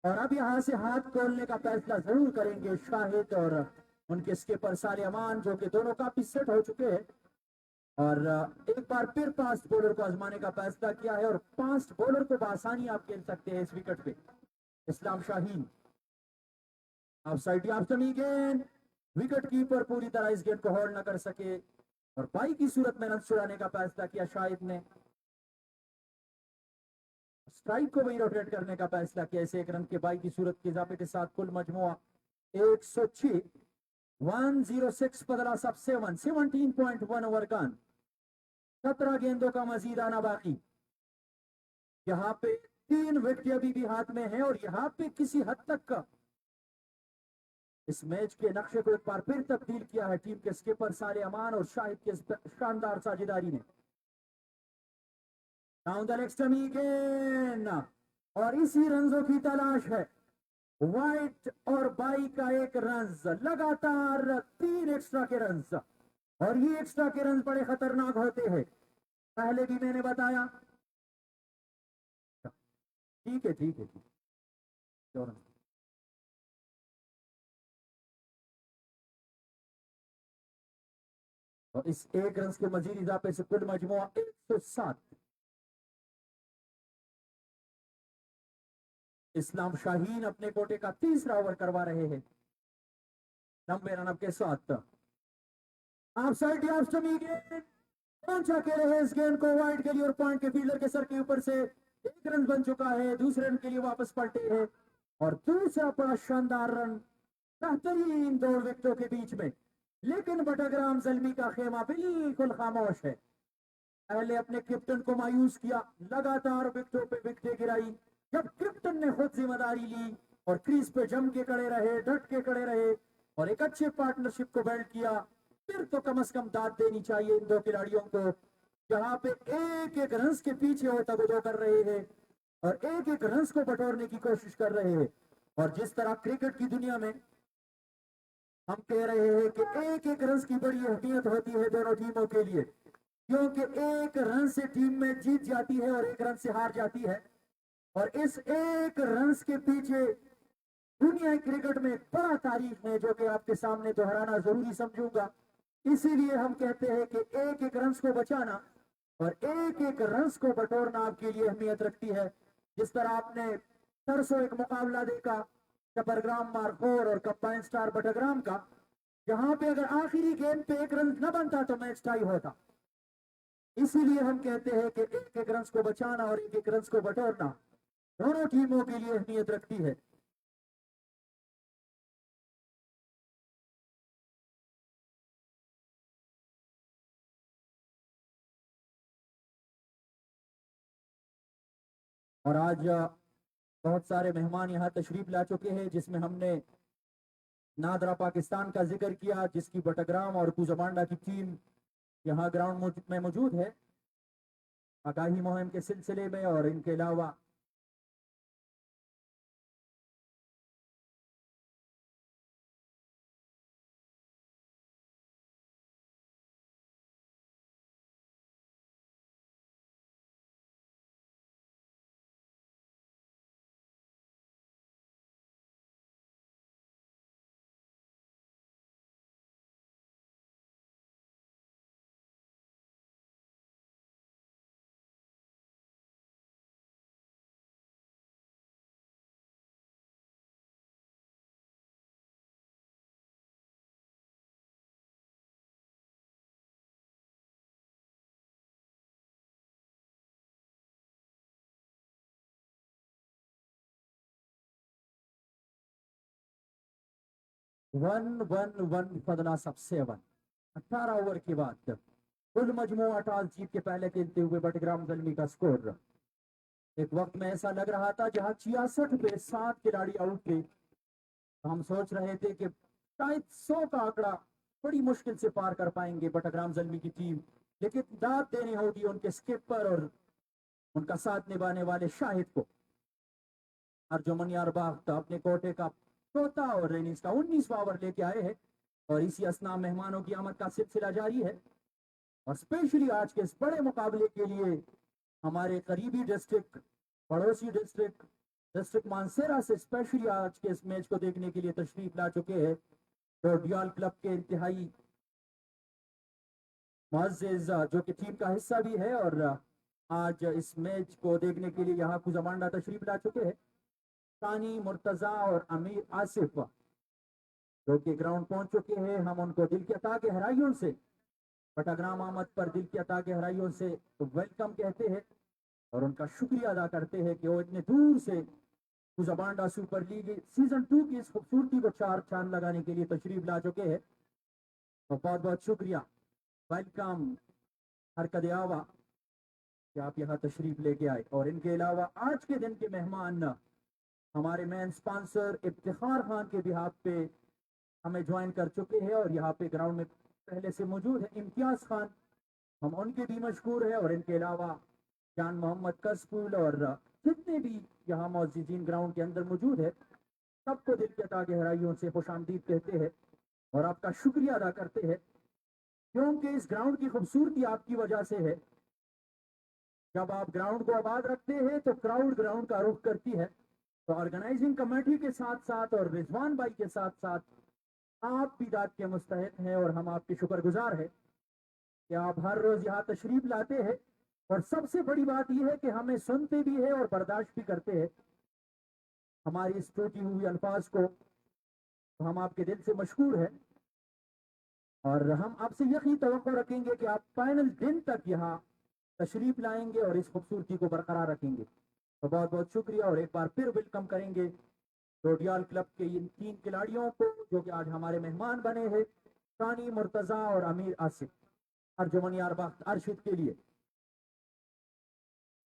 और अब यहाँ से हाथ खोलने का फैसला जरूर करेंगे शाहिद और उनके स्किपर साले अमान, जो कि दोनों काफी सेट हो चुके हैं और एक बार फिर फास्ट बॉलर को आजमाने का फैसला किया है और फास्ट बॉलर को बआसानी आप खेल सकते हैं इस विकेट पे। इस्लाम शाहीन ऑफसाइड गेंद, विकेट कीपर पूरी तरह इस गेंद को होल्ड न कर सके और बाई की सूरत में रन छुड़ाने का फैसला किया शाहिद ने। स्ट्राइक को भी रोटेट करने का फैसला किया। इसे एक रन के बाई की सूरत के इजाफे के साथ कुल मजमुआ 106, 106 बदला सब 7, 17.1 ओवर गन, 17 गेंदों का मजीद आना बाकी। यहाँ पे 3 विकेट अभी भी हाथ में है और यहाँ पे किसी हद तक का इस मैच के नक्शे को एक बार फिर तब्दील किया है टीम के स्किपर साले अमान और शाहिद के शानदार साझेदारी ने। Down the leg stump again और इसी रनों की तलाश है। वाइट और बाई का एक रन, लगातार 3 एक्स्ट्रा के रन और ये एक्स्ट्रा के रन बड़े खतरनाक होते हैं, पहले भी मैंने बताया। ठीक है ठीक है ठीक है। और इस एक रन के मजीद इजाफे से कुल मजमुआ 107। इस्लाम शाहीन अपने कोटे का तीसरा ओवर करवा रहे हैं लंबे रन के साथ। आप साइड पहुंचा के रहे इस गेंद को वाइड के लिए और पॉइंट के फील्डर के सर के ऊपर से एक रन बन चुका है। दूसरे रन के लिए वापस पलटे हैं और दूसरा बड़ा शानदार रन बेहतरीन 2 विकेटों के बीच में। लेकिन बटग्राम ज़ल्मी का खेमा बिल्कुल खामोश है। पहले अपने कैप्टन को मायूस किया, लगातार विकेटों पे विकेटें गिराई। जब कैप्टन ने खुद जिम्मेदारी ली और क्रीज पे जम के खड़े रहे, डट के खड़े रहे और एक अच्छे पार्टनरशिप को बिल्ड किया, फिर तो कम से कम दाद देनी चाहिए इन 2 खिलाड़ियों को। जहां पे एक एक रन के पीछे हो तगदो कर रहे हैं और एक एक रन को बटोरने की कोशिश कर रहे हैं। और जिस तरह क्रिकेट की दुनिया में हम कह रहे हैं कि एक एक रन की बड़ी अहमियत होती है दोनों टीमों के लिए, क्योंकि एक रन से टीम में जीत जाती है और एक रन से हार जाती है। और इस एक रन के पीछे दुनिया क्रिकेट में एक बड़ा तारीख है जो कि आपके सामने दोहराना जरूरी समझूंगा। इसीलिए हम कहते हैं कि एक एक रन को बचाना और एक एक रन को बटोरना आपके लिए अहमियत रखती है। जिस तरह आपने परसों एक मुकाबला देखा चपरग्राम मार्क 4 और कंबाइन स्टार बटग्राम का, जहां पे अगर आखिरी गेंद पे एक रन न बनता तो मैच टाई होता। इसीलिए हम कहते हैं कि एक एक रन को बचाना और एक एक रन को बटोरना दोनों टीमों के लिए अहमियत रखती है। और आज बहुत सारे मेहमान यहाँ तशरीफ ला चुके हैं, जिसमें हमने नादरा पाकिस्तान का जिक्र किया, जिसकी बटग्राम और कुजमांडा की टीम यहाँ ग्राउंड में मौजूद है आगाही मुहिम के सिलसिले में। और इनके अलावा वन वन वन फदना सब 7, 18 ओवर के बाद कुल मजमुआ टॉस जीत के पहले खेलते हुए बटग्राम ज़ल्मी का स्कोर। एक वक्त में ऐसा लग रहा था जहां 66 पे 7 खिलाड़ी आउट थे, तो हम सोच रहे थे कि शायद 100 का आंकड़ा बड़ी मुश्किल से पार कर पाएंगे बटग्राम ज़ल्मी की टीम। लेकिन दाद देनी होगी उनके स्किपर और उनका साथ निभाने वाले शाहिद को। अर्जुमन यारबाग अपने कोटे का चौथा और रेनिस का 19वां ओवर लेके आए हैं और इसी असना मेहमानों की आमद का सिलसिला जारी है। और स्पेशली आज के इस बड़े मुकाबले के लिए हमारे करीबी डिस्ट्रिक्ट, पड़ोसी डिस्ट्रिक्ट डिस्ट्रिक्ट मानसेरा से स्पेशली आज के इस मैच को देखने के लिए तशरीफ ला चुके हैं डोडियाल क्लब के इंतहाई मुअज़्ज़िज़ जो कि टीम का हिस्सा भी है और आज इस मैच को देखने के लिए यहाँ कुजमांडा तशरीफ ला चुके हैं सानी मुर्तजा और अमीर आसिफ जो कि ग्राउंड पहुंच चुके हैं। हम उनको दिल की अता गहराइयों से पटाग्राम आमद पर दिल की अता गहराइयों से वेलकम कहते हैं और उनका शुक्रिया अदा करते हैं कि वो इतने दूर से कुजमांडा सुपर लीग सीजन 2 की इस खूबसूरती को चार चांद लगाने के लिए तशरीफ ला चुके हैं। तो बहुत बहुत शुक्रिया, वेलकम, हरकत आवा कि आप यहाँ तशरीफ लेके आए। और इनके अलावा आज के दिन के मेहमान हमारे मेन स्पॉन्सर इफ्तिखार खान के बिहाफ पे हमें ज्वाइन कर चुके हैं और यहाँ पे ग्राउंड में पहले से मौजूद है इम्तियाज खान, हम उनके भी मशहूर है। और इनके अलावा जान मोहम्मद कसपुल और जितने भी यहाँ मौजूदीन ग्राउंड के अंदर मौजूद है सबको दिल की अता गहराइयों से खुशामदीद कहते हैं और आपका शुक्रिया अदा करते हैं क्योंकि इस ग्राउंड की खूबसूरती आपकी वजह से है। जब आप ग्राउंड को आबाद रखते हैं तो क्राउड ग्राउंड का रुख करती है। तो ऑर्गेनाइजिंग कमेटी के साथ साथ और रिजवान भाई के साथ साथ आप भी दाद के मुस्तहिक हैं और हम आपके शुक्रगुजार हैं कि आप हर रोज यहाँ तशरीफ लाते हैं और सबसे बड़ी बात यह है कि हमें सुनते भी है और बर्दाश्त भी करते हैं हमारी इस टूटी हुई अल्फाज को। तो हम आपके दिल से मशहूर है और हम आपसे यही तवक्को रखेंगे कि आप फाइनल दिन तक यहाँ तशरीफ लाएंगे और इस खूबसूरती को बरकरार रखेंगे। तो बहुत बहुत शुक्रिया और एक बार फिर वेलकम करेंगे डोडियाल क्लब के इन 3 खिलाड़ियों को जो कि आज हमारे मेहमान बने हैं, सानी मुर्तजा और अमीर आसिफ। अर्जुमन यार बख्त अरशद के लिए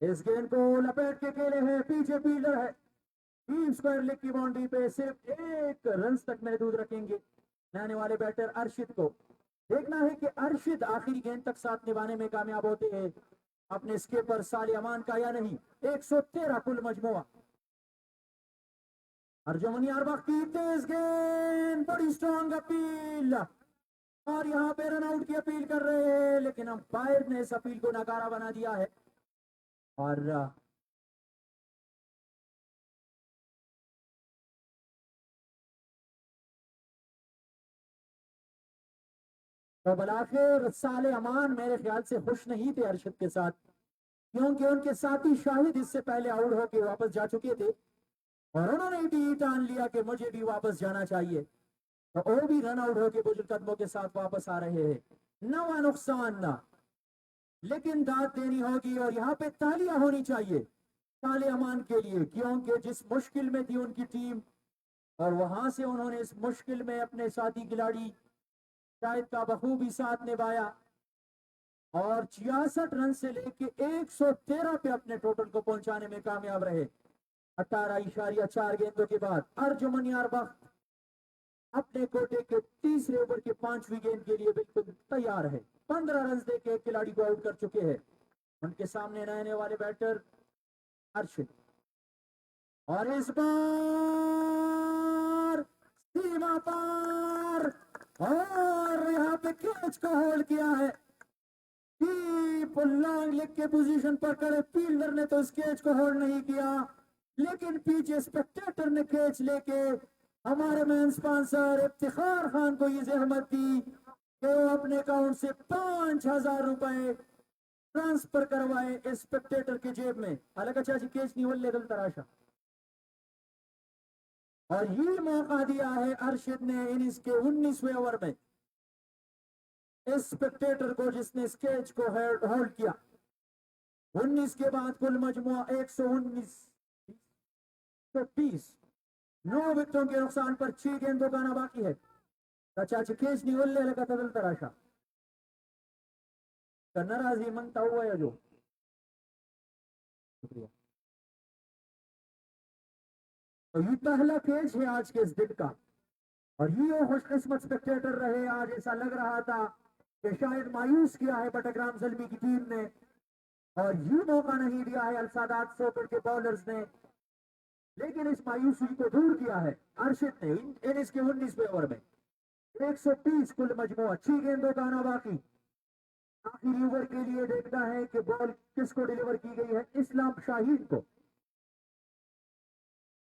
इस गेंद को लपेट के खेले हैं, पीछे फील्डर है, डीप स्क्वायर लेग की बाउंड्री पे सिर्फ 1 रन तक महदूद रखेंगे नहाने वाले बैटर अरशद को। देखना है कि अरशद आखिरी गेंद तक साथ निभाने में कामयाब होते हैं अपने स्कीपर साले अमान का या नहीं। 113 कुल मजमुआ। अर्जुमन यार की तेज गेंद, बड़ी स्ट्रॉन्ग अपील और यहाँ पे रन आउट की अपील कर रहे हैं लेकिन अंपायर ने इस अपील को नकारा बना दिया है और तो बलाखिर साले अमान मेरे ख्याल से खुश नहीं थे अरशद के साथ क्योंकि उनके साथी शाहिद इससे पहले आउट होकर वापस जा चुके थे और उन्होंने भी ठान लिया कि मुझे भी वापस जाना चाहिए। तो वो भी रन आउट होकर बुजुर्ग कदमों के साथ वापस आ रहे हैं। नवा नुकसान ना, लेकिन दाद देनी होगी और यहाँ पे तालियां होनी चाहिए साले अमान के लिए क्योंकि जिस मुश्किल में थी उनकी टीम और वहां से उन्होंने इस मुश्किल में अपने साथी खिलाड़ी शाहिद का बखूबी साथ निभाया और 66 रन से लेके 113 पे अपने टोटल को पहुंचाने में कामयाब रहे। 18.4 गेंदों के बाद अर्जुमन यार बख्त अपने कोटे के तीसरे ओवर के 5वीं गेंद के लिए बिल्कुल तैयार है। 15 रन देके एक खिलाड़ी को आउट कर चुके हैं। उनके सामने रहने वाले बैटर अरशद और इस बार सीमा पार और यहाँ पे कैच को होल्ड किया है। डीप लॉन्ग लेग के पोजीशन पर खड़े फील्डर ने तो इस कैच को होल्ड नहीं किया लेकिन पीछे स्पेक्टेटर ने कैच लेके हमारे मेन स्पॉन्सर इफ्तिखार खान को ये जहमत दी कि वो अपने अकाउंट से 5,000 रुपए ट्रांसफर करवाए इस स्पेक्टेटर के जेब में। हालांकि चाची कैच नहीं होल्ड लेवल तराशा और ये मौका दिया है अरशद ने इनिंग्स के 19वें ओवर में इस स्पेक्टेटर को जिसने स्केच को होल्ड किया। 19 के बाद कुल मजमुआ 119 9 विकेटों के नुकसान पर 6 गेंदों का आना बाकी है। चाची केस नहीं होल्ले लगा तदल तराशा नाराजी मनता हुआ है जो शुक्रिया। तो ये पहला कैच है आज के इस दिन का और ये खुशकिस्मत स्पेक्टेटर रहे। आज ऐसा लग रहा था कि शायद मायूस किया है बटग्राम ज़ल्मी की टीम ने और ये मौका नहीं दिया है अलसादात सोकर के बॉलर्स ने, लेकिन इस मायूसी को दूर किया है अरशद ने इनिंग्स के 19वें ओवर में। 130 कुल मजमूआ, 6 गेंदों का आना बाकी। आखिरी ओवर के लिए देखना है कि बॉल किसको डिलीवर की गई है, इस्लाम शाहीन को।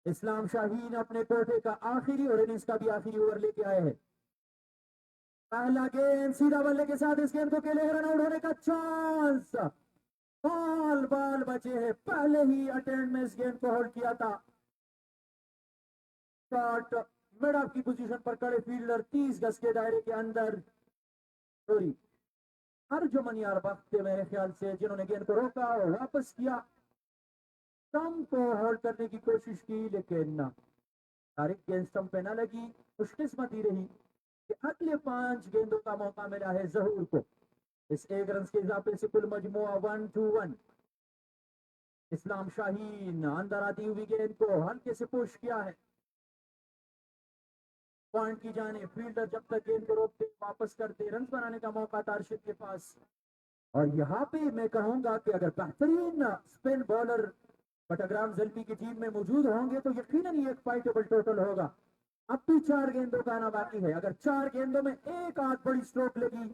इस्लाम शाहीन अपने कोटे का आखिरी और इनिंग्स का भी आखिरी ओवर लेके आए हैं। पहला गेंद सीधा बल्ले के साथ इस गेंद को खेले रन आउट होने का चांस। बॉल बॉल बचे हैं, पहले ही अटेम्प्ट में इस गेंद को होल्ड किया था। शॉट मिड ऑफ की पोजीशन पर खड़े फील्डर 30 गज के दायरे के अंदर सॉरी अर्जुमन यार वक्त थे मेरे ख्याल से, जिन्होंने गेंद को रोका और वापस किया। स्टंप को होल्ड करने की कोशिश की लेकिन तारिक गेंद स्टंप पे न लगी। खुशकिस्मती रही कि अगले 5 गेंदों का मौका मिला है जहूर को। इस 1 रन के इजाफे से कुल मजमुआ 1-1। इस्लाम शाहीन अंदर आती हुई गेंद को हल्के से पुश किया है पॉइंट की जाने। फील्डर जब तक गेंद को रोकते वापस करते, रन बनाने का मौका था अर्शिद के पास। और यहाँ पे मैं कहूंगा कि अगर बेहतरीन स्पिन बॉलर बटरग्राम ज़ल्फी की टीम में मौजूद होंगे तो यकीनन ये एक फाइटेबल टोटल होगा। अब भी 4 गेंदों का आना बाकी है। अगर 4 गेंदों में एक आध बड़ी स्ट्रोक लगी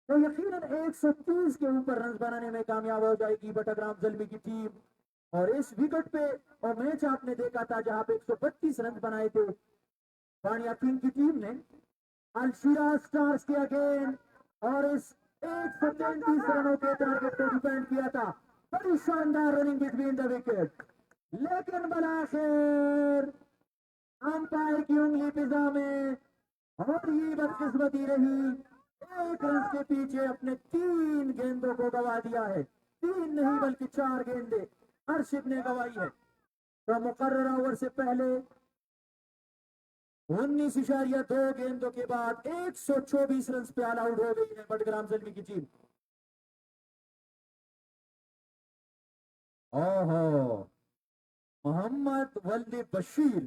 तो यकीनन 130 के ऊपर रन बनाने में कामयाब हो जाएगी बटरग्राम ज़ल्फी की टीम। और इस विकेट पे और मैच आपने देखा था जहां पे 132 रन बनाए थे वानिया किंग की टीम ने अलशिरा स्टार्स के अगेन, और इस 133 रनों के टारगेट को डिफेंड किया था। बड़ी शानदार रनिंग बिटवीन द विकेट, लेकिन बलाखिर अंपायर की उंगली पिजा में और ये बदकिस्मती रही। 1 रन के पीछे अपने 3 गेंदों को गवा दिया है। 3 नहीं बल्कि 4 गेंदें अर्शिद ने गवाई है। तो मुकर्रर ओवर से पहले 19.2 गेंदों के बाद 124 रन पे ऑल आउट हो गई है बटरग्राम ज़ल्फी की टीम। ओहो, मोहम्मद वल्दी बशीर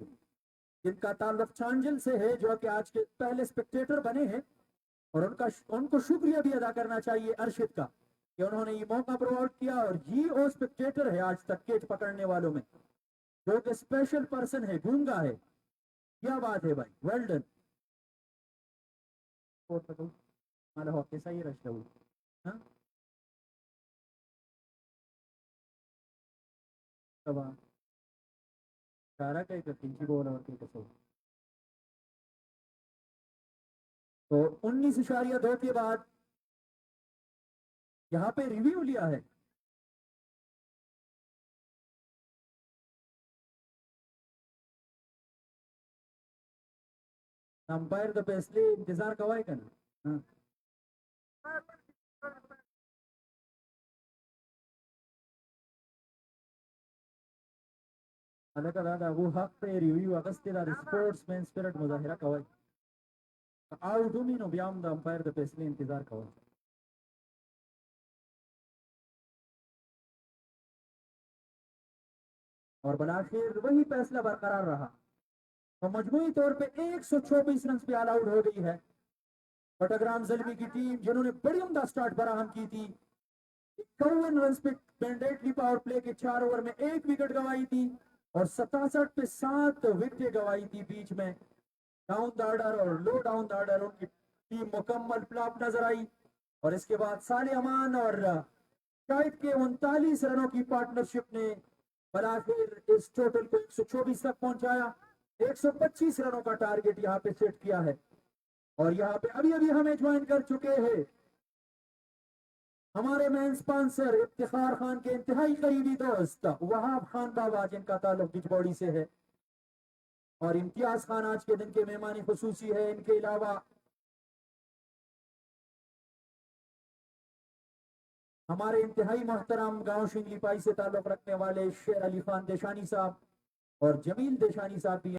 जिनका ताल्लुक चांजल से है, जो कि आज के पहले स्पेक्टेटर बने हैं, और उनको शुक्रिया भी अदा करना चाहिए अर्शिद का कि उन्होंने ये मौका प्रोवाइड किया। और ये वो स्पेक्टेटर है आज तक कैच पकड़ने वालों में जो कि स्पेशल पर्सन है, गूंगा है। क्या बात है भाई, वेल डन। मला हॉकी सही रचना हुई। हाँ तबा सारा काही करतील की बोलावरती कसं। तो 19.2 के बाद यहाँ पे रिव्यू लिया है। अंपायर द बेस्टली इंतजार कवाय का ना। हाँ। अलग दादा वो हक पे रिव्यू अगस्तेदार स्पोर्ट्समैन स्पिरिट मुजाहिरा कवाय आउट मीनो ब्याम द अंपायर द बेस्टली इंतजार कवाय। और बलाखिर वही फैसला बरकरार रहा। तो मजमूई तौर पे 124 रन पे ऑल आउट हो गई है बटरग्राम ज़ल्फी की टीम, जिन्होंने बड़ी उम्दा स्टार्ट फराहम की थी। 51 रन पे मैंडेटरी पावर प्ले के 4 ओवर में 1 विकेट गंवाई थी और 67 पे 7 विकेटें गंवाई थी। बीच में डाउन द ऑर्डर और लो डाउन द ऑर्डर उनकी टीम मुकम्मल फ्लॉप नजर आई। और इसके बाद साले अमान और शाहिद के 39 रनों की पार्टनरशिप ने बलाखिर इस टोटल को 124 तक पहुंचाया। 125 रनों का टारगेट यहाँ पे सेट किया है। और यहाँ पे अभी अभी हमें ज्वाइन कर चुके हैं हमारे मेन स्पॉन्सर इफ्तिखार खान के इंतहाई करीबी दोस्त वहाब खान बाबा, जिनका ताल्लुक बिजबौड़ी से है, और इम्तियाज खान आज के दिन के मेहमानी खुसूसी है। इनके अलावा हमारे इंतहाई मोहतरम गांव शिंगली पाई से ताल्लुक रखने वाले शेर अली खान देशानी साहब और जमील देशानी साहब भी